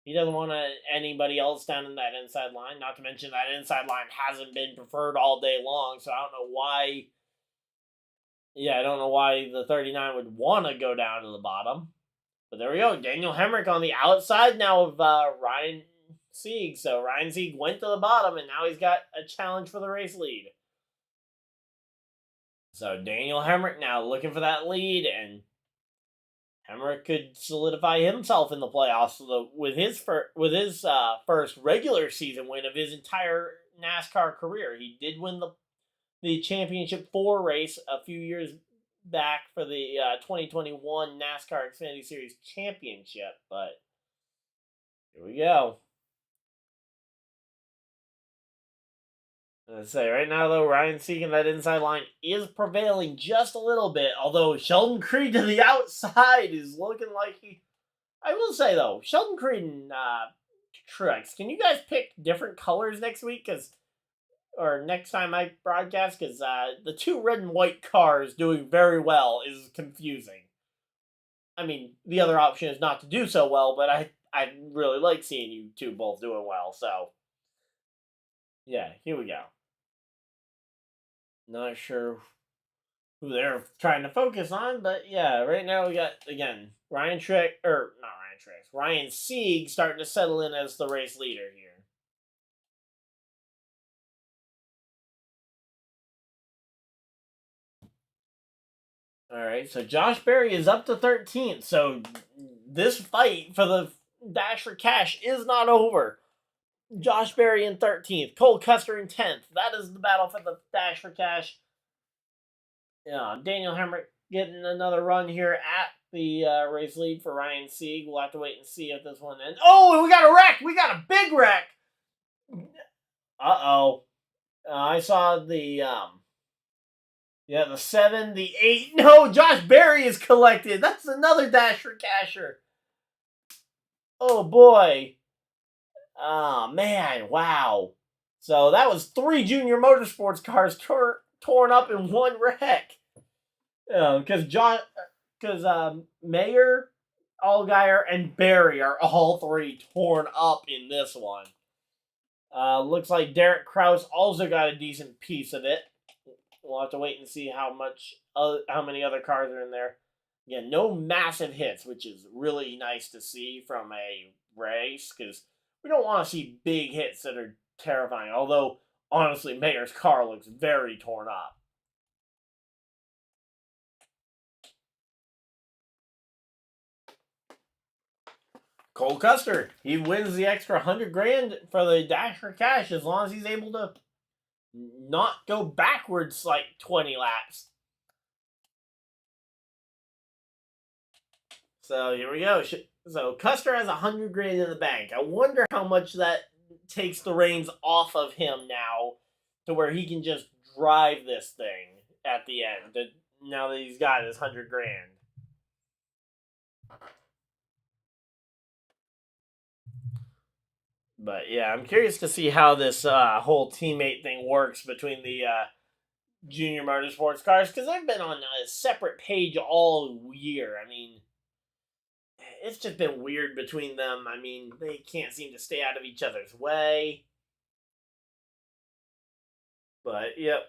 He doesn't want anybody else down in that inside line. Not to mention that inside line hasn't been preferred all day long, so I don't know why. Yeah, I don't know why the 39 would want to go down to the bottom. But there we go. Daniel Hemrick on the outside now of Ryan Sieg. So Ryan Sieg went to the bottom, and now he's got a challenge for the race lead. So Daniel Hemrick now looking for that lead, and Hemrick could solidify himself in the playoffs with his first regular season win of his entire NASCAR career. He did win the Championship 4 race a few years back for the 2021 NASCAR Xfinity Series Championship, but here we go. Let's say right now, though, Ryan Sieg in that inside line is prevailing just a little bit, although Sheldon Creed to the outside is looking like he... I will say, though, Sheldon Creed and Truex, can you guys pick different colors next week? Or next time I broadcast? Because the two red and white cars doing very well is confusing. I mean, the other option is not to do so well, but I really like seeing you two both doing well, so... Yeah, here we go. Not sure who they're trying to focus on, but yeah, right now we got, again, Ryan Sieg starting to settle in as the race leader here. Alright, so Josh Berry is up to 13th, so this fight for the Dash for Cash is not over. Josh Berry in 13th, Cole Custer in 10th. That is the battle for the Dash for Cash. Daniel Hemrick getting another run here at the race lead for Ryan Sieg. We'll have to wait and see if this one ends. Oh, we got a wreck! We got a big wreck! Uh-oh. I saw the Yeah, the 7, the 8. No, Josh Berry is collected. That's another Dasher Casher. Oh, boy. Oh, man. Wow. So that was 3 Junior Motorsports cars torn up in one wreck. Because Mayer, Allgaier, and Berry are all 3 torn up in this one. Looks like Derek Kraus also got a decent piece of it. We'll have to wait and see how many other cars are in there. Again, no massive hits, which is really nice to see from a race, because we don't want to see big hits that are terrifying. Although, honestly, Mayer's car looks very torn up. Cole Custer, he wins the extra $100,000 for the Dasher Cash as long as he's able to not go backwards like 20 laps. So here we go. So Custer has $100,000 in the bank. I wonder how much that takes the reins off of him now, to where he can just drive this thing at the end. Now that he's got his $100,000. But yeah, I'm curious to see how this whole teammate thing works between the Junior Motorsports cars, because they've been on a separate page all year. I mean, it's just been weird between them. I mean, they can't seem to stay out of each other's way. But, yep.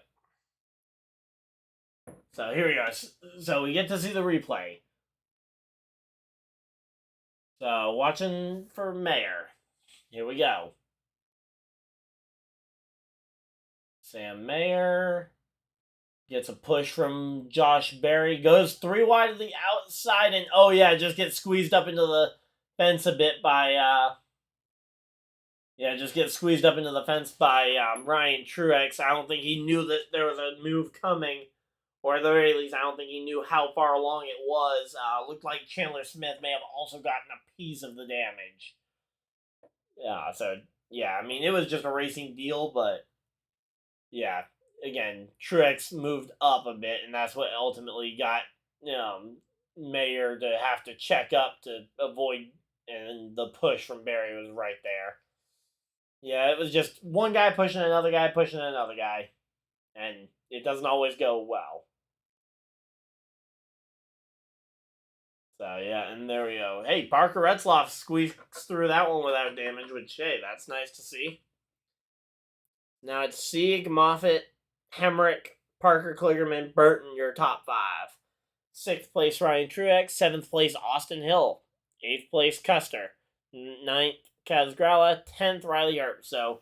So, here we go. So, we get to see the replay. So, watching for Mayer. Here we go. Sam Mayer gets a push from Josh Berry. Goes 3 wide to the outside. And, oh, yeah, just gets squeezed up into the fence a bit by... just gets squeezed up into the fence by Ryan Truex. I don't think he knew that there was a move coming. Or at the very least, I don't think he knew how far along it was. Looked like Chandler Smith may have also gotten a piece of the damage. Yeah, so, yeah, I mean, it was just a racing deal, but, yeah, again, Truex moved up a bit, and that's what ultimately got Mayer to have to check up to avoid, and the push from Berry was right there. Yeah, it was just one guy pushing another guy, and it doesn't always go well. So, yeah, and there we go. Hey, Parker Retzloff squeaks through that one without damage, which, hey, that's nice to see. Now it's Sieg, Moffitt, Hemrick, Parker Kligerman, Burton, your top 5. 6th place, Ryan Truex. 7th place, Austin Hill. 8th place, Custer. 9th, Kaz Gralla. 10th, Riley Earp. So,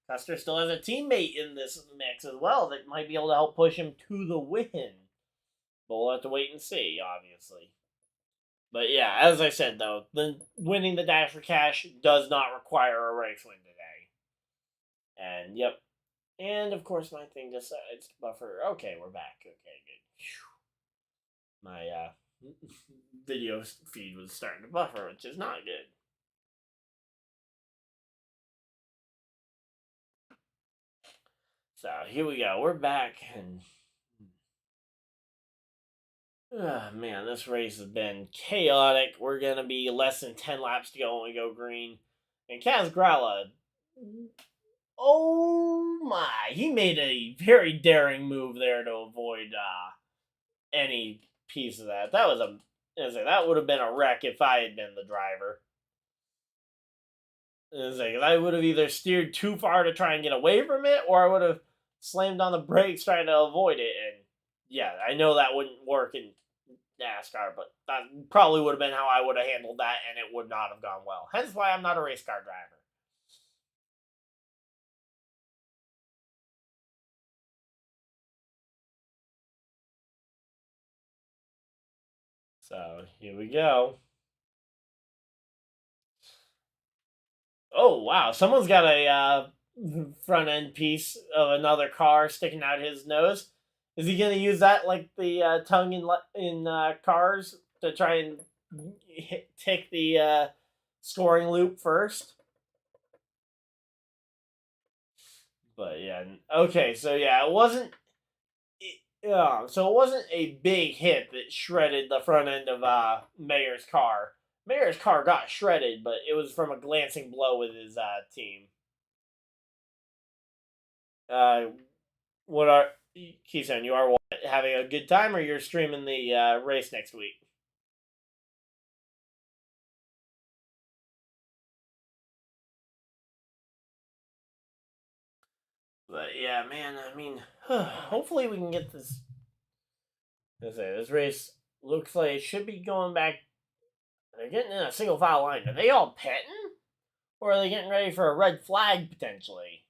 Custer still has a teammate in this mix as well that might be able to help push him to the win. But we'll have to wait and see, obviously. But yeah, as I said, though, winning the Dash for Cash does not require a race win today. And, yep. And, of course, my thing decides to buffer. Okay, we're back. Okay, good. Whew. My video feed was starting to buffer, which is not good. So, here we go. We're back, and... man, this race has been chaotic. We're going to be less than 10 laps to go when we go green. And Kaz Gralla, oh my, he made a very daring move there to avoid any piece of that. That would have been a wreck if I had been the driver. I would have either steered too far to try and get away from it, or I would have slammed on the brakes trying to avoid it. And yeah, I know that wouldn't work in NASCAR, but that probably would have been how I would have handled that, and it would not have gone well. Hence why I'm not a race car driver. So, here we go. Oh, wow. Someone's got a front end piece of another car sticking out his nose. Is he going to use that like the tongue in cars to try and take the scoring loop first? But yeah, okay, so yeah, it wasn't... Yeah, so it wasn't a big hit that shredded the front end of Mayer's car. Mayer's car got shredded, but it was from a glancing blow with his team. What are Keystone? You are what, having a good time, or you're streaming the race next week? But yeah, man, I mean, hopefully we can get this. This race looks like it should be going back. They're getting in a single file line. Are they all petting? Or are they getting ready for a red flag potentially?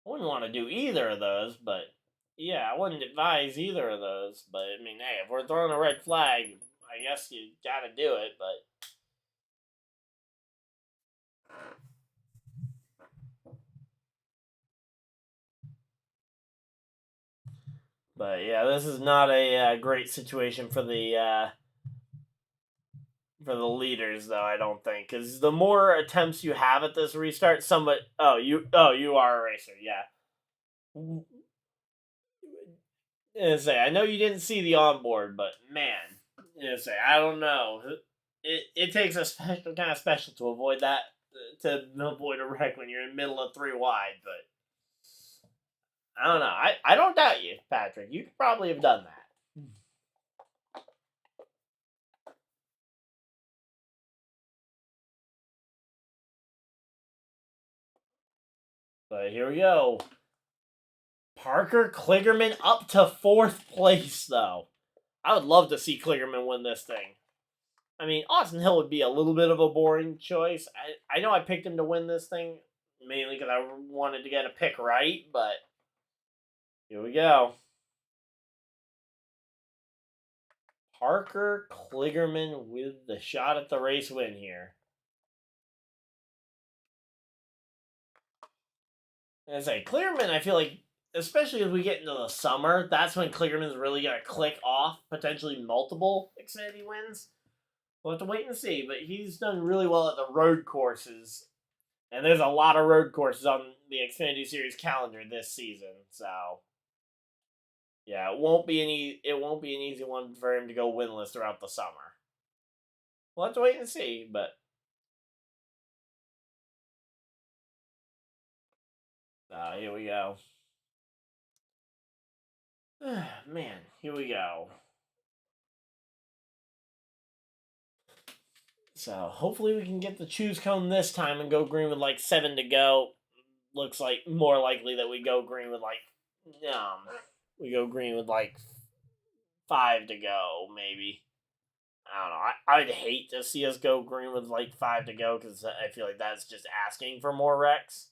I wouldn't want to do either of those, but yeah, I wouldn't advise either of those. But I mean, hey, if we're throwing a red flag, I guess you gotta do it, but yeah, this is not a great situation for the leaders, though. I don't think, because the more attempts you have at this restart, somebody. You are a racer, yeah. I know you didn't see the onboard, but man, I don't know. It takes a special kind of special to avoid that, to avoid a wreck when you're in the middle of 3 wide. But I don't know. I don't doubt you, Patrick. You could probably have done that. But here we go. Parker Kligerman up to 4th place, though. I would love to see Kligerman win this thing. I mean, Austin Hill would be a little bit of a boring choice. I know I picked him to win this thing, mainly because I wanted to get a pick right, but here we go. Parker Kligerman with the shot at the race win here. As I say, Kligerman, I feel like, especially as we get into the summer, that's when Kligerman's really going to click off potentially multiple Xfinity wins. We'll have to wait and see, but he's done really well at the road courses. And there's a lot of road courses on the Xfinity Series calendar this season, so yeah, it won't be an easy one for him to go winless throughout the summer. We'll have to wait and see, but here we go. Man, here we go. So hopefully we can get the choose cone this time and go green with like 7 to go. Looks like more likely that we go green with like 5 to go, maybe. I don't know. I'd hate to see us go green with like 5 to go because I feel like that's just asking for more wrecks.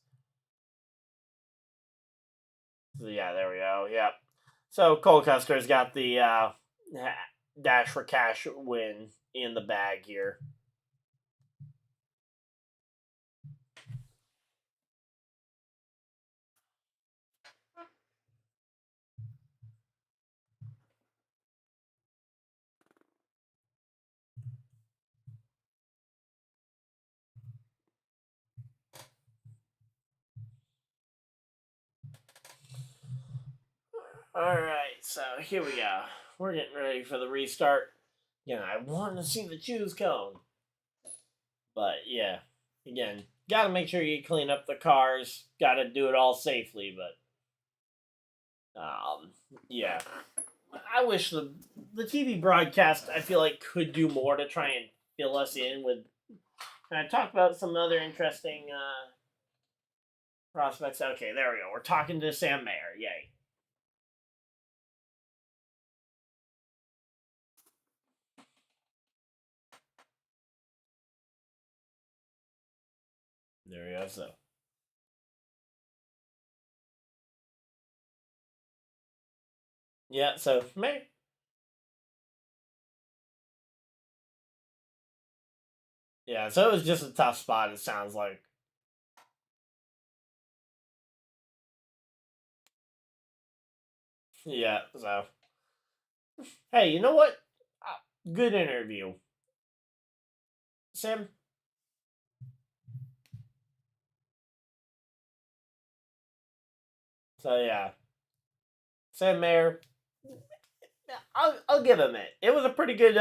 So yeah, there we go. Yep. So Cole Custer's got the Dash for Cash win in the bag here. Alright, so here we go. We're getting ready for the restart. Again, I want to see the choose cone. But yeah, again, gotta make sure you clean up the cars. Gotta do it all safely, but yeah. I wish the TV broadcast, I feel like, could do more to try and fill us in with. And I talked about some other interesting prospects. Okay, there we go. We're talking to Sam Mayer. Yay. There we go. So. Yeah, so Mayer. Yeah, so it was just a tough spot, it sounds like. Yeah, so. Hey, you know what? Good interview. Sam? So, yeah. Sam Mayer, I'll give him it. It was a pretty good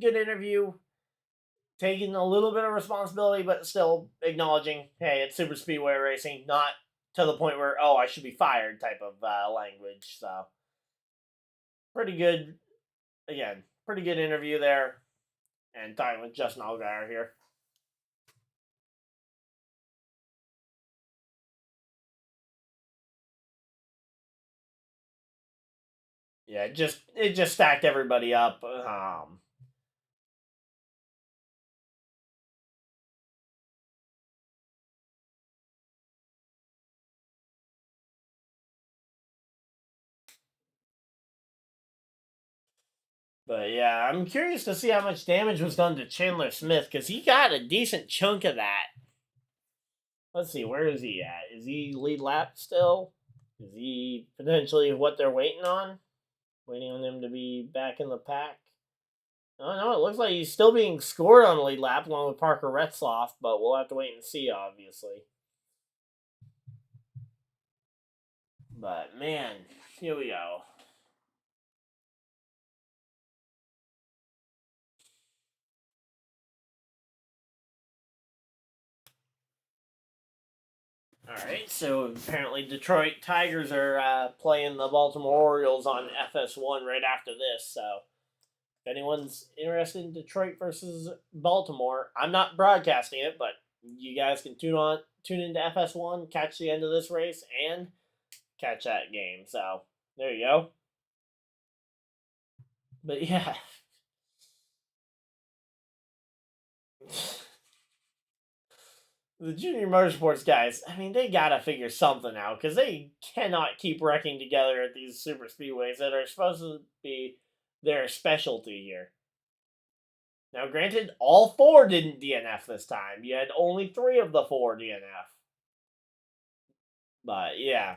good interview. Taking a little bit of responsibility, but still acknowledging, hey, it's super speedway racing, not to the point where, oh, I should be fired type of language. So, pretty good, again, pretty good interview there. And talking with Justin Allgaier here. Yeah, it just stacked everybody up. But yeah, I'm curious to see how much damage was done to Chandler Smith, because he got a decent chunk of that. Let's see, where is he at? Is he lead lap still? Is he potentially what they're waiting on? Waiting on him to be back in the pack? Oh no, it looks like he's still being scored on the lead lap along with Parker Retzloff, but we'll have to wait and see, obviously. But man, here we go. Alright, so apparently Detroit Tigers are playing the Baltimore Orioles on FS1 right after this, so if anyone's interested in Detroit versus Baltimore, I'm not broadcasting it, but you guys can tune into FS1, catch the end of this race, and catch that game. So, there you go. But yeah. The junior motorsports guys, I mean, they gotta figure something out, because they cannot keep wrecking together at these super speedways that are supposed to be their specialty here. Now, granted, all 4 didn't DNF this time. You had only 3 of the 4 DNF. But, yeah.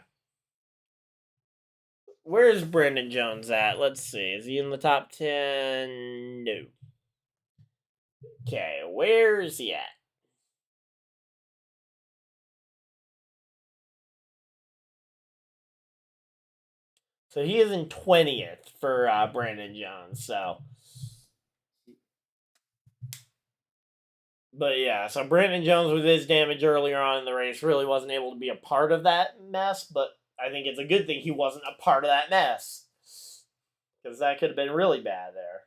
Where is Brandon Jones at? Let's see. Is he in the top 10? No. Okay, where is he at? So he is in 20th for Brandon Jones. So, but yeah, so Brandon Jones with his damage earlier on in the race really wasn't able to be a part of that mess. But I think it's a good thing he wasn't a part of that mess, because that could have been really bad there.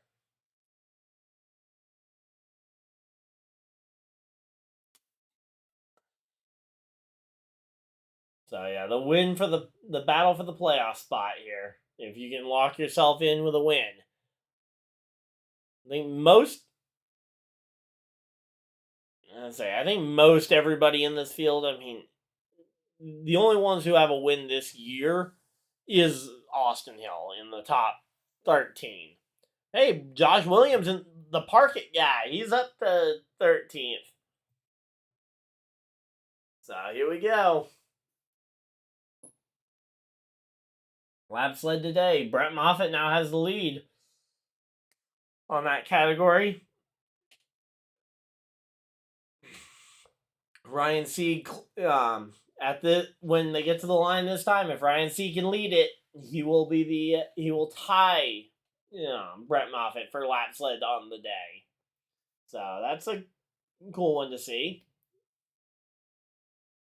So yeah, the win for the battle for the playoff spot here. If you can lock yourself in with a win. I think most everybody in this field, I mean, the only ones who have a win this year is Austin Hill in the top 13. Hey, Josh Williams, the Parkett guy, he's up to 13th. So here we go. Lab sled today. Brett Moffitt now has the lead on that category. Ryan Sieg, when they get to the line this time, if Ryan Sieg can lead it, he will tie Brett Moffitt for lap sled on the day. So that's a cool one to see.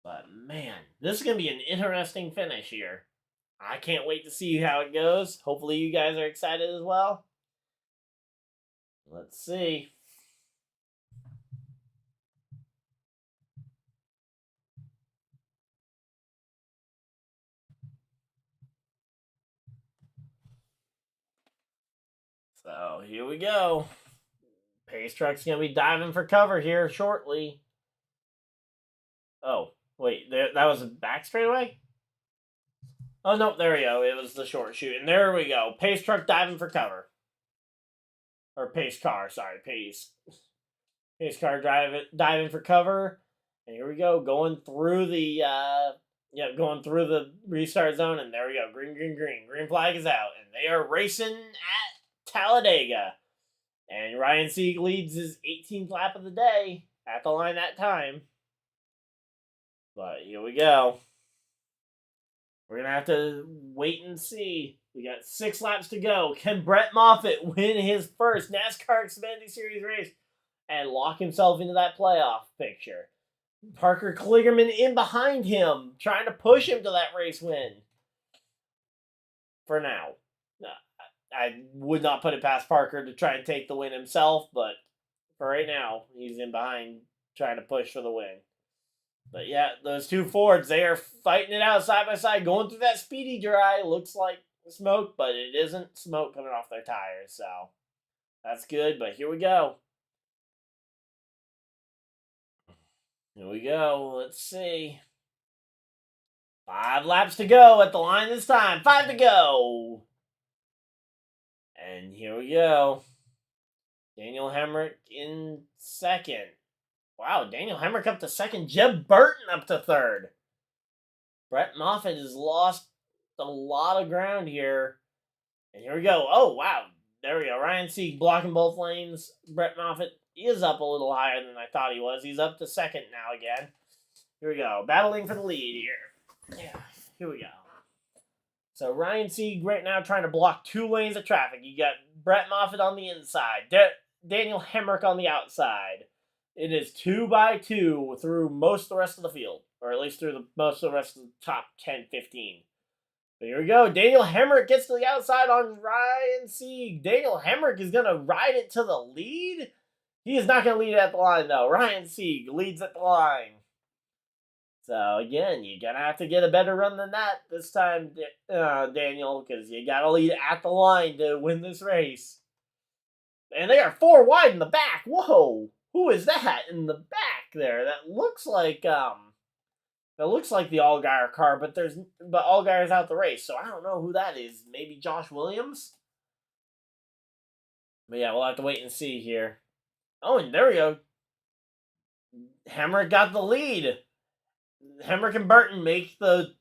But man, this is gonna be an interesting finish here. I can't wait to see how it goes. Hopefully you guys are excited as well. Let's see. So here we go. Pace Truck's gonna be diving for cover here shortly. Oh, wait, that was a back straightaway? Oh, no, there we go. It was the short shoot. And there we go. Pace Truck diving for cover. Or Pace Car, sorry, Pace. Pace Car diving for cover. And here we go, going through the restart zone. And there we go. Green, green, green. Green flag is out. And they are racing at Talladega. And Ryan Sieg leads his 18th lap of the day at the line that time. But here we go. We're going to have to wait and see. We got 6 laps to go. Can Brett Moffitt win his first NASCAR Xfinity Series race and lock himself into that playoff picture? Parker Kligerman in behind him, trying to push him to that race win. For now. I would not put it past Parker to try and take the win himself, but for right now, he's in behind trying to push for the win. But yeah, those two Fords, they are fighting it out side by side, going through that speedy dry. Looks like smoke, but it isn't smoke coming off their tires, so that's good. But here we go. Here we go. Let's see. 5 laps to go at the line this time. 5 to go. And here we go. Daniel Hemrick in second. Wow, Daniel Hemrick up to second. Jeb Burton up to third. Brett Moffitt has lost a lot of ground here. And here we go. Oh, wow. There we go. Ryan Sieg blocking both lanes. Brett Moffitt is up a little higher than I thought he was. He's up to second now again. Here we go. Battling for the lead here. Yeah, here we go. So Ryan Sieg right now trying to block 2 lanes of traffic. You got Brett Moffitt on the inside. Daniel Hemrick on the outside. It is 2 by 2 through most of the rest of the field. Or at least through most of the rest of the top 10, 15. But here we go. Daniel Hemrick gets to the outside on Ryan Sieg. Daniel Hemrick is going to ride it to the lead. He is not going to lead at the line, though. Ryan Sieg leads at the line. So, again, you're going to have to get a better run than that this time, Daniel, because you got to lead at the line to win this race. And they are 4 wide in the back. Whoa. Who is that in the back there? That looks like the Allgaier car, but Allgaier's out the race, so I don't know who that is. Maybe Josh Williams? But yeah, we'll have to wait and see here. Oh, and there we go. Hemrick got the lead. Hemrick and Burton make the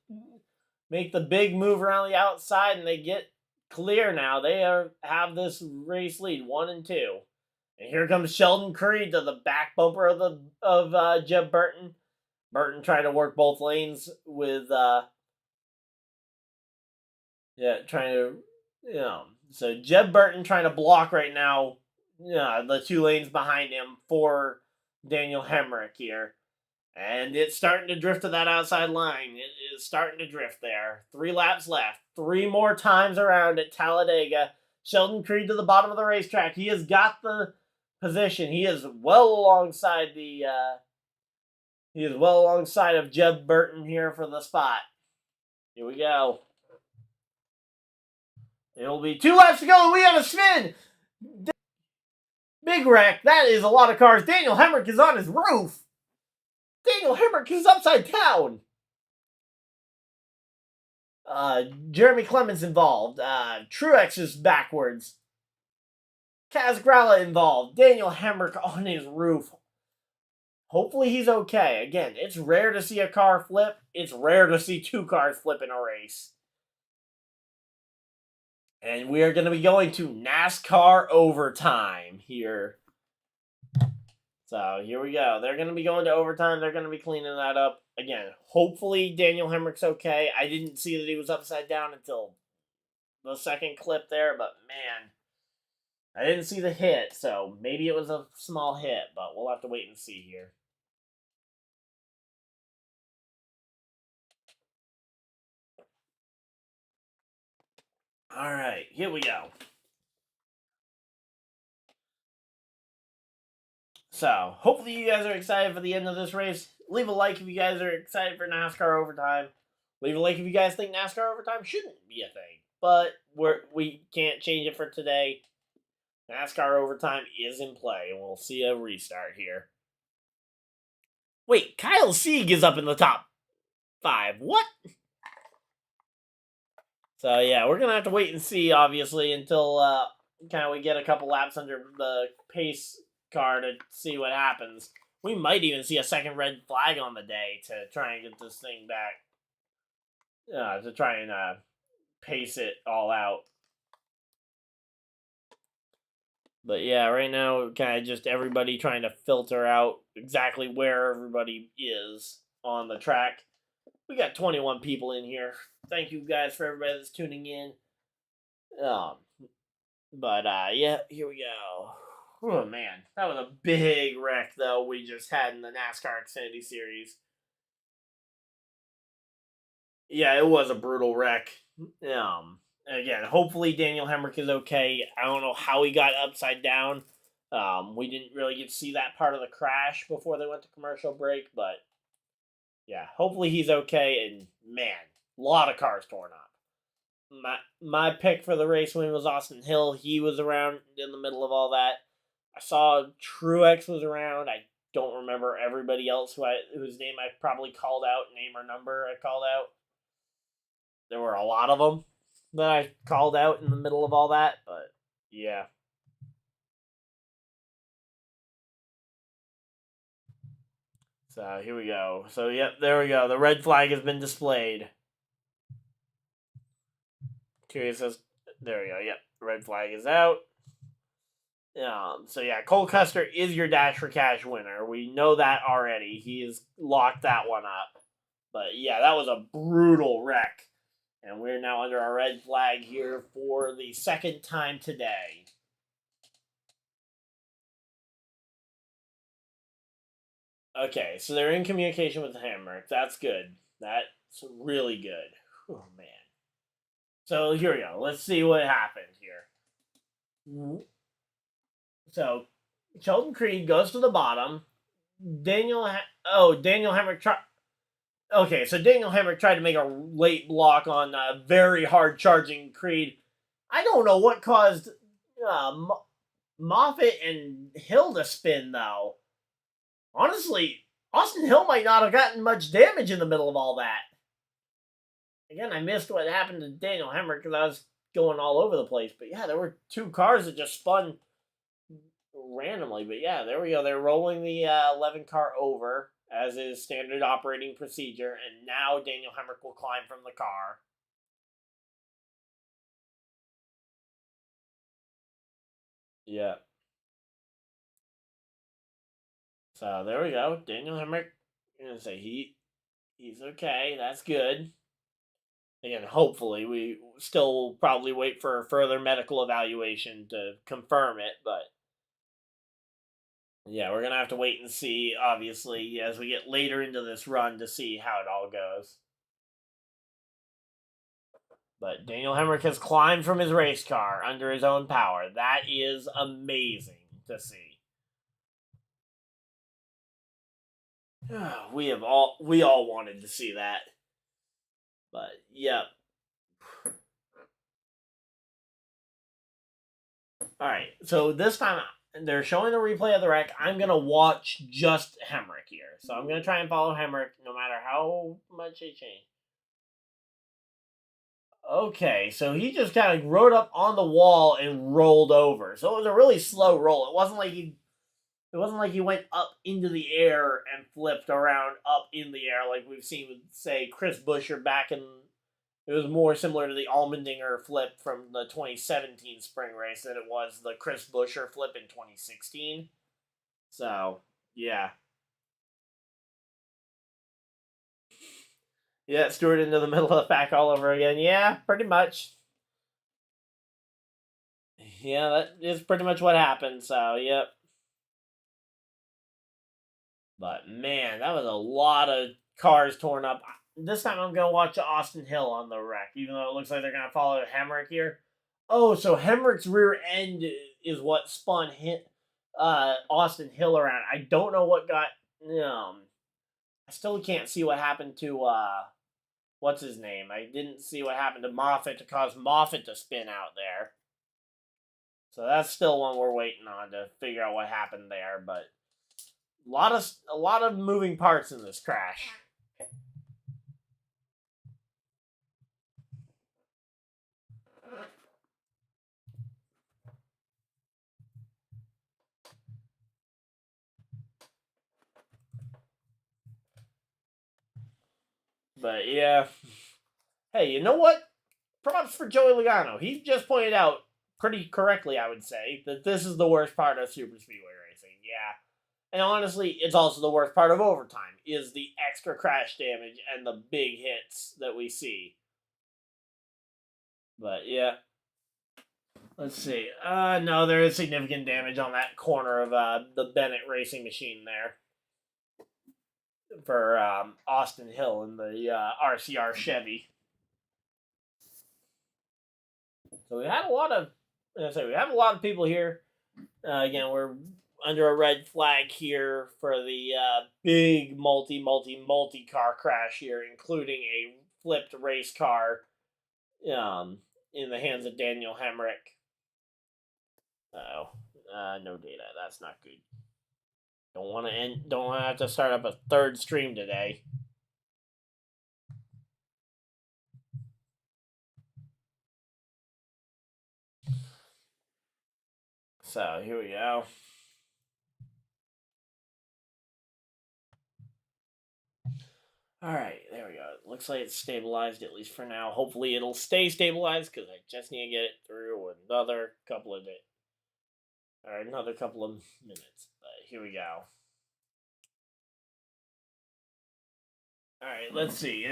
big move around the outside, and they get clear now. They have this race lead, 1 and 2. And here comes Sheldon Creed to the back bumper of Jeb Burton. Burton trying to work both lanes with so Jeb Burton trying to block right now the 2 lanes behind him for Daniel Hemrick here. And it's starting to drift to that outside line. It is starting to drift there. 3 laps left. 3 more times around at Talladega. Sheldon Creed to the bottom of the racetrack. He has got the position. He is well alongside of Jeb Burton here for the spot. Here we go. It'll be 2 laps to go, and we have a spin! Big wreck. That is a lot of cars. Daniel Hemrick is on his roof. Daniel Hemrick is upside down. Jeremy Clements involved. Truex is backwards. Kaz Gralla involved. Daniel Hemrick on his roof. Hopefully he's okay. Again, it's rare to see a car flip. It's rare to see 2 cars flip in a race. And we are going to be going to NASCAR overtime here. So here we go. They're going to be going to overtime. They're going to be cleaning that up. Again, hopefully Daniel Hemrick's okay. I didn't see that he was upside down until the second clip there, but man, I didn't see the hit, so maybe it was a small hit, but we'll have to wait and see here. All right, here we go. So, hopefully you guys are excited for the end of this race. Leave a like if you guys are excited for NASCAR overtime. Leave a like if you guys think NASCAR overtime shouldn't be a thing. But we can't change it for today. NASCAR overtime is in play, and we'll see a restart here. Wait, Kyle Sieg is up in the top 5. What? So, yeah, we're going to have to wait and see, obviously, until we get a couple laps under the pace car to see what happens. We might even see a second red flag on the day to try and get this thing back. To try and pace it all out. But yeah, right now, kind of just everybody trying to filter out exactly where everybody is on the track. We got 21 people in here. Thank you guys for everybody that's tuning in. Yeah, here we go. Oh man, that was a big wreck though we just had in the NASCAR Xfinity series. Yeah, it was a brutal wreck. Again, hopefully Daniel Hemrick is okay. I don't know how he got upside down. We didn't really get to see that part of the crash before they went to commercial break, but yeah, hopefully he's okay. And man, a lot of cars torn up. My pick for the race win was Austin Hill. He was around in the middle of all that. I saw Truex was around. I don't remember everybody else whose name I probably called out, name or number I called out. There were a lot of them that I called out in the middle of all that, but yeah. So here we go. So yep, there we go. The red flag has been displayed. Curious says, there we go. Yep, red flag is out. So yeah, Cole Custer is your Dash for Cash winner. We know that already. He has locked that one up. But yeah, that was a brutal wreck. And we're now under a red flag here for the second time today. Okay, so they're in communication with Hammer. That's good. That's really good. Oh, man. So here we go. Let's see what happened here. So Sheldon Creed goes to the bottom. Daniel Hemrick Okay, so Daniel Hemrick tried to make a late block on a very hard charging Creed. I don't know what caused Moffitt and Hill to spin, though. Honestly, Austin Hill might not have gotten much damage in the middle of all that. Again, I missed what happened to Daniel Hemrick because I was going all over the place. But yeah, there were two cars that just spun randomly. But yeah, there we go. They're rolling the 11 car over, as is standard operating procedure. And now Daniel Hemrick will climb from the car. Yeah. So there we go. Daniel Hemrick, I'm going to say he's okay. That's good. Again, hopefully, we still will probably wait for further medical evaluation to confirm it, but yeah, we're going to have to wait and see, obviously, as we get later into this run to see how it all goes. But Daniel Hemrick has climbed from his race car under his own power. That is amazing to see. We all wanted to see that. But, yep. Alright, so this time they're showing the replay of the wreck. I'm going to watch just Hemrick here. So I'm going to try and follow Hemrick no matter how much they change. Okay, so he just kind of rode up on the wall and rolled over. So it was a really slow roll. It wasn't like he went up into the air and flipped around up in the air like we've seen with, say, Chris Buescher back in... It was more similar to the Allmendinger flip from the 2017 spring race than it was the Chris Buescher flip in 2016. So, yeah. Yeah, Stewart into the middle of the pack all over again. Yeah, pretty much. Yeah, that is pretty much what happened, so, yep. But, man, that was a lot of cars torn up. This time I'm going to watch Austin Hill on the wreck, even though it looks like they're going to follow Hemrick here. Oh, so Hemrick's rear end is what spun Austin Hill around. I don't know what got... I still can't see what happened to... what's his name? I didn't see what happened to Moffitt to cause Moffitt to spin out there. So that's still one we're waiting on to figure out what happened there, but... A lot of moving parts in this crash. But yeah. Hey, you know what? Props for Joey Logano. He just pointed out pretty correctly, I would say, that this is the worst part of Super Speedway racing. Yeah. And honestly, it's also the worst part of overtime, is the extra crash damage and the big hits that we see. But yeah. Let's see. No, there is significant damage on that corner of the Bennett racing machine there. For Austin Hill in the RCR Chevy. So we have a lot of people here. Again, we're under a red flag here for the big multi car crash here, including a flipped race car in the hands of Daniel Hemrick. No data. That's not good. Don't want to have to start up a third stream today. So here we go. All right, there we go. It looks like it's stabilized, at least for now. Hopefully it'll stay stabilized, because I just need to get it through another couple of minutes. But here we go. All right, let's see.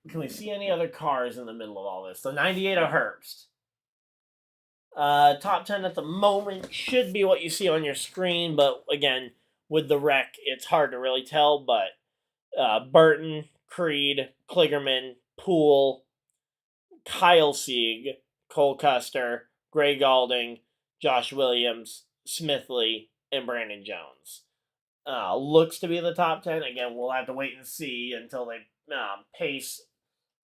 Can we see any other cars in the middle of all this? The 98 of Herbst. Top 10 at the moment should be what you see on your screen, but again, with the wreck, it's hard to really tell, but Burton, Creed, Kligerman, Poole, Kyle Sieg, Cole Custer, Gray Galding, Josh Williams, Smithley, and Brandon Jones. Looks to be the top 10. Again, we'll have to wait and see until they pace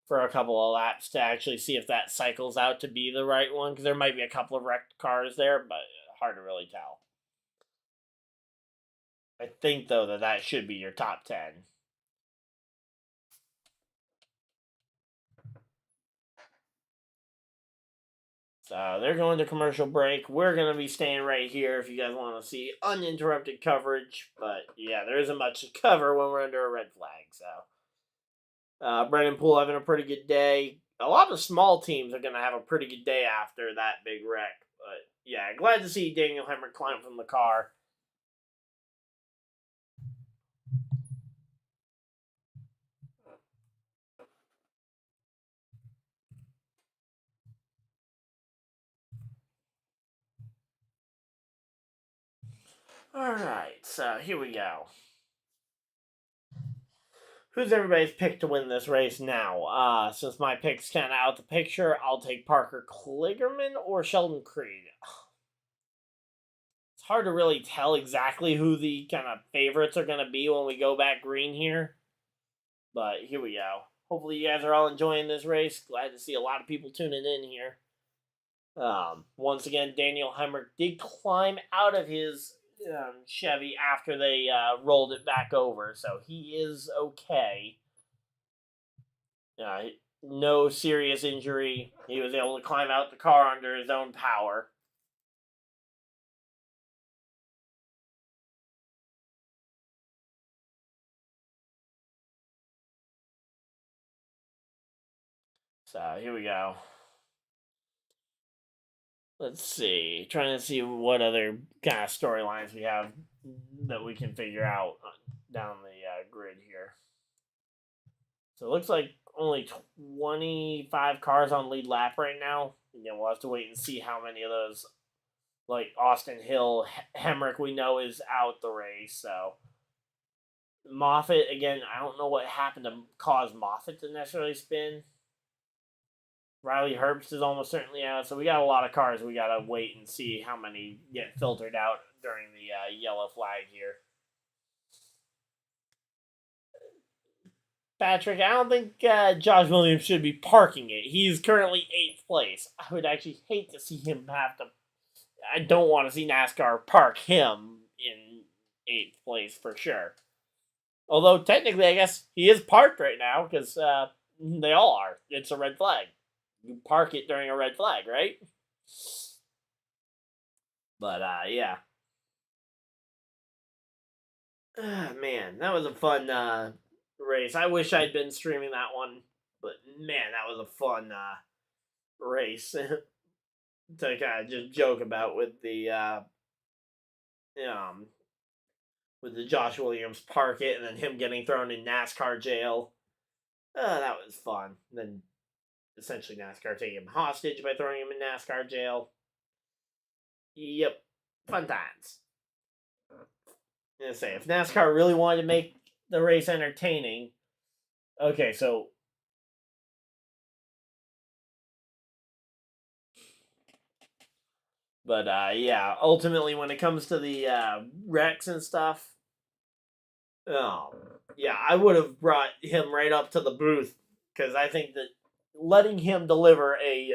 for a couple of laps to actually see if that cycles out to be the right one, because there might be a couple of wrecked cars there, but hard to really tell. I think, though, that should be your top 10. So they're going to commercial break. We're going to be staying right here if you guys want to see uninterrupted coverage. But yeah, there isn't much to cover when we're under a red flag. So Brendan Poole having a pretty good day. A lot of small teams are going to have a pretty good day after that big wreck. But yeah, glad to see Daniel Hemrick climb from the car. Alright, so here we go. Who's everybody's pick to win this race now? Since my pick's kind of out the picture, I'll take Parker Kligerman or Sheldon Creed. It's hard to really tell exactly who the kind of favorites are going to be when we go back green here. But here we go. Hopefully you guys are all enjoying this race. Glad to see a lot of people tuning in here. Once again, Daniel Hemrick did climb out of his Chevy after they rolled it back over, so he is okay. No serious injury. He was able to climb out the car under his own power. So here we go. Let's see. Trying to see what other kind of storylines we have that we can figure out down the grid here. So it looks like only 25 cars on lead lap right now. Again, we'll have to wait and see how many of those, like Austin Hill, Hemrick, we know is out the race. So Moffitt, again, I don't know what happened to cause Moffitt to necessarily spin. Riley Herbst is almost certainly out, so we got a lot of cars. We got to wait and see how many get filtered out during the yellow flag here. Patrick, I don't think Josh Williams should be parking it. He's currently 8th place. I would actually hate to see him have to... I don't want to see NASCAR park him in 8th place for sure. Although, technically, I guess he is parked right now, because they all are. It's a red flag. You park it during a red flag, right? But, yeah. Man, that was a fun race. I wish I'd been streaming that one. But, man, that was a fun race to kind of just joke about with the with the Josh Williams park it and then him getting thrown in NASCAR jail. That was fun. And then essentially NASCAR taking him hostage by throwing him in NASCAR jail. Yep, fun times. I'm gonna say, if NASCAR really wanted to make the race entertaining, okay, so but yeah, ultimately when it comes to the wrecks and stuff, yeah, I would have brought him right up to the booth because I think that letting him deliver a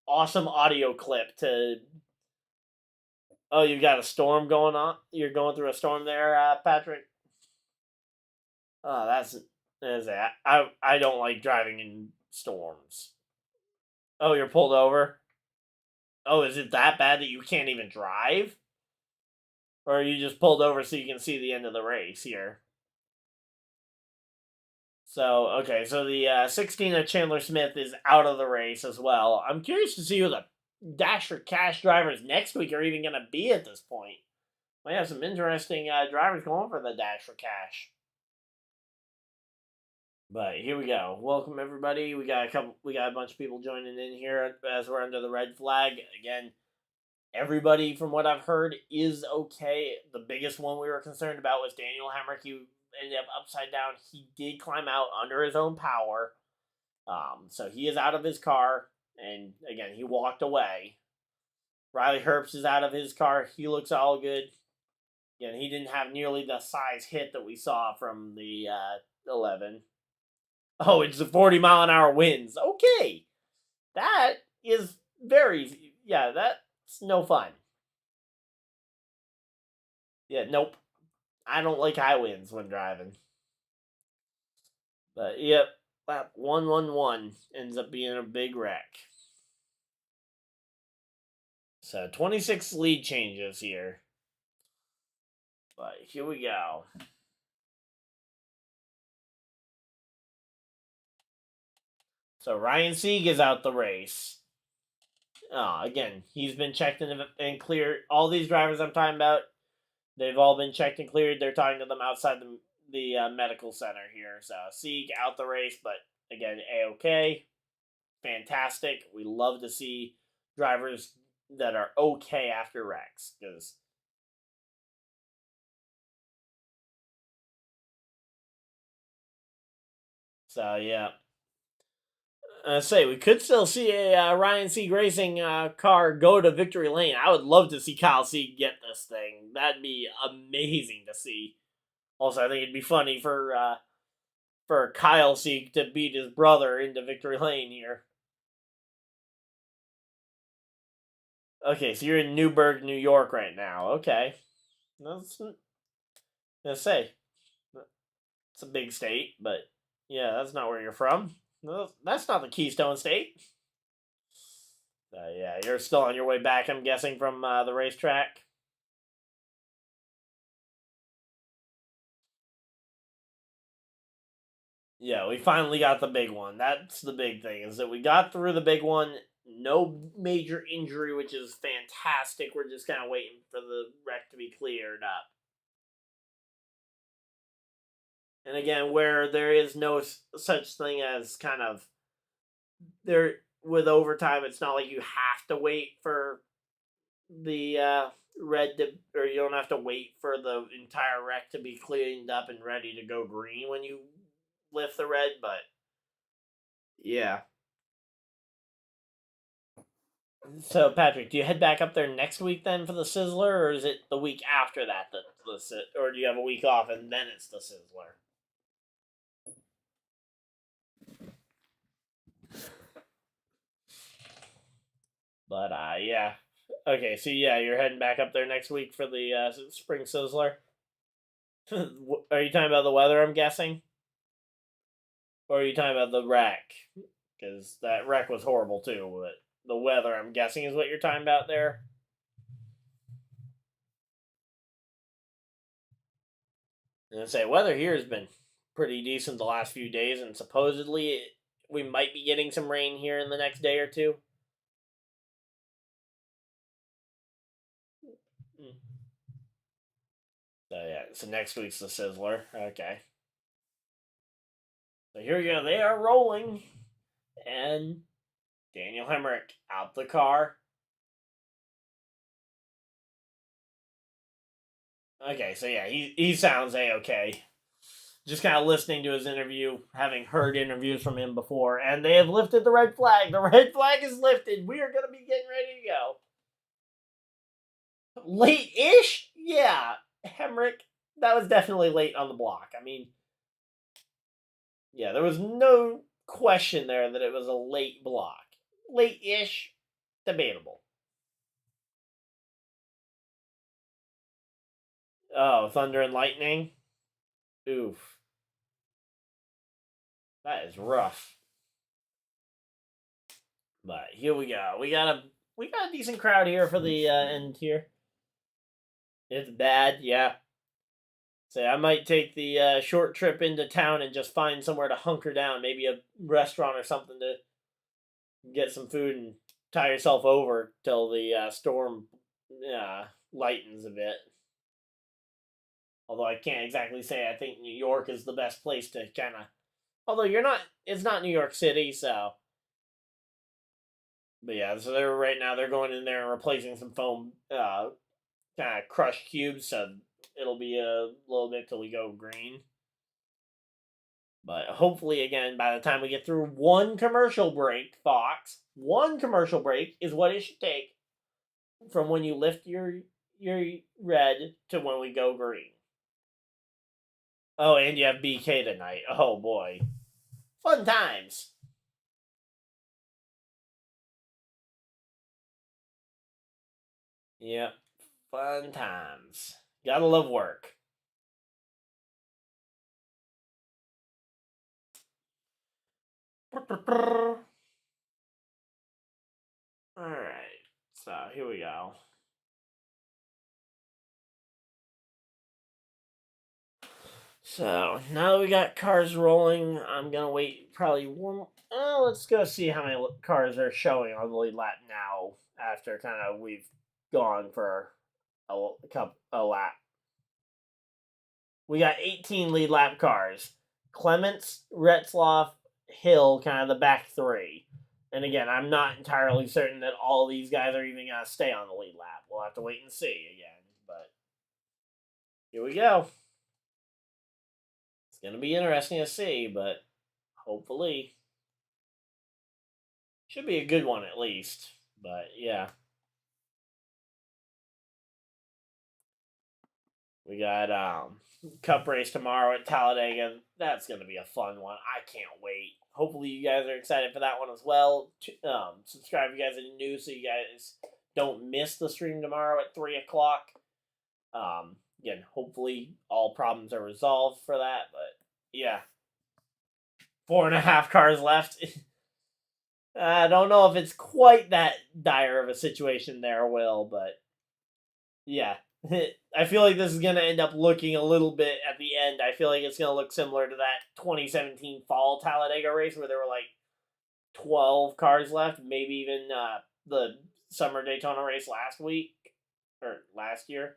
awesome audio clip to. Oh, you got a storm going on? You're going through a storm there, Patrick? Oh, that's that. I don't like driving in storms. Oh, you're pulled over? Oh, is it that bad that you can't even drive? Or are you just pulled over so you can see the end of the race here? So, okay, so the 16 of Chandler Smith is out of the race as well. I'm curious to see who the Dash for Cash drivers next week are even going to be at this point. Might have some interesting drivers going for the Dash for Cash. But here we go. Welcome everybody. We got a bunch of people joining in here as we're under the red flag. Again, everybody from what I've heard is okay. The biggest one we were concerned about was Daniel Hemrick. He ended up upside down. He did climb out under his own power. So he is out of his car, and again, he walked away. Riley Herbst is out of his car. He looks all good. Again, he didn't have nearly the size hit that we saw from the 11. Oh, it's the 40-mile-an-hour winds. Okay. That is very... Yeah, that's no fun. Yeah, nope. I don't like high winds when driving. But, yep. Lap 111 ends up being a big wreck. So, 26 lead changes here. But, here we go. So, Ryan Sieg is out the race. Again, he's been checked and cleared. All these drivers I'm talking about, they've all been checked and cleared. They're talking to them outside the medical center here. So, Sieg out the race, but again, A-OK. Fantastic. We love to see drivers that are okay after wrecks. So, yeah. We could still see a Ryan Sieg Racing car go to victory lane. I would love to see Kyle Sieg get this thing. That'd be amazing to see. Also, I think it'd be funny for Kyle Sieg to beat his brother into victory lane here. Okay, so you're in Newburgh, New York right now. Okay. Let's say. It's a big state, but yeah, that's not where you're from. No, that's not the Keystone State. Yeah, you're still on your way back, I'm guessing, from the racetrack. Yeah, we finally got the big one. That's the big thing, is that we got through the big one. No major injury, which is fantastic. We're just kind of waiting for the wreck to be cleared up. And again, where there is no such thing as kind of there with overtime, it's not like you have to wait for the red to, or you don't have to wait for the entire wreck to be cleaned up and ready to go green when you lift the red, but yeah. So, Patrick, do you head back up there next week then for the Sizzler, or is it the week after that, or do you have a week off and then it's the Sizzler? But, yeah. Okay, so yeah, you're heading back up there next week for the Spring Sizzler? Are you talking about the weather, I'm guessing? Or are you talking about the wreck? Because that wreck was horrible too, but the weather, I'm guessing, is what you're talking about there? And I say, weather here has been pretty decent the last few days, and supposedly we might be getting some rain here in the next day or two. So yeah, so next week's the Sizzler. Okay. So here we go. They are rolling. And Daniel Hemrick out the car. Okay, so yeah, he sounds A-okay. Just kind of listening to his interview, having heard interviews from him before, and they have lifted the red flag. The red flag is lifted. We are going to be getting ready to go. Late-ish? Yeah. Hemrick, that was definitely late on the block. I mean, yeah, there was no question there that it was a late block. Late-ish, debatable. Oh, Thunder and Lightning? Oof. That is rough. But here we go. We got a decent crowd here for the end here. It's bad, yeah. So I might take the short trip into town and just find somewhere to hunker down, maybe a restaurant or something to get some food and tie yourself over till the storm lightens a bit. Although I can't exactly say I think New York is the best place to kind of. Although it's not New York City, so. But yeah, so they're going in there and replacing some foam, kind of crushed cubes, so it'll be a little bit till we go green. But hopefully, again, by the time we get through one commercial break, Fox, one commercial break is what it should take from when you lift your red to when we go green. Oh, and you have BK tonight. Oh boy, fun times. Yep, fun times. Gotta love work. Alright, so here we go. So, now that we got cars rolling, I'm gonna wait probably one. Let's go see how many cars are showing on the lead lap now after kind of we've gone for a lap. We got 18 lead lap cars. Clements, Retzloff, Hill, kind of the back three. And again, I'm not entirely certain that all these guys are even going to stay on the lead lap. We'll have to wait and see again. But here we go. It's going to be interesting to see, but hopefully. Should be a good one at least. But yeah. We got Cup race tomorrow at Talladega. That's going to be a fun one. I can't wait. Hopefully you guys are excited for that one as well. Subscribe if you guys are new so you guys don't miss the stream tomorrow at 3 o'clock. Again, hopefully all problems are resolved for that. But yeah, 4.5 cars left. I don't know if it's quite that dire of a situation there, Will, but yeah. I feel like this is going to end up looking a little bit at the end. I feel like it's going to look similar to that 2017 fall Talladega race where there were like 12 cars left, maybe even the summer Daytona race last year.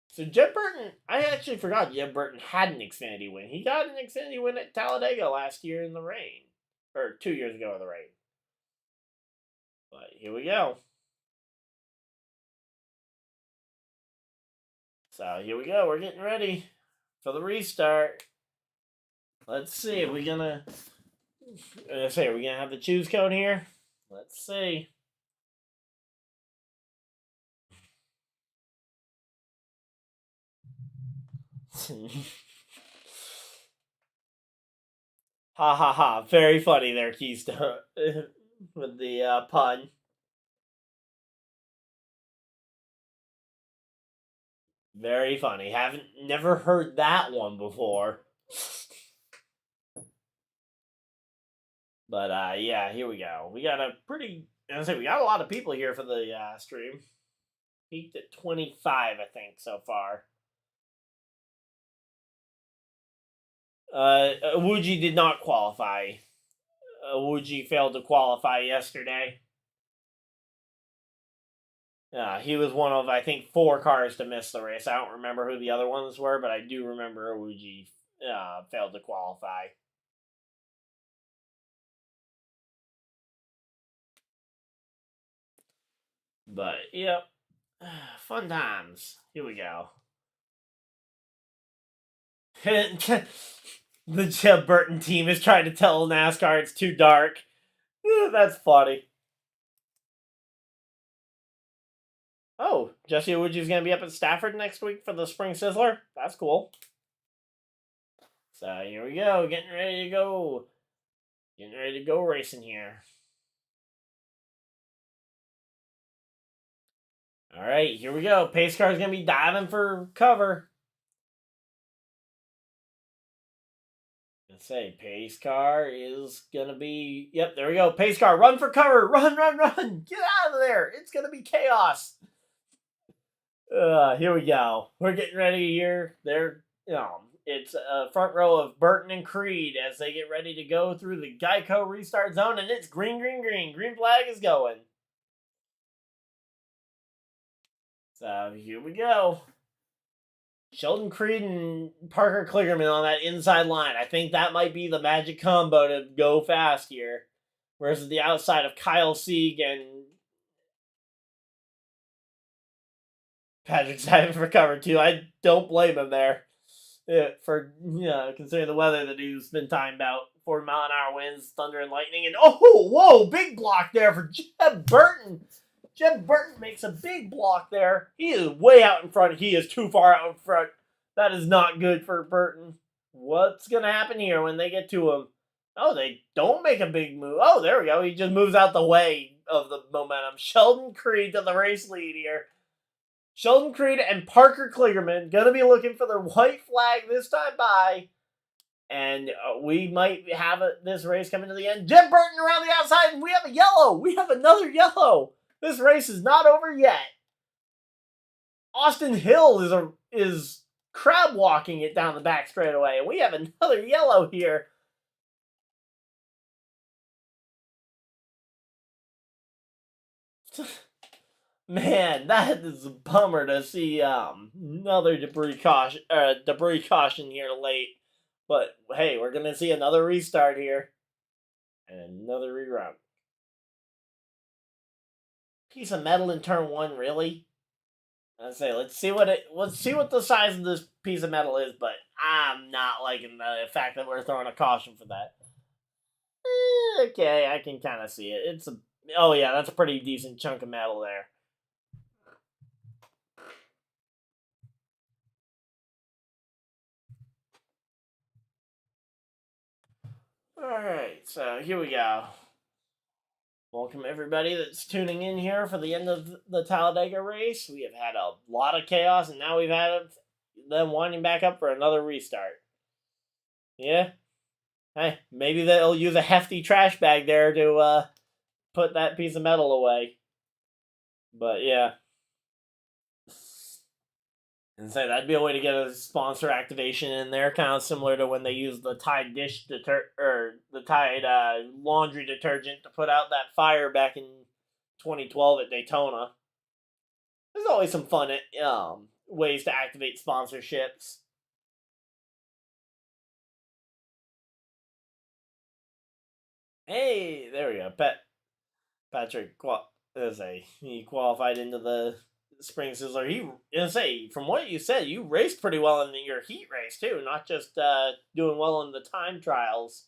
So Jeb Burton, I actually forgot Jeb Burton had an Xfinity win. He got an Xfinity win at Talladega last year in the rain. Or 2 years ago in the rain. But here we go. So here we go. We're getting ready for the restart. Let's see. Are we gonna have the choose code here? Let's see. Ha ha ha. Very funny there, Keystone. With the pun. Very funny. Never heard that one before. But yeah, here we go. We got we got a lot of people here for the stream. Peaked at 25, I think, so far. Wuji did not qualify. Wuji failed to qualify yesterday. He was one of, I think, 4 cars to miss the race. I don't remember who the other ones were, but I do remember Uji failed to qualify. But, yep. Fun times. Here we go. The Jeb Burton team is trying to tell NASCAR it's too dark. That's funny. Oh, Jesse Iwuji's going to be up at Stafford next week for the Spring Sizzler. That's cool. So here we go. Getting ready to go. Getting ready to go racing here. All right, here we go. Pace car is going to be diving for cover. Let's say pace car is going to be... Yep, there we go. Pace car, run for cover. Run, run, run. Get out of there. It's going to be chaos. Here we go. We're getting ready here. It's a front row of Burton and Creed as they get ready to go through the Geico restart zone, and it's green, green, green. Green flag is going. So here we go. Sheldon Creed and Parker Kligerman on that inside line. I think that might be the magic combo to go fast here. Whereas the outside of Kyle Sieg and Patrick's having for cover too. I don't blame him there. For considering the weather that he's been talking about, 40-mile-an-hour winds, thunder and lightning, and whoa, big block there for Jeb Burton. Jeb Burton makes a big block there. He is way out in front. He is too far out in front. That is not good for Burton. What's going to happen here when they get to him? Oh, they don't make a big move. Oh, there we go. He just moves out the way of the momentum. Sheldon Creed to the race lead here. Sheldon Creed and Parker Kligerman going to be looking for their white flag this time by. And we might have this race coming to the end. Jeb Burton around the outside, and we have a yellow. We have another yellow. This race is not over yet. Austin Hill is crab walking it down the back straightaway, and we have another yellow here. Man, that is a bummer to see another debris caution here late. But hey, we're gonna see another restart here and another rerun. Piece of metal in turn 1, really? Let's see what the size of this piece of metal is, but I'm not liking the fact that we're throwing a caution for that. Okay, I can kind of see it. Oh yeah, that's a pretty decent chunk of metal there. Alright, so here we go. Welcome everybody that's tuning in here for the end of the Talladega race. We have had a lot of chaos, and now we've had them winding back up for another restart. Yeah? Hey, maybe they'll use a hefty trash bag there to put that piece of metal away. But yeah. And say that'd be a way to get a sponsor activation in there, kind of similar to when they used the Tide Tide laundry detergent to put out that fire back in 2012 at Daytona. There's always some fun ways to activate sponsorships. Hey, there we go. Patrick he qualified into the Spring Sizzler. From what you said, you raced pretty well in your heat race too, not just doing well in the time trials.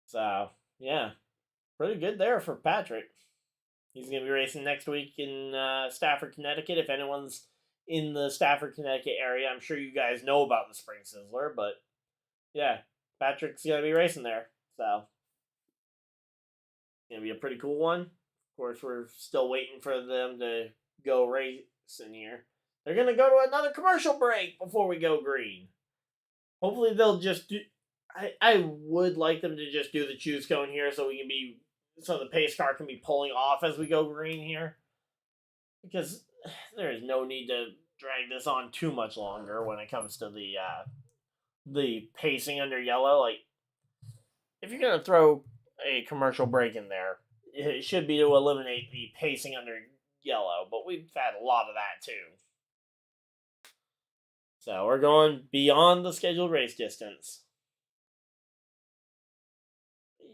So yeah, pretty good there for Patrick. He's going to be racing next week in Stafford, Connecticut. If anyone's in the Stafford, Connecticut area, I'm sure you guys know about the Spring Sizzler, but yeah, Patrick's going to be racing there. So it's going to be a pretty cool one. Of course, we're still waiting for them to go racing here. They're going to go to another commercial break before we go green. Hopefully they'll just do... I would like them to just do the choose cone here so the pace car can be pulling off as we go green here. Because there is no need to drag this on too much longer when it comes to the pacing under yellow. Like, if you're going to throw a commercial break in there, it should be to eliminate the pacing under yellow, but we've had a lot of that too. So we're going beyond the scheduled race distance.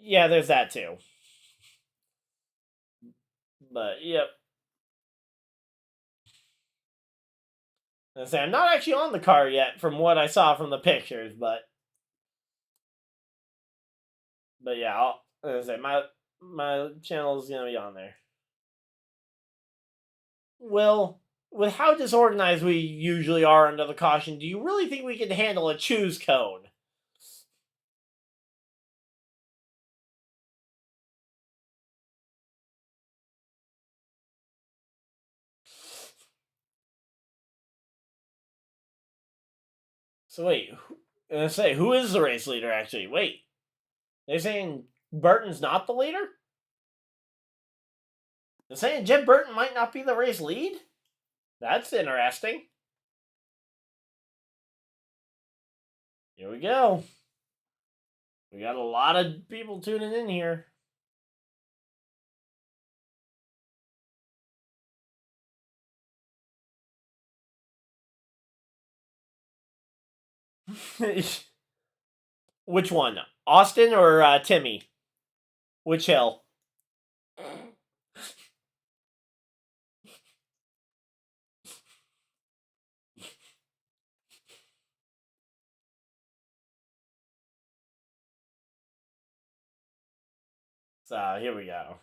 Yeah, there's that too. But, yep. I'm not actually on the car yet from what I saw from the pictures, but yeah, my channel is going to be on there. Well, with how disorganized we usually are under the caution, do you really think we can handle a choose cone? So wait, who is the race leader actually? Wait, they're saying Burton's not the leader? They're saying Jeb Burton might not be the race lead? That's interesting. Here we go. We got a lot of people tuning in here. Which one? Austin or Timmy? Which hill? So, here we go.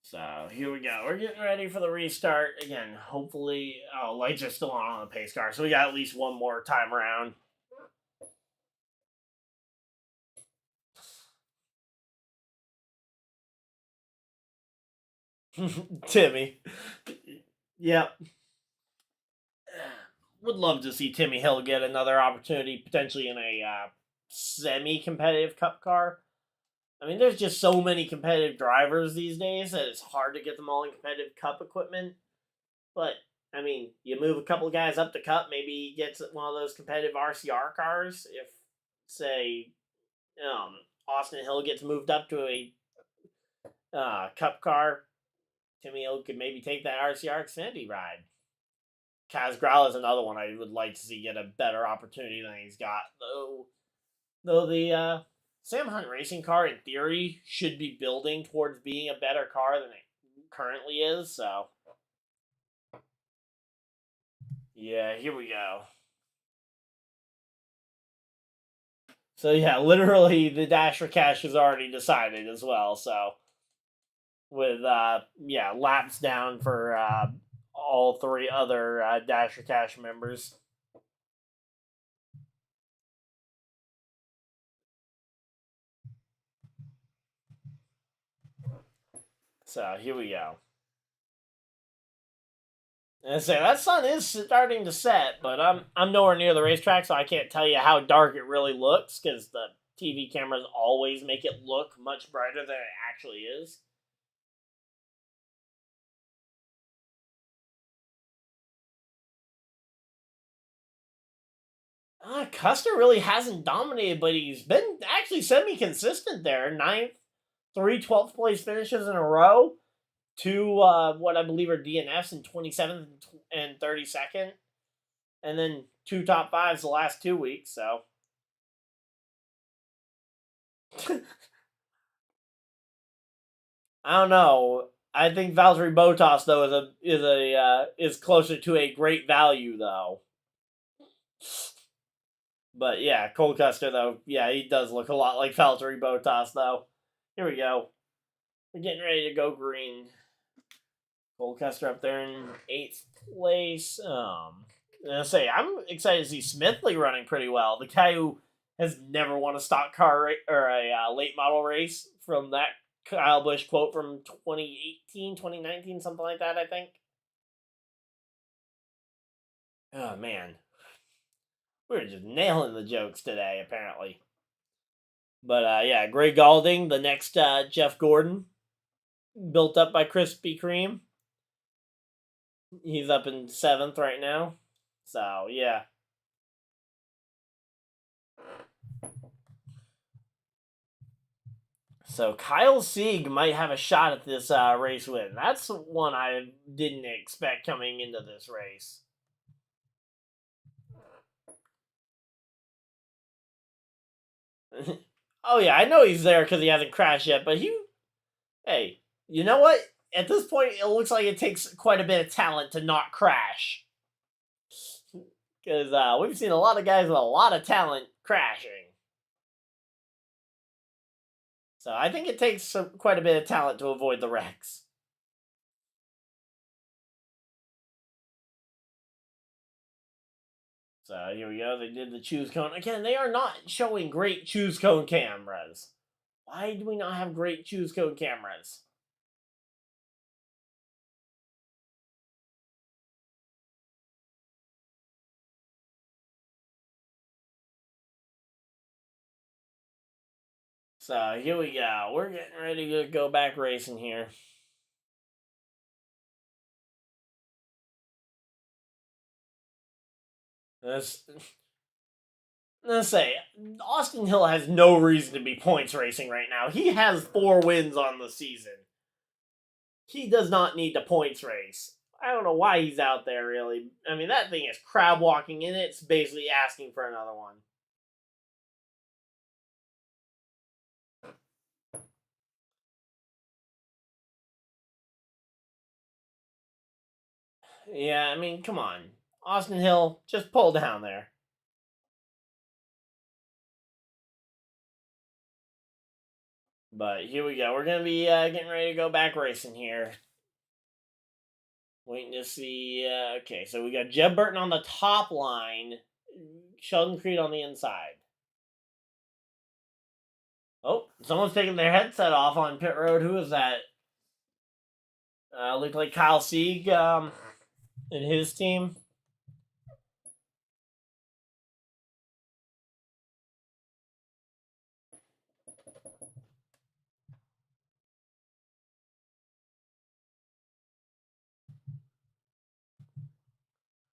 So, here we go. We're getting ready for the restart. Again, hopefully... Oh, lights are still on the pace car, so we got at least one more time around. Timmy. Yep. Would love to see Timmy Hill get another opportunity, potentially in a semi-competitive cup car. I mean, there's just so many competitive drivers these days that it's hard to get them all in competitive cup equipment. But, I mean, you move a couple of guys up to cup, maybe he gets one of those competitive RCR cars. If, say, Austin Hill gets moved up to a cup car, Timmy Hill could maybe take that RCR Xfinity ride. Kaz Grau is another one I would like to see get a better opportunity than he's got. Though the Sam Hunt racing car, in theory, should be building towards being a better car than it currently is, so... Yeah, here we go. So yeah, literally the Dash for Cash is already decided as well, so... With, laps down for all three other Dash for Cash members. So, here we go. And I say that sun is starting to set, but I'm nowhere near the racetrack, so I can't tell you how dark it really looks, because the TV cameras always make it look much brighter than it actually is. Custer really hasn't dominated, but he's been actually semi-consistent there. 9th, 3 12th place finishes in a row. 2, what I believe are DNFs in 27th and 32nd. And then 2 top 5s the last 2 weeks, so. I don't know. I think Valtteri Bottas, though, is closer to a great value, though. But yeah, Cole Custer, though, yeah, he does look a lot like Valtteri Bottas, though. Here we go. We're getting ready to go green. Cole Custer up there in 8th place. I'm excited to see Smithley running pretty well. The guy who has never won a stock car or a late model race, from that Kyle Busch quote from 2018, 2019, something like that, I think. Oh, man. We're just nailing the jokes today, apparently. But, yeah, Greg Galding, the next Jeff Gordon, built up by Krispy Kreme. He's up in 7th right now. So, yeah. So Kyle Sieg might have a shot at this race win. That's one I didn't expect coming into this race. Oh yeah, I know he's there because he hasn't crashed yet, but hey, you know what? At this point, it looks like it takes quite a bit of talent to not crash. Because we've seen a lot of guys with a lot of talent crashing. So I think it takes quite a bit of talent to avoid the wrecks. So here we go. They did the choose cone. Again, they are not showing great choose cone cameras. Why do we not have great choose cone cameras? So here we go. We're getting ready to go back racing here. Let's say, Austin Hill has no reason to be points racing right now. He has 4 wins on the season. He does not need to points race. I don't know why he's out there, really. I mean, that thing is crab walking in it. It's basically asking for another one. Yeah, I mean, come on. Austin Hill, just pull down there. But here we go. We're going to be getting ready to go back racing here. Waiting to see. Okay, so we got Jeb Burton on the top line. Sheldon Creed on the inside. Oh, someone's taking their headset off on pit road. Who is that? Looked like Kyle Sieg and his team.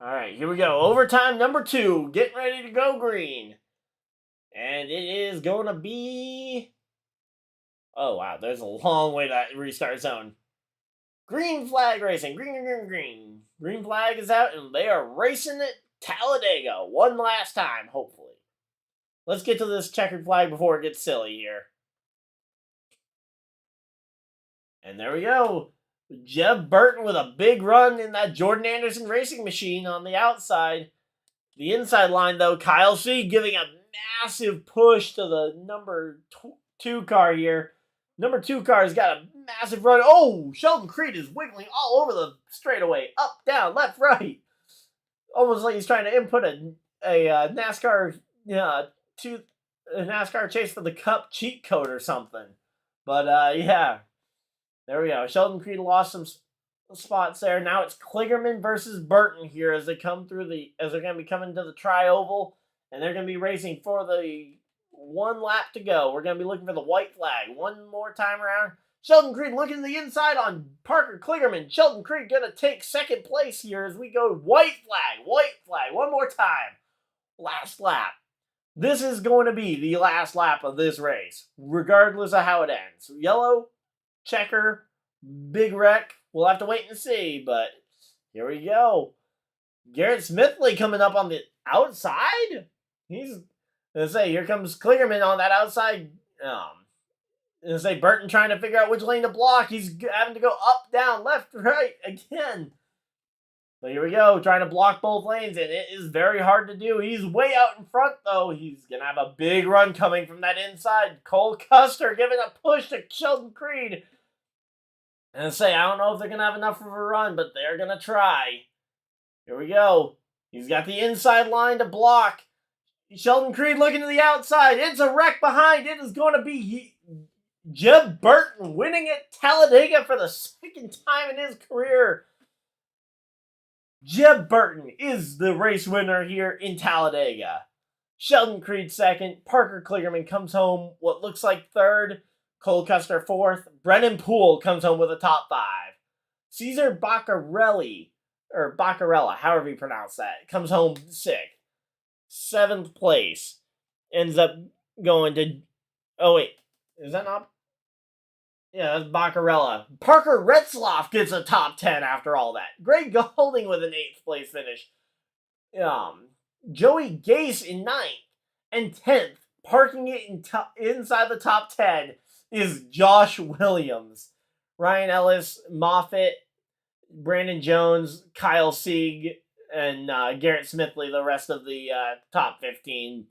All right, here we go. Overtime number 2. Getting ready to go green. And it is going to be... Oh, wow. There's a long way to that restart zone. Green flag racing. Green. Green flag is out, and they are racing at Talladega one last time, hopefully. Let's get to this checkered flag before it gets silly here. And there we go. Jeb Burton with a big run in that Jordan Anderson racing machine on the outside. The inside line, though, Kyle Sieg giving a massive push to the number 2 car here. Number 2 car has got a massive run. Oh, Sheldon Creed is wiggling all over the straightaway. Up, down, left, right. Almost like he's trying to input a NASCAR a NASCAR Chase for the Cup cheat code or something. But, yeah. There we go. Sheldon Creed lost some spots there. Now it's Kligerman versus Burton here as they come through as they're going to be coming to the tri-oval, and they're going to be racing for the 1 lap to go. We're going to be looking for the white flag one more time around. Sheldon Creed looking to the inside on Parker Kligerman. Sheldon Creed going to take second place here as we go white flag, one more time. Last lap. This is going to be the last lap of this race, regardless of how it ends. Yellow, checker, big wreck. We'll have to wait and see, but here we go. Garrett Smithley coming up on the outside. He's gonna say, here comes Kligerman on that outside. Gonna say Burton trying to figure out which lane to block. He's having to go up, down, left, right again. But here we go, trying to block both lanes, and it is very hard to do. He's way out in front, though. He's gonna have a big run coming from that inside. Cole Custer giving a push to Sheldon Creed. And say, I don't know if they're going to have enough of a run, but they're going to try. Here we go. He's got the inside line to block. Sheldon Creed looking to the outside. It's a wreck behind. It is going to be Jeb Burton winning at Talladega for the 2nd time in his career. Jeb Burton is the race winner here in Talladega. Sheldon Creed 2nd. Parker Kligerman comes home what looks like 3rd. Cole Custer 4th. Brennan Poole comes home with a top 5. Cesar Baccarella, however you pronounce that, comes home 6th. 7th place ends up going to... Oh, wait. Is that not... Yeah, that's Baccarella. Parker Retzloff gets a top 10 after all that. Greg Golding with an 8th place finish. Joey Gase in 9th. And 10th, parking it inside the top 10, is Josh Williams. Ryan Ellis, Moffitt, Brandon Jones, Kyle Sieg, and Garrett Smithley, the rest of the top 15.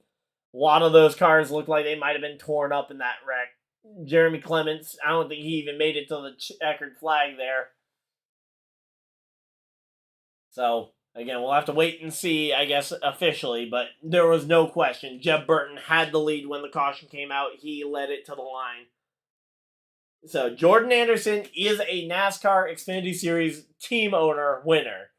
A lot of those cars look like they might have been torn up in that wreck. Jeremy Clements, I don't think he even made it to the checkered flag there. So, again, we'll have to wait and see, I guess, officially, but there was no question. Jeb Burton had the lead when the caution came out. He led it to the line. So, Jordan Anderson is a NASCAR Xfinity Series team owner winner.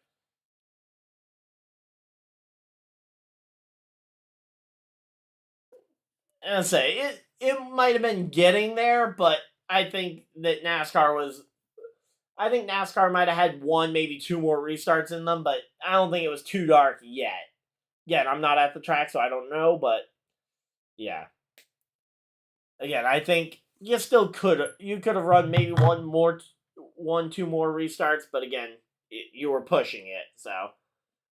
And I say, it might have been getting there, but I think that NASCAR might have had one, maybe two more restarts in them, but I don't think it was too dark yet. Again, I'm not at the track, so I don't know, but yeah. Again, I think you could have run maybe two more restarts, but again, you were pushing it. So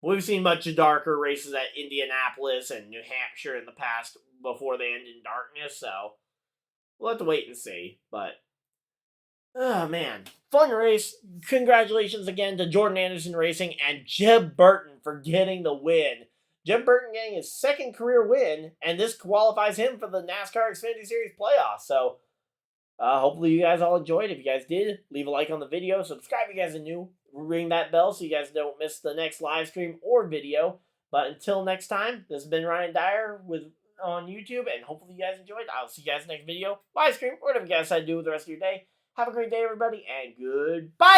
we've seen much darker races at Indianapolis and New Hampshire in the past before they end in darkness. So we'll have to wait and see. But oh man, fun race! Congratulations again to Jordan Anderson Racing and Jeb Burton for getting the win. Jeb Burton getting his second career win, and this qualifies him for the NASCAR Xfinity Series playoffs. So, hopefully you guys all enjoyed. If you guys did, leave a like on the video. Subscribe if you guys are new. Ring that bell so you guys don't miss the next live stream or video. But until next time, this has been Ryan Dyer on YouTube, and hopefully you guys enjoyed. I'll see you guys next video, live stream, or whatever you guys decide to do with the rest of your day. Have a great day, everybody, and goodbye!